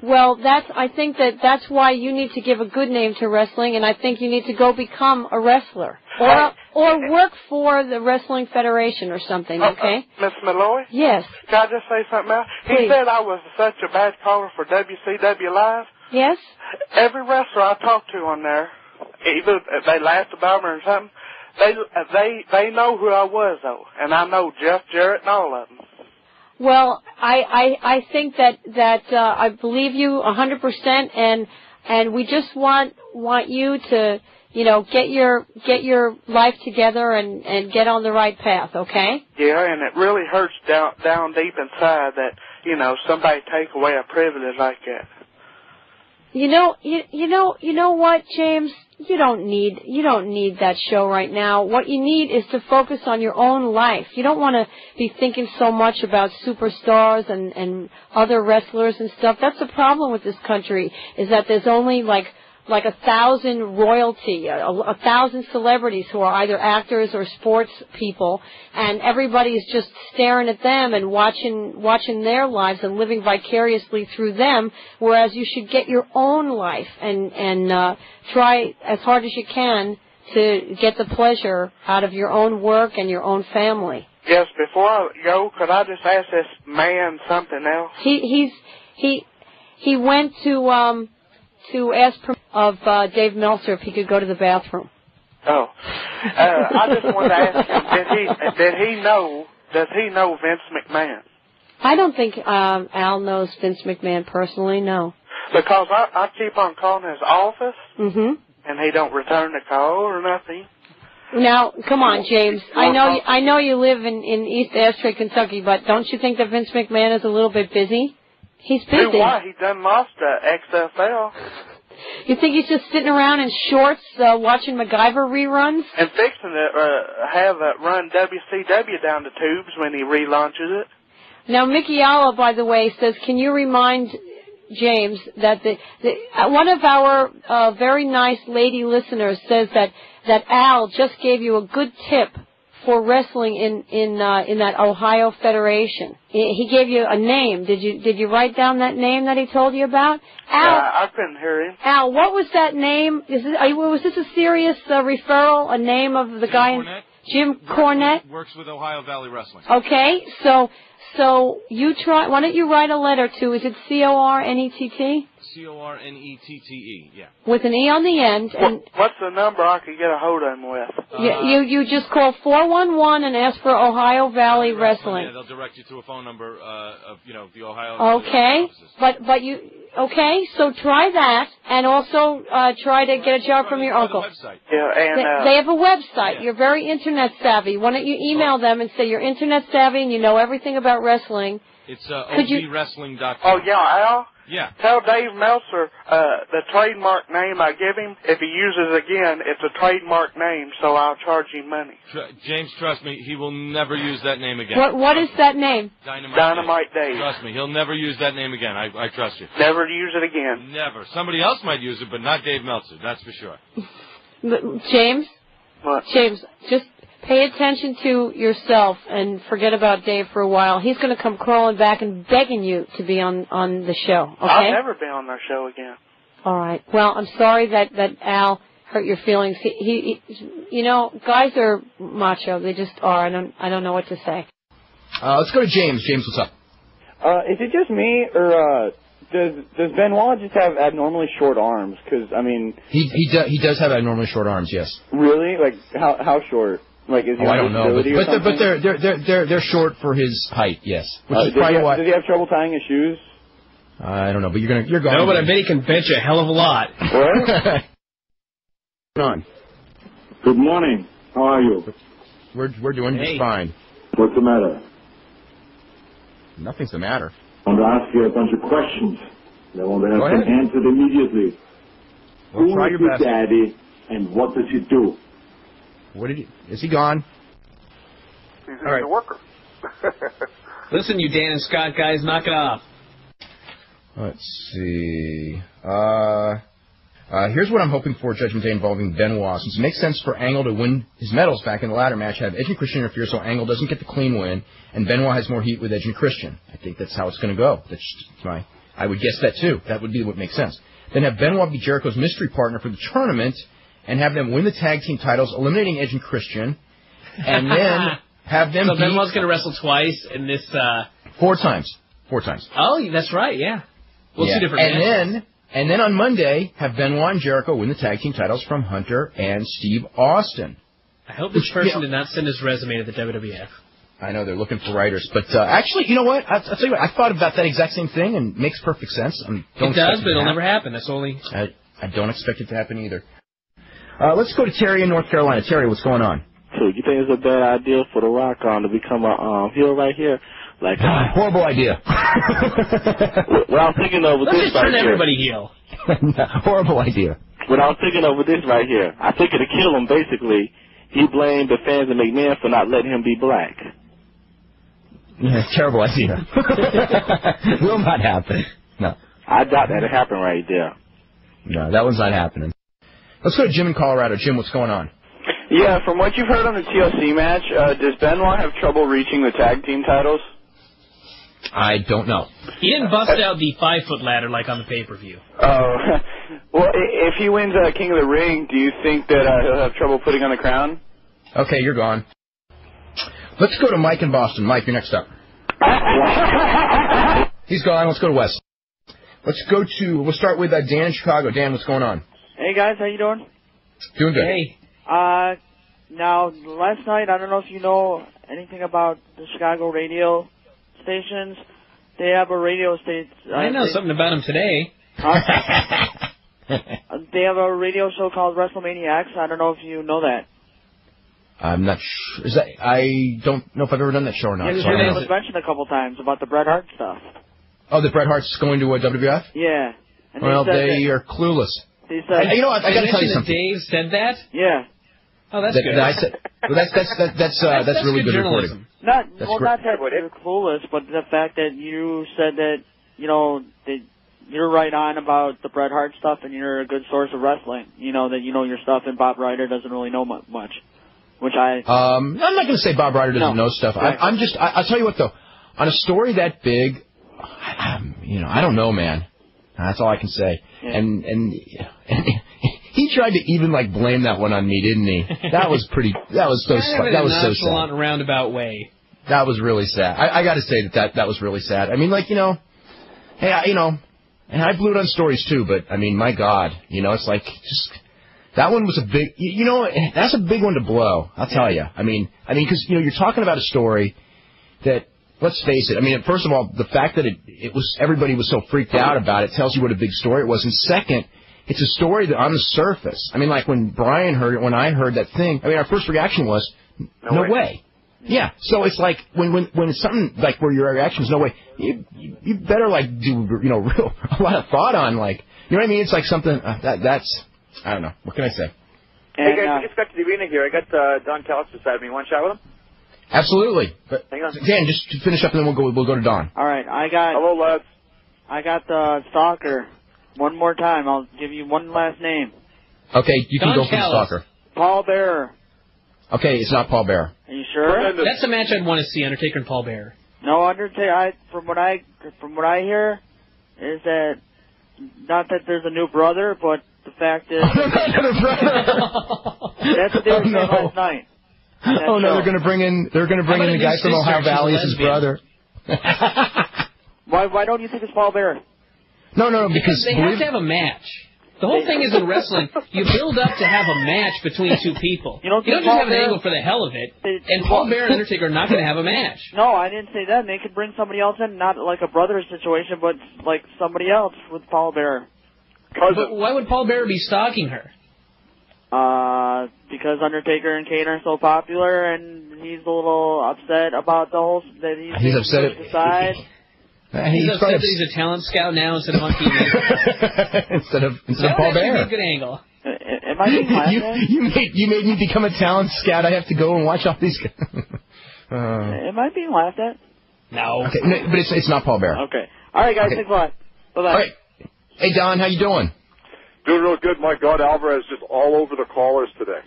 Well, I think that's why you need to give a good name to wrestling, and I think you need to go become a wrestler or work for the Wrestling Federation or something. Okay, Miss Malloy. Yes. Can I just say something else? Please. He said I was such a bad caller for WCW Live. Yes. Every wrestler I talked to on there, either they laughed about me or something, they know who I was though, and I know Jeff Jarrett and all of them. Well, I think that I believe you 100%, and we just want you to get your life together and get on the right path, okay? Yeah, and it really hurts down deep inside that somebody take away a privilege like that. You know what, James? You don't need that show right now. What you need is to focus on your own life. You don't want to be thinking so much about superstars and other wrestlers and stuff. That's the problem with this country, is that there's only like 1,000 royalty, 1,000 celebrities who are either actors or sports people, and everybody's just staring at them and watching their lives and living vicariously through them, whereas you should get your own life and try as hard as you can to get the pleasure out of your own work and your own family. Yes, before I go, could I just ask this man something else? He went to ask permission of Dave Meltzer if he could go to the bathroom. Oh, I just wanted to ask him: Does he know Vince McMahon? I don't think Al knows Vince McMahon personally. No. Because I keep on calling his office, and he don't return the call or nothing. Now, come on, James. I know you live in East Ashtray, Kentucky, but don't you think that Vince McMahon is a little bit busy? He's busy. Why? He done lost XFL. You think he's just sitting around in shorts watching MacGyver reruns? And fixing to have run WCW down the tubes when he relaunches it. Now, Mickey Alla, by the way, says, can you remind James that one of our very nice lady listeners says that Al just gave you a good tip for wrestling in that Ohio Federation. He gave you a name. Did you write down that name that he told you about? Al, I couldn't hear him. Al, what was that name? Was this a serious referral? A name of the guy? Jim Cornette works with Ohio Valley Wrestling. Okay, so you try. Why don't you write a letter to? Is it CORNETT? CORNETTE, yeah. With an E on the end. And what's the number I could get a hold of him with? You just call 411 and ask for Ohio Valley Wrestling. Yeah, they'll direct you to a phone number of the Ohio. Okay, but you so try that, and also try to get a job from your uncle. Yeah, and they have a website. Yeah. You're very internet savvy. Why don't you email them and say you're internet savvy and you know everything about wrestling? It's OVWrestling.com. Oh yeah, Al. Yeah. Tell Dave Meltzer the trademark name I give him. If he uses it again, it's a trademark name, so I'll charge him money. James, trust me, he will never use that name again. What is that name? Dynamite Dave. Trust me, he'll never use that name again. I trust you. Never use it again. Never. Somebody else might use it, but not Dave Meltzer. That's for sure. James? What? James, just pay attention to yourself and forget about Dave for a while. He's going to come crawling back and begging you to be on the show, okay? I'll never be on their show again. All right. Well, I'm sorry that Al hurt your feelings. He guys are macho. They just are. I don't know what to say. Let's go to James. James, what's up? Is it just me, or does Benoit just have abnormally short arms? Because he does have abnormally short arms. Yes. Really? Like how short? Like, is he I don't know, but they're they're short for his height, yes. Which is probably why. Does he have trouble tying his shoes? I don't know, but you're going. No, but I bet he can bench a hell of a lot. What? on. Good morning. How are you? We're doing just fine. What's the matter? Nothing's the matter. I want to ask you a bunch of questions. I want to have them answered immediately. Well, Who try is your your best. daddy, and what does he do? Is he gone? He's All right. a worker. Listen, you Dan and Scott guys, knock it off. Let's see. Here's what I'm hoping for, Judgment Day involving Benoit. Since it makes sense for Angle to win his medals back in the ladder match, have Edge and Christian interfere so Angle doesn't get the clean win, and Benoit has more heat with Edge and Christian. I think that's how it's going to go. I would guess that, too. That would be what makes sense. Then have Benoit be Jericho's mystery partner for the tournament, and have them win the tag team titles, eliminating Edge and Christian, and then have them So Benoit's going to wrestle twice in this... 4 times. 4 times. Oh, that's right, yeah. Well, 2 different matches. And then on Monday, have Benoit and Jericho win the tag team titles from Hunter and Steve Austin. I hope this person did not send his resume to the WWF. I know, they're looking for writers. But actually, you know what? I'll tell you what, I thought about that exact same thing, and it makes perfect sense. It does, but it'll never happen. That's only... I don't expect it to happen either. Let's go to Terry in North Carolina. Terry, what's going on? So you think it's a bad idea for The Rock to become a heel right here? Like horrible idea. What I'm thinking of with this right here. Let's just turn everybody heel. Horrible idea. What I was thinking of with this right here, I think it'll kill him. Basically, he blamed the fans of McMahon for not letting him be black. Yeah, terrible idea. Will not happen. No. I doubt that'll happen right there. No, that one's not happening. Let's go to Jim in Colorado. Jim, what's going on? Yeah, from what you've heard on the TLC match, does Benoit have trouble reaching the tag team titles? I don't know. He didn't bust out the 5-foot ladder like on the pay-per-view. Oh, well, if he wins King of the Ring, do you think that he'll have trouble putting on the crown? Okay, you're gone. Let's go to Mike in Boston. Mike, you're next up. He's gone. Let's go to Wes. We'll start with Dan in Chicago. Dan, what's going on? Hey, guys, how you doing? Doing good. Hey. Now, last night, I don't know if you know anything about the Chicago radio stations. They have a radio station. I know something about them today. They have a radio show called WrestleMania X. I don't know if you know that. I'm not sure. I don't know if I've ever done that show or not. Yeah, it was mentioned a couple times about the Bret Hart stuff. Oh, that Bret Hart's going to a WWF? Yeah. And well, they are clueless. They said, you know what? I got to tell you something. Dave said that? Yeah. Oh, that's good. That's really good reporting. Not that you're clueless, but the fact that you said that, that you're right on about the Bret Hart stuff and you're a good source of wrestling. That you know your stuff, and Bob Ryder doesn't really know much. Which I'm not going to say Bob Ryder doesn't know stuff. Right. I'll tell you what, though. On a story that big, I don't know, man. That's all I can say. Yeah. And he tried to even blame that one on me, didn't he? That was so sad. Roundabout way. That was really sad. I got to say that was really sad. I mean, hey, and I blew it on stories too, but I mean, my God, it's that one was a big, that's a big one to blow. I'll tell you. I mean, because you're talking about a story that. Let's face it. I mean, first of all, the fact that everybody was so freaked out about it tells you what a big story it was. And second, it's a story that on the surface. I mean, when Brian heard it, when I heard that thing, I mean, our first reaction was, no way. Yeah. So it's when it's something where your reaction is no way, you better do real a lot of thought on you know what I mean? It's something that's I don't know. What can I say? Hey guys, I just got to the arena here. I got Don Callis beside me. You want to chat with him? Absolutely. But hang on. Dan, just to finish up, and then we'll go to Don. All right, Hello, lads. I got the stalker. One more time, I'll give you one last name. Okay, you can Don go for the stalker. Paul Bearer. Okay, it's not Paul Bearer. Are you sure? That's a match I'd want to see, Undertaker and Paul Bearer. No, Undertaker. From what I hear, is that not that there's a new brother, but the fact is that's what they were saying last night. Oh no, they're going to bring in the guy from Ohio Valley as his brother. Why don't you think it's Paul Bearer? No, because they have to have a match. The whole thing is in wrestling, you build up to have a match between two people. You don't just have an angle for the hell of it. And Paul Bearer and Undertaker are not going to have a match. No, I didn't say that. They could bring somebody else in, not like a brother situation, but somebody else with Paul Bearer. But why would Paul Bearer be stalking her? Because Undertaker and Kane are so popular, and he's a little upset about the whole that he's upset at the side. He's upset that he's a talent scout now instead of on TV. instead of that Paul would actually Bear. be a good angle. Am I being laughed at? You made me become a talent scout. I have to go and watch all these guys. Am I being laughed at? No. Okay, no, but it's not Paul Bear. Okay. All right, guys. Okay. Thanks a lot. Bye-bye. All right. Hey, Don, how you doing? Doing real good. My God, Alvarez just all over the callers today.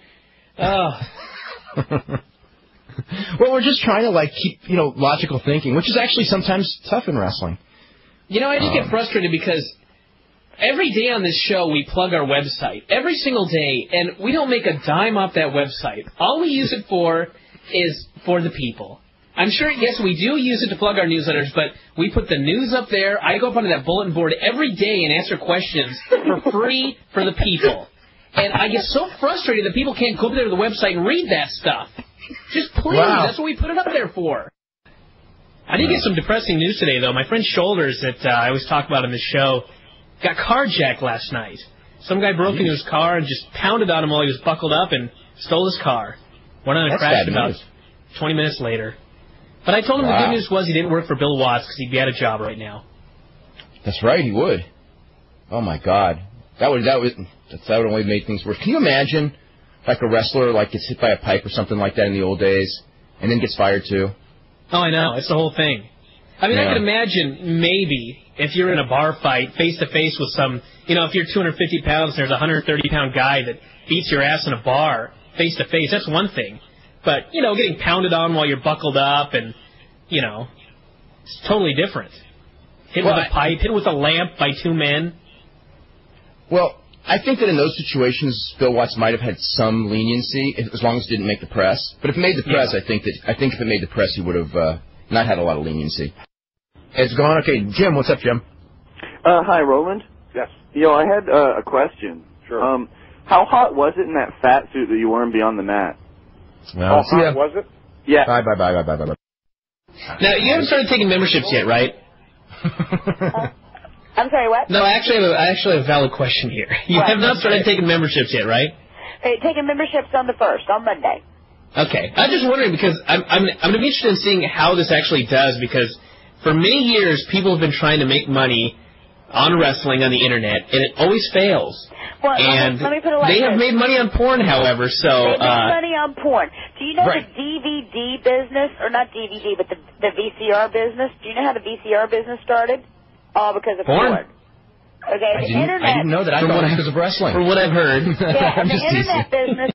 Well, we're just trying to keep logical thinking, which is actually sometimes tough in wrestling. I just get frustrated because every day on this show we plug our website every single day, and we don't make a dime off that website. All we use it for is for the people. I'm sure, yes, we do use it to plug our newsletters, but we put the news up there. I go up onto that bulletin board every day and answer questions for free for the people. And I get so frustrated that people can't go up there to the website and read that stuff. Just please, That's what we put it up there for. I did get some depressing news today, though. My friend Shoulders, that I always talk about on this show, got carjacked last night. Some guy broke into his car and just pounded on him while he was buckled up and stole his car. Went on a crash about 20 minutes later. But I told him the good news was he didn't work for Bill Watts because he'd be out of job right now. That's right, he would. Oh, my God. That would only make things worse. Can you imagine, a wrestler, gets hit by a pipe or something like that in the old days, and then gets fired, too? Oh, I know. It's the whole thing. I mean, I could imagine maybe if you're in a bar fight face-to-face with some, if you're 250 pounds and there's a 130-pound guy that beats your ass in a bar face-to-face, that's one thing. But, getting pounded on while you're buckled up and, it's totally different. Hit with a pipe, hit with a lamp by two men. Well, I think that in those situations, Bill Watts might have had some leniency, as long as it didn't make the press. But if it made the press, I think if it made the press, he would have not had a lot of leniency. It's gone. Okay, Jim, what's up, Jim? Hi, Roland. Yes. I had a question. Sure. How hot was it in that fat suit that you wore him beyond the mat? Well, how hot was it? Yeah. Bye. Now, you haven't started taking memberships yet, right? I'm sorry, what? No, I actually have a valid question here. You have not started taking memberships yet, right? Taking memberships on the 1st, on Monday. Okay. I'm just wondering because I'm going to be interested in seeing how this actually does because for many years people have been trying to make money on wrestling on the internet and it always fails. Well, and let me put it like they have made money on porn, however, so... They make money on porn. Do you know the DVD business, or not DVD, but the VCR business? Do you know how the VCR business started? All because of porn. Okay, I didn't know that. I thought it was because of wrestling. From what I've heard. Yeah, the internet business...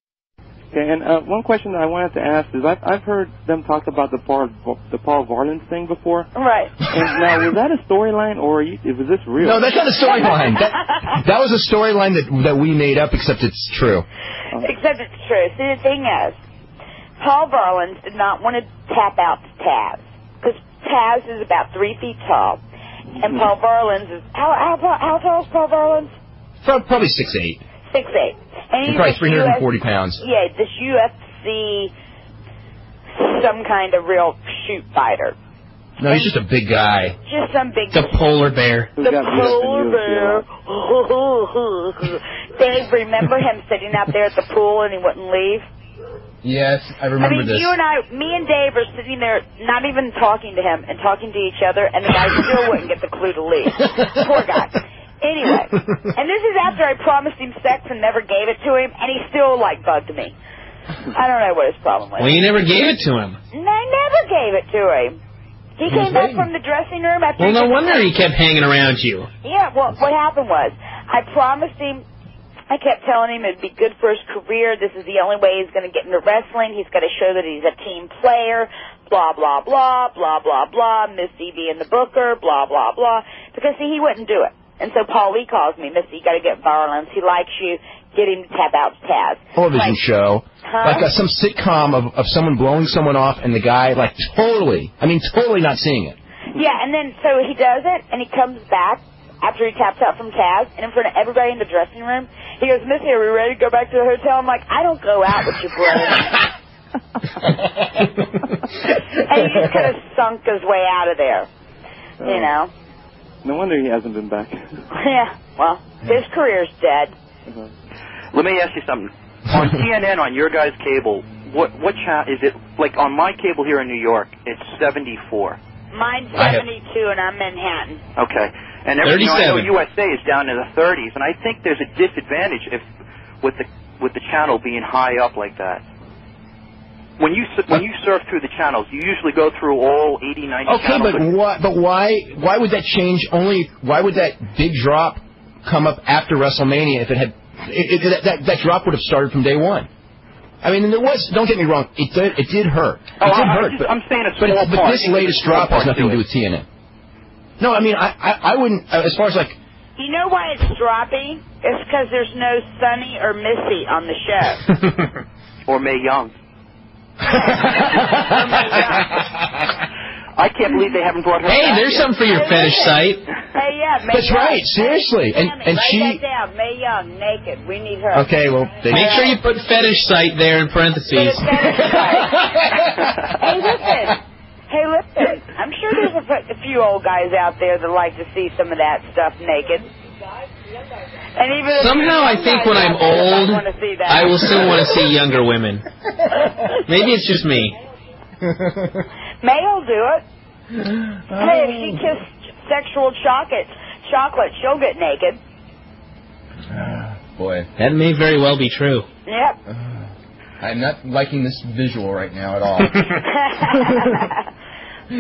Okay, and one question that I wanted to ask is I've heard them talk about the Paul Varlin thing before. Right. And now, was that a storyline or was this real? No, that's not a storyline. that was a storyline that we made up, except it's true. Except it's true. See, the thing is, Paul Varlin did not want to tap out to Taz because Taz is about 3 feet tall, and Paul Varlin's is how tall is Paul Varlin's? Probably 6'8". 6'8". And probably 340 pounds. Yeah, this UFC, some kind of real shoot fighter. No, he's just a big guy. Just some big... The polar bear. The polar bear. Dave, remember him sitting out there at the pool and he wouldn't leave? Yes, I remember this. You and me and Dave are sitting there not even talking to him and talking to each other, and the guy still wouldn't get the clue to leave. Poor guy. Anyway, and this is after I promised him sex and never gave it to him, and he still, bugged me. I don't know what his problem was. Well, you never gave it to him. No, I never gave it to him. He came back from the dressing room after... Well, no wonder he kept hanging around you. Yeah, well, what happened was, I promised him, I kept telling him it'd be good for his career, this is the only way he's going to get into wrestling, he's got to show that he's a team player, blah, blah, blah, blah, blah, blah, Missy being the booker, blah, blah, blah, because, see, he wouldn't do it. And so Paul Lee calls me, Missy, you got to get Varlin. He likes you. Get him to tap out to Taz. Television show. Huh? Some sitcom of someone blowing someone off and the guy, totally not seeing it. Yeah, and then so he does it, and he comes back after he taps out from Taz, and in front of everybody in the dressing room, he goes, Missy, are we ready to go back to the hotel? I'm like, I don't go out with your brother. And he just kind of sunk his way out of there, you know. No wonder he hasn't been back. Yeah, well, his career's dead. Let me ask you something. On CNN, on your guys' cable, what channel is it? Like on my cable here in New York, it's 74. Mine's 72, and I'm Manhattan. Okay. And everything, I know USA is down in the 30s, and I think there's a disadvantage with the channel being high up like that. When you surf through the channels, you usually go through all 80, 90 channels. Okay, but why would that change? Why would that big drop come up after WrestleMania if it had that drop would have started from day one? I mean, there was. Don't get me wrong. It did hurt. I'm saying a small part. But this latest drop has nothing to do with TNN. No, I mean, I wouldn't. As far as like. You know why it's dropping? It's because there's no Sonny or Missy on the show. Or Mae Young. I can't believe they haven't brought her back. Hey, there's something for your fetish site. Hey, yeah, Mae That's Young. right, seriously. And she. Write that down. Mae Young, naked. We need her. Okay, well, make sure you put fetish site there in parentheses. Hey, listen. I'm sure there's a few old guys out there that like to see some of that stuff naked. And even somehow I think when I'm old, I will still want to see younger women. Maybe it's just me. May will do it. Hey, if she kissed sexual chocolate, she'll get naked. Boy. That may very well be true. Yep. I'm not liking this visual right now at all.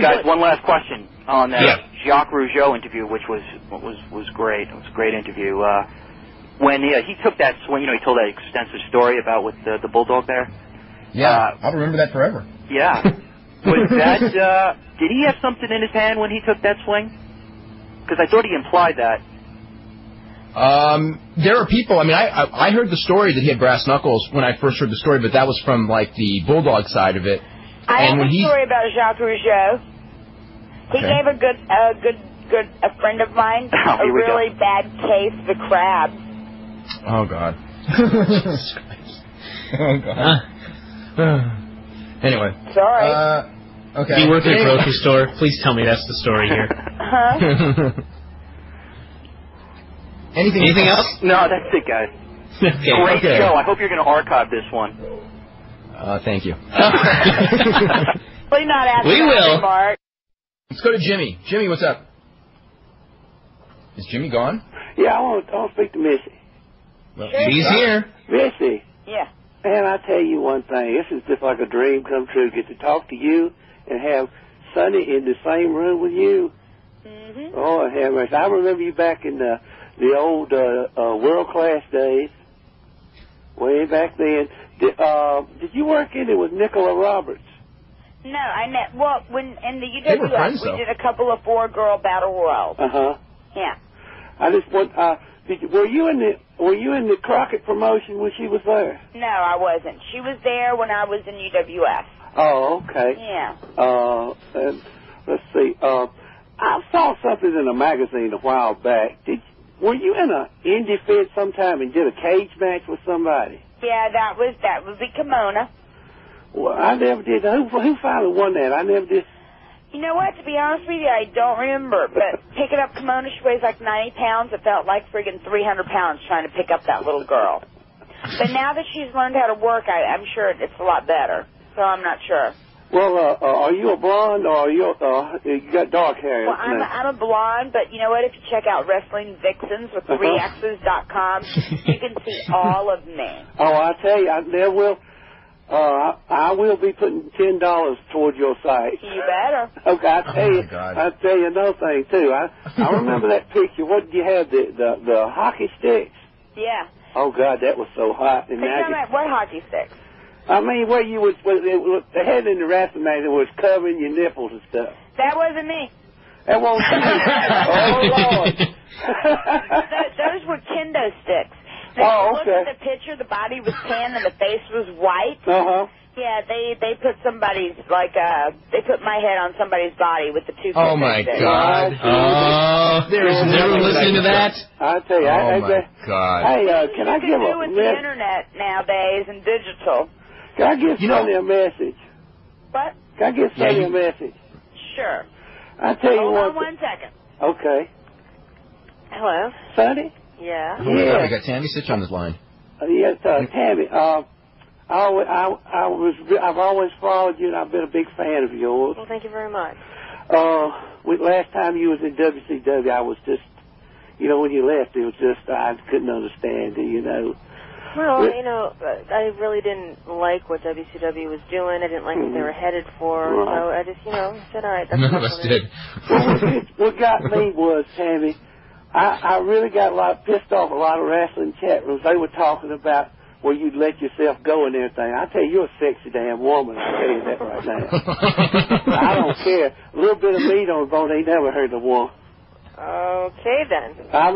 Guys, one last question on that Jacques Rougeau interview, which was great. It was a great interview. When he took that swing, he told that extensive story about with the bulldog there. Yeah, I'll remember that forever. Yeah. Was that? Did he have something in his hand when he took that swing? Because I thought he implied that. There are people. I mean, I heard the story that he had brass knuckles when I first heard the story, but that was from like the bulldog side of it. I have a story about Jacques Rougeau. He gave a friend of mine a really bad case of the crab. Oh God. Oh God. Anyway. Sorry. Okay. Do you work at a grocery store? Please tell me that's the story here. Huh? Anything else? No, that's it, guys. Great show. I hope you're going to archive this one. Thank you. Please not ask we will. Mark. Let's go to Jimmy. Jimmy, what's up? Is Jimmy gone? Yeah, I want to speak to Missy. Well, she's here. Missy. Yeah. Man, I tell you one thing. This is just like a dream come true. Get to talk to you and have Sonny in the same room with you. Mm-hmm. Oh, have mercy. I remember you back in the old world class days, way back then. Did you work in it with Nicola Roberts? No, when in the UWF we did a couple of 4-girl battle royals. Yeah. I just want. Were you in the Crockett promotion when she was there? No, I wasn't. She was there when I was in UWF. Oh, okay. Yeah. Let's see. I saw something in a magazine a while back. Were you in an indie fit sometime and did a cage match with somebody? Yeah, that was the Kimona. Well, I never did. Who finally won that? I never did. You know what? To be honest with you, I don't remember. But picking up Kimona, she weighs like 90 pounds. It felt like friggin' 300 pounds trying to pick up that little girl. But now that she's learned how to work, I'm sure it's a lot better. So I'm not sure. Well, are you a blonde or are you got dark hair? Well, I'm a blonde, but you know what? If you check out Wrestling Vixens with 3X's.com, you can see all of me. Oh, I tell you, I will be putting $10 toward your site. You better. Okay, I'll tell you another thing too. I remember that picture. What did you have? The hockey sticks? Yeah. Oh God, that was so hot. And what hockey sticks? I mean, where you the head in the wrestling match was covering your nipples and stuff. That wasn't me. That wasn't you. Oh Lord. Those were kendo sticks. Now, if you look at the picture, the body was tan and the face was white. Yeah, they put somebody's they put my head on somebody's body with the two. Oh my God! Oh, there's never listening to that. I tell you, oh my God! Hey, can I give with the internet nowadays and digital? Can I give Sonny a message? What? Can I give Sonny a message? Sure. I tell you Hold what. on 1 second. Okay. Hello. Sonny. Yeah. Oh my God, we got Tammy Sitch on this line. Yes, Tammy. I've always followed you, and I've been a big fan of yours. Well, thank you very much. Last time you was in WCW, I was just, when you left, it was just I couldn't understand it, Well, I really didn't like what WCW was doing. I didn't like what they were headed for. Right. So I just, said, all right, that's None of us did. What got me was, Tammy, I really got pissed off a lot of wrestling chat rooms. They were talking about where you'd let yourself go and everything. I tell you, you're a sexy damn woman. I tell you that right now. I don't care. A little bit of meat on the bone ain't never hurt a woman. Okay, then. I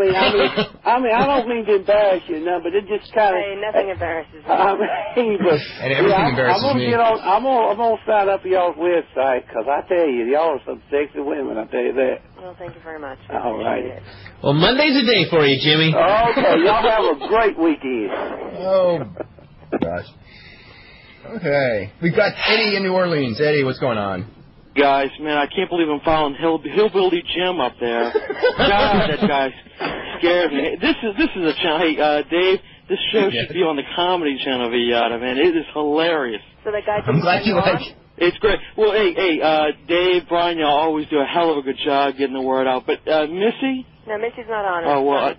don't mean to embarrass you, but it just kind of. Hey, nothing embarrasses me. But and everything embarrasses me. I'm gonna sign up for y'all's website because I tell you, y'all are some sexy women. I tell you that. Well, thank you very much. All right. Well, Monday's a day for you, Jimmy. Okay, y'all have a great weekend. Oh, gosh. Okay. We've got Eddie in New Orleans. Eddie, what's going on? Guys, man, I can't believe I'm following Hillbilly Jim up there. God, that guy scared me. This is a channel. Hey, Dave, this show should be on the Comedy Channel of Eyada, man. It is hilarious. So that guy. I'm glad you like it. It's great. Well, hey, Dave, Brian, y'all always do a hell of a good job getting the word out. But Missy? No, Missy's not on it. Oh, well,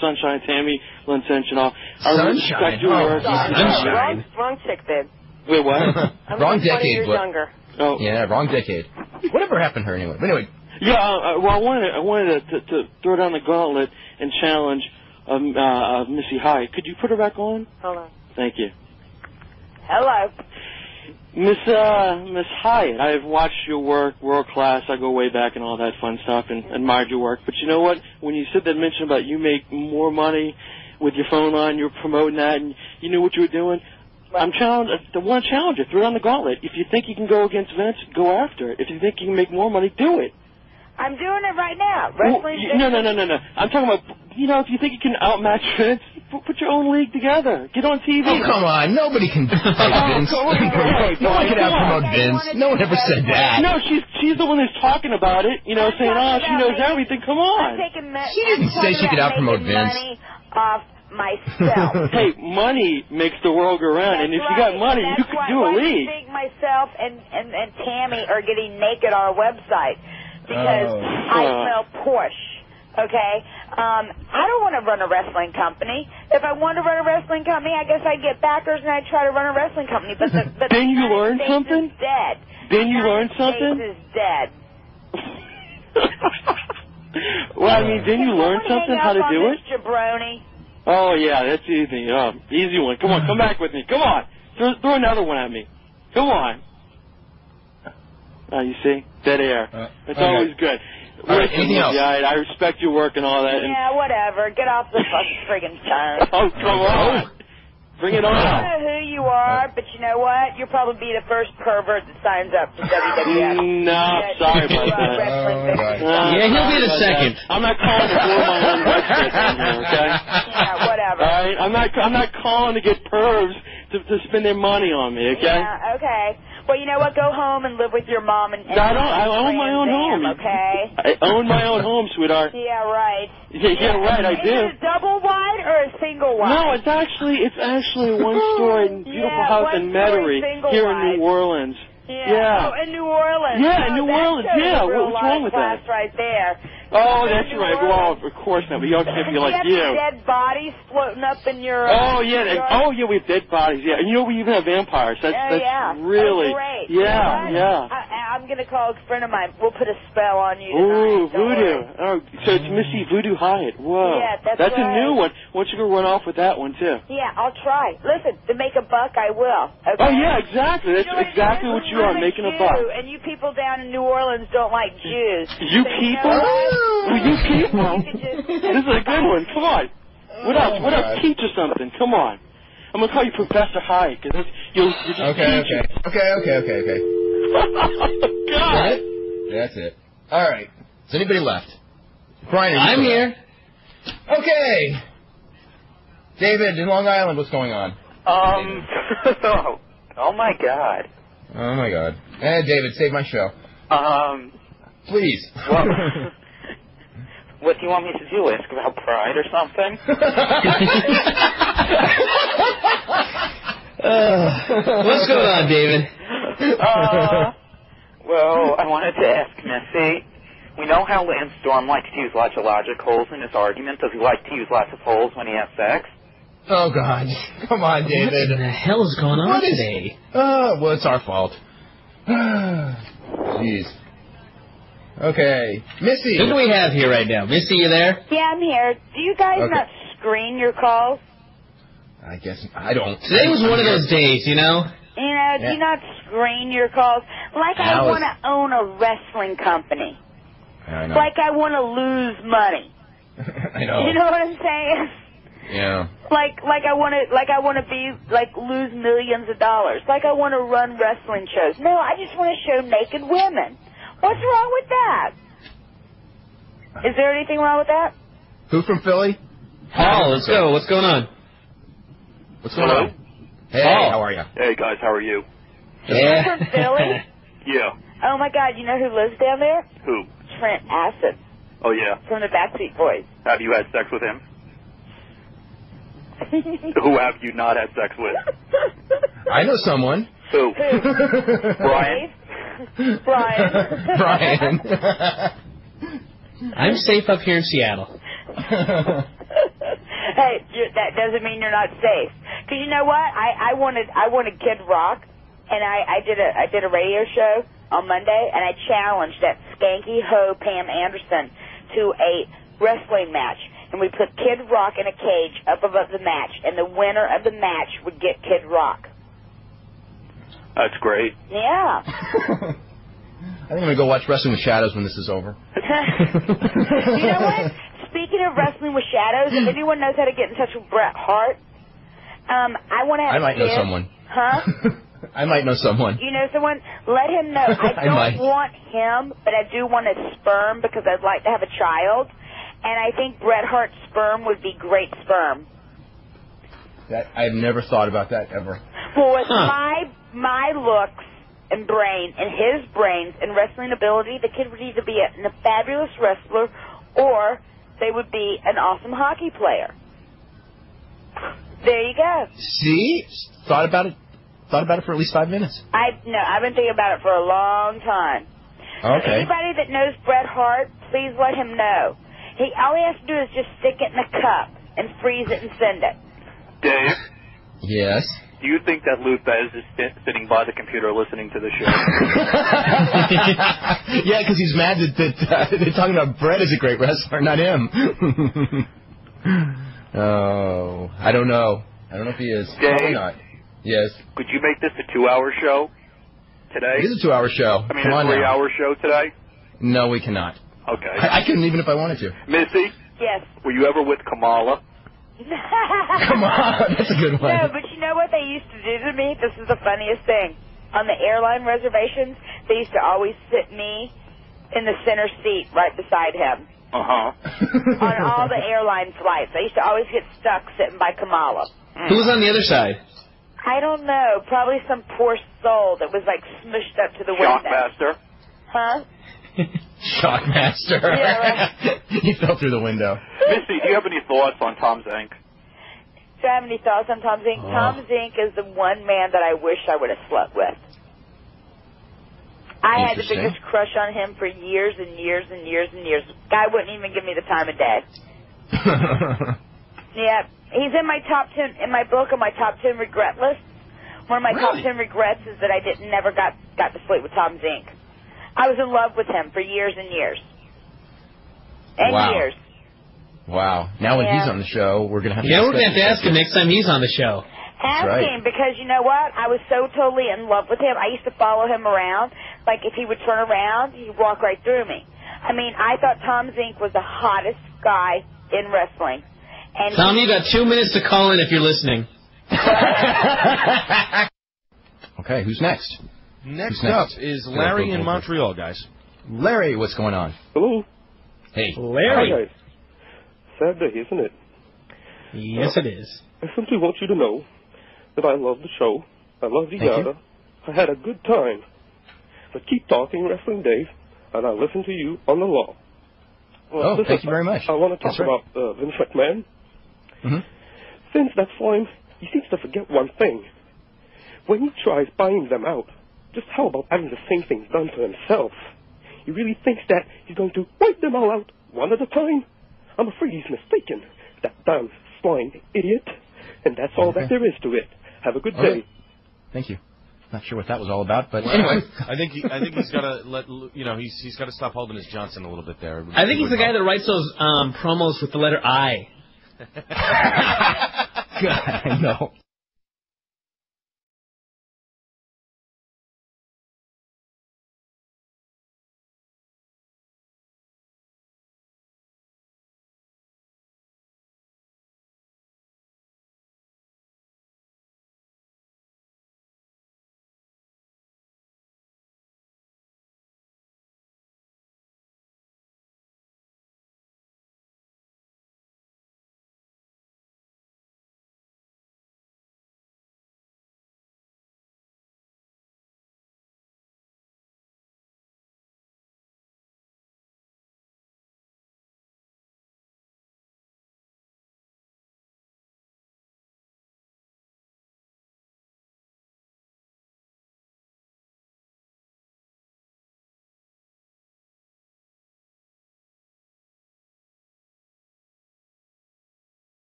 Sunshine, Tammy, Lynn Cinch, and all. Sunshine? Sunshine. Wrong chick, babe. Wait, what? I'm Wrong 20 decade. years younger. Oh. Yeah, wrong decade. Whatever happened to her anyway? But anyway. Yeah, well, I wanted to throw down the gauntlet and challenge Missy Hyatt. Could you put her back on? Hold on. Thank you. Hello. Miss Hyatt, I've watched your work, world class. I go way back and all that fun stuff, and admired your work. But you know what? When you said that mention about you make more money with your phone line, you're promoting that, and you knew what you were doing. I want to challenge you. Throw down the gauntlet. If you think you can go against Vince, go after it. If you think you can make more money, do it. I'm doing it right now. Wrestling. No. I'm talking about, if you think you can outmatch Vince, put your own league together. Get on TV. Oh, come on. Nobody can fight Vince. No one can out-promote Vince. No one ever said that. No, she's the one who's talking about it, saying, she knows everything. Come on. She didn't say she could out-promote Vince. Money off myself. Hey, money makes the world go round, and if you got money, you could do a league. I think myself and Tammy are getting naked on our website because I smell Porsche. Okay? I don't want to run a wrestling company. If I want to run a wrestling company, I guess I'd get backers and I'd try to run a wrestling company. But then you learn something? Is dead. Then you learn something? Is dead. Well, then you learn something how to do it? Jabroni. Oh, yeah, that's easy. Easy one. Come on, come back with me. Come on. Throw another one at me. Come on. You see? Dead air. It's always good. All right, anything else? Yeah, I respect your work and all that. Yeah, whatever. Get off the fucking friggin' phone. Oh, come on. Bring it on. I don't know who you are, but you know what? You'll probably be the first pervert that signs up to WWF. No, sorry about that. Yeah, he'll be the second. I'm not calling to blow my own website down here, okay? Yeah, whatever. All right, I'm not calling to get pervs to spend their money on me, okay? Yeah, okay. Well, you know what? Go home and live with your mom and I own my own home. Okay? I own my own home, sweetheart. Yeah, right. Yeah, right, I do. Is it a double wide or a single wide? No, it's actually a one-story beautiful house in Metairie here in New Orleans. Yeah. Oh, in New Orleans. Yeah, in New Orleans. Yeah, what's wrong with that? Right there. Oh, that's right. Well, of course not. But you don't have to be like you. Dead bodies floating up in your. Oh yeah. We have dead bodies. Yeah, and we even have vampires. That's really. Great. Yeah, yeah. I'm gonna call a friend of mine. We'll put a spell on you tonight. Ooh, voodoo. Oh, so it's Missy Voodoo Hyatt. Whoa. Yeah, that's right. a new one. Why don't you go run off with that one too? Yeah, I'll try. Listen, to make a buck, I will. Okay? Oh yeah, exactly. That's exactly what you are, making a buck. And you people down in New Orleans don't like Jews. You people? You people? This is a good one. Come on. What else? What else? Teach us something. Come on. I'm gonna call you Professor Hyatt because you're just Okay. God. That's it. All right. Is anybody left? Brian, I'm here. Okay. David, in Long Island, what's going on? Oh my God. Oh my God. David, save my show. Please. Well, what do you want me to do? Ask about pride or something? What's going on, David? Well, I wanted to ask Missy. We know how Lance Storm likes to use lots of logic holes in his argument. Does he like to use lots of holes when he has sex? Oh, God. Come on, David. What the hell is going on today? Well, it's our fault. Jeez. Okay. Missy. Who do we have here right now? Missy, you there? Yeah, I'm here. Do you guys not screen your calls? I guess I don't. Today was one of those days, you know? You know, do you not screen your calls? Like I want to own a wrestling company. I know. Like I want to lose money. I know. You know what I'm saying? Yeah. Like I want to be lose millions of dollars. Like I want to run wrestling shows. No, I just want to show naked women. What's wrong with that? Is there anything wrong with that? Who from Philly? Paul, let's go. What's going on? What's going on? Hey, Paul. how are you? Hey, guys, how are you? Yeah. From Philly? Yeah. Oh my God! You know who lives down there? Who? Trent Acid. Oh, yeah. From the Backstreet Boys. Have you had sex with him? Who have you not had sex with? I know someone. Who? Brian. Brian. I'm safe up here in Seattle. Hey, that doesn't mean you're not safe. Because you know what? I wanted Kid Rock, and I did a radio show on Monday, and I challenged that skanky hoe Pam Anderson to a wrestling match. And we put Kid Rock in a cage up above the match, and the winner of the match would get Kid Rock. That's great. Yeah. I think I'm going to go watch Wrestling with Shadows when this is over. You know what? Speaking of Wrestling with Shadows, if anyone knows how to get in touch with Bret Hart, I want to have I might know someone. Huh? I might know someone. You know someone? Let him know. I don't want him, but I do want his sperm because I'd like to have a child. And I think Bret Hart's sperm would be great sperm. I've never thought about that ever. Well, with my looks and brain and his brains and wrestling ability, the kid would either be a fabulous wrestler or they would be an awesome hockey player. There you go. See? Thought about it for at least 5 minutes. I've been thinking about it for a long time. Okay. Anybody that knows Bret Hart, please let him know. All he has to do is just stick it in a cup and freeze it and send it. Dave? Yes? Do you think that Lou Bez is sitting by the computer listening to the show? Yeah, because he's mad that they're talking about Brett as a great wrestler, not him. Oh, I don't know. I don't know if he is. Dave? Probably not. Yes. Could you make this a 2-hour show today? It is a 2-hour show. I mean, Come a on 3-hour show today? No, we cannot. Okay. I couldn't even if I wanted to. Missy? Yes. Were you ever with Kamala? Come on, that's a good one. No, but you know what they used to do to me? This is the funniest thing. On the airline reservations, they used to always sit me in the center seat right beside him. Uh-huh. On all the airline flights. I used to always get stuck sitting by Kamala. Who was on the other side? I don't know. Probably some poor soul that was like smushed up to the window. Shockmaster? Huh? Shockmaster. Yeah, right. He fell through the window. Missy, do you have any thoughts on Tom Zink? Do I have any thoughts on Tom Zink? Oh. Tom Zink is the one man that I wish I would have slept with. I had the biggest crush on him for years and years and years and years. Guy wouldn't even give me the time of day. Yeah, he's in my top 10, in my book, on my top 10 regret list. One of my top 10 regrets is that I never got to sleep with Tom Zink. I was in love with him for years and years. And years. Wow. Now when he's on the show, we're going to have to... Yeah, we're going to have to ask him next time he's on the show. Ask him, because you know what? I was so totally in love with him. I used to follow him around. Like, if he would turn around, he'd walk right through me. I mean, I thought Tom Zink was the hottest guy in wrestling. And Tom, you got 2 minutes to call in if you're listening. Okay, who's next? Next up is Larry in Montreal, guys. Larry, what's going on? Hello. Hey. Larry. Hi, guys. Sad day, isn't it? Yes, it is. I simply want you to know that I love the show. I love Eyada. I had a good time. But keep talking, Wrestling Dave, and I'll listen to you on the law. Well, listen, thank you very much. I want to talk about Vince McMahon. Mm-hmm. Since that time, he seems to forget one thing. when he tries buying them out, just how about having the same things done to himself? He really thinks that he's going to wipe them all out one at a time? I'm afraid he's mistaken. That damn swine idiot. And that's all that there is to it. Have a good day. Thank you. Not sure what that was all about, but anyway. I think he's got to he's got to stop holding his Johnson a little bit there. I think he's the guy that writes those promos with the letter I. God, I know.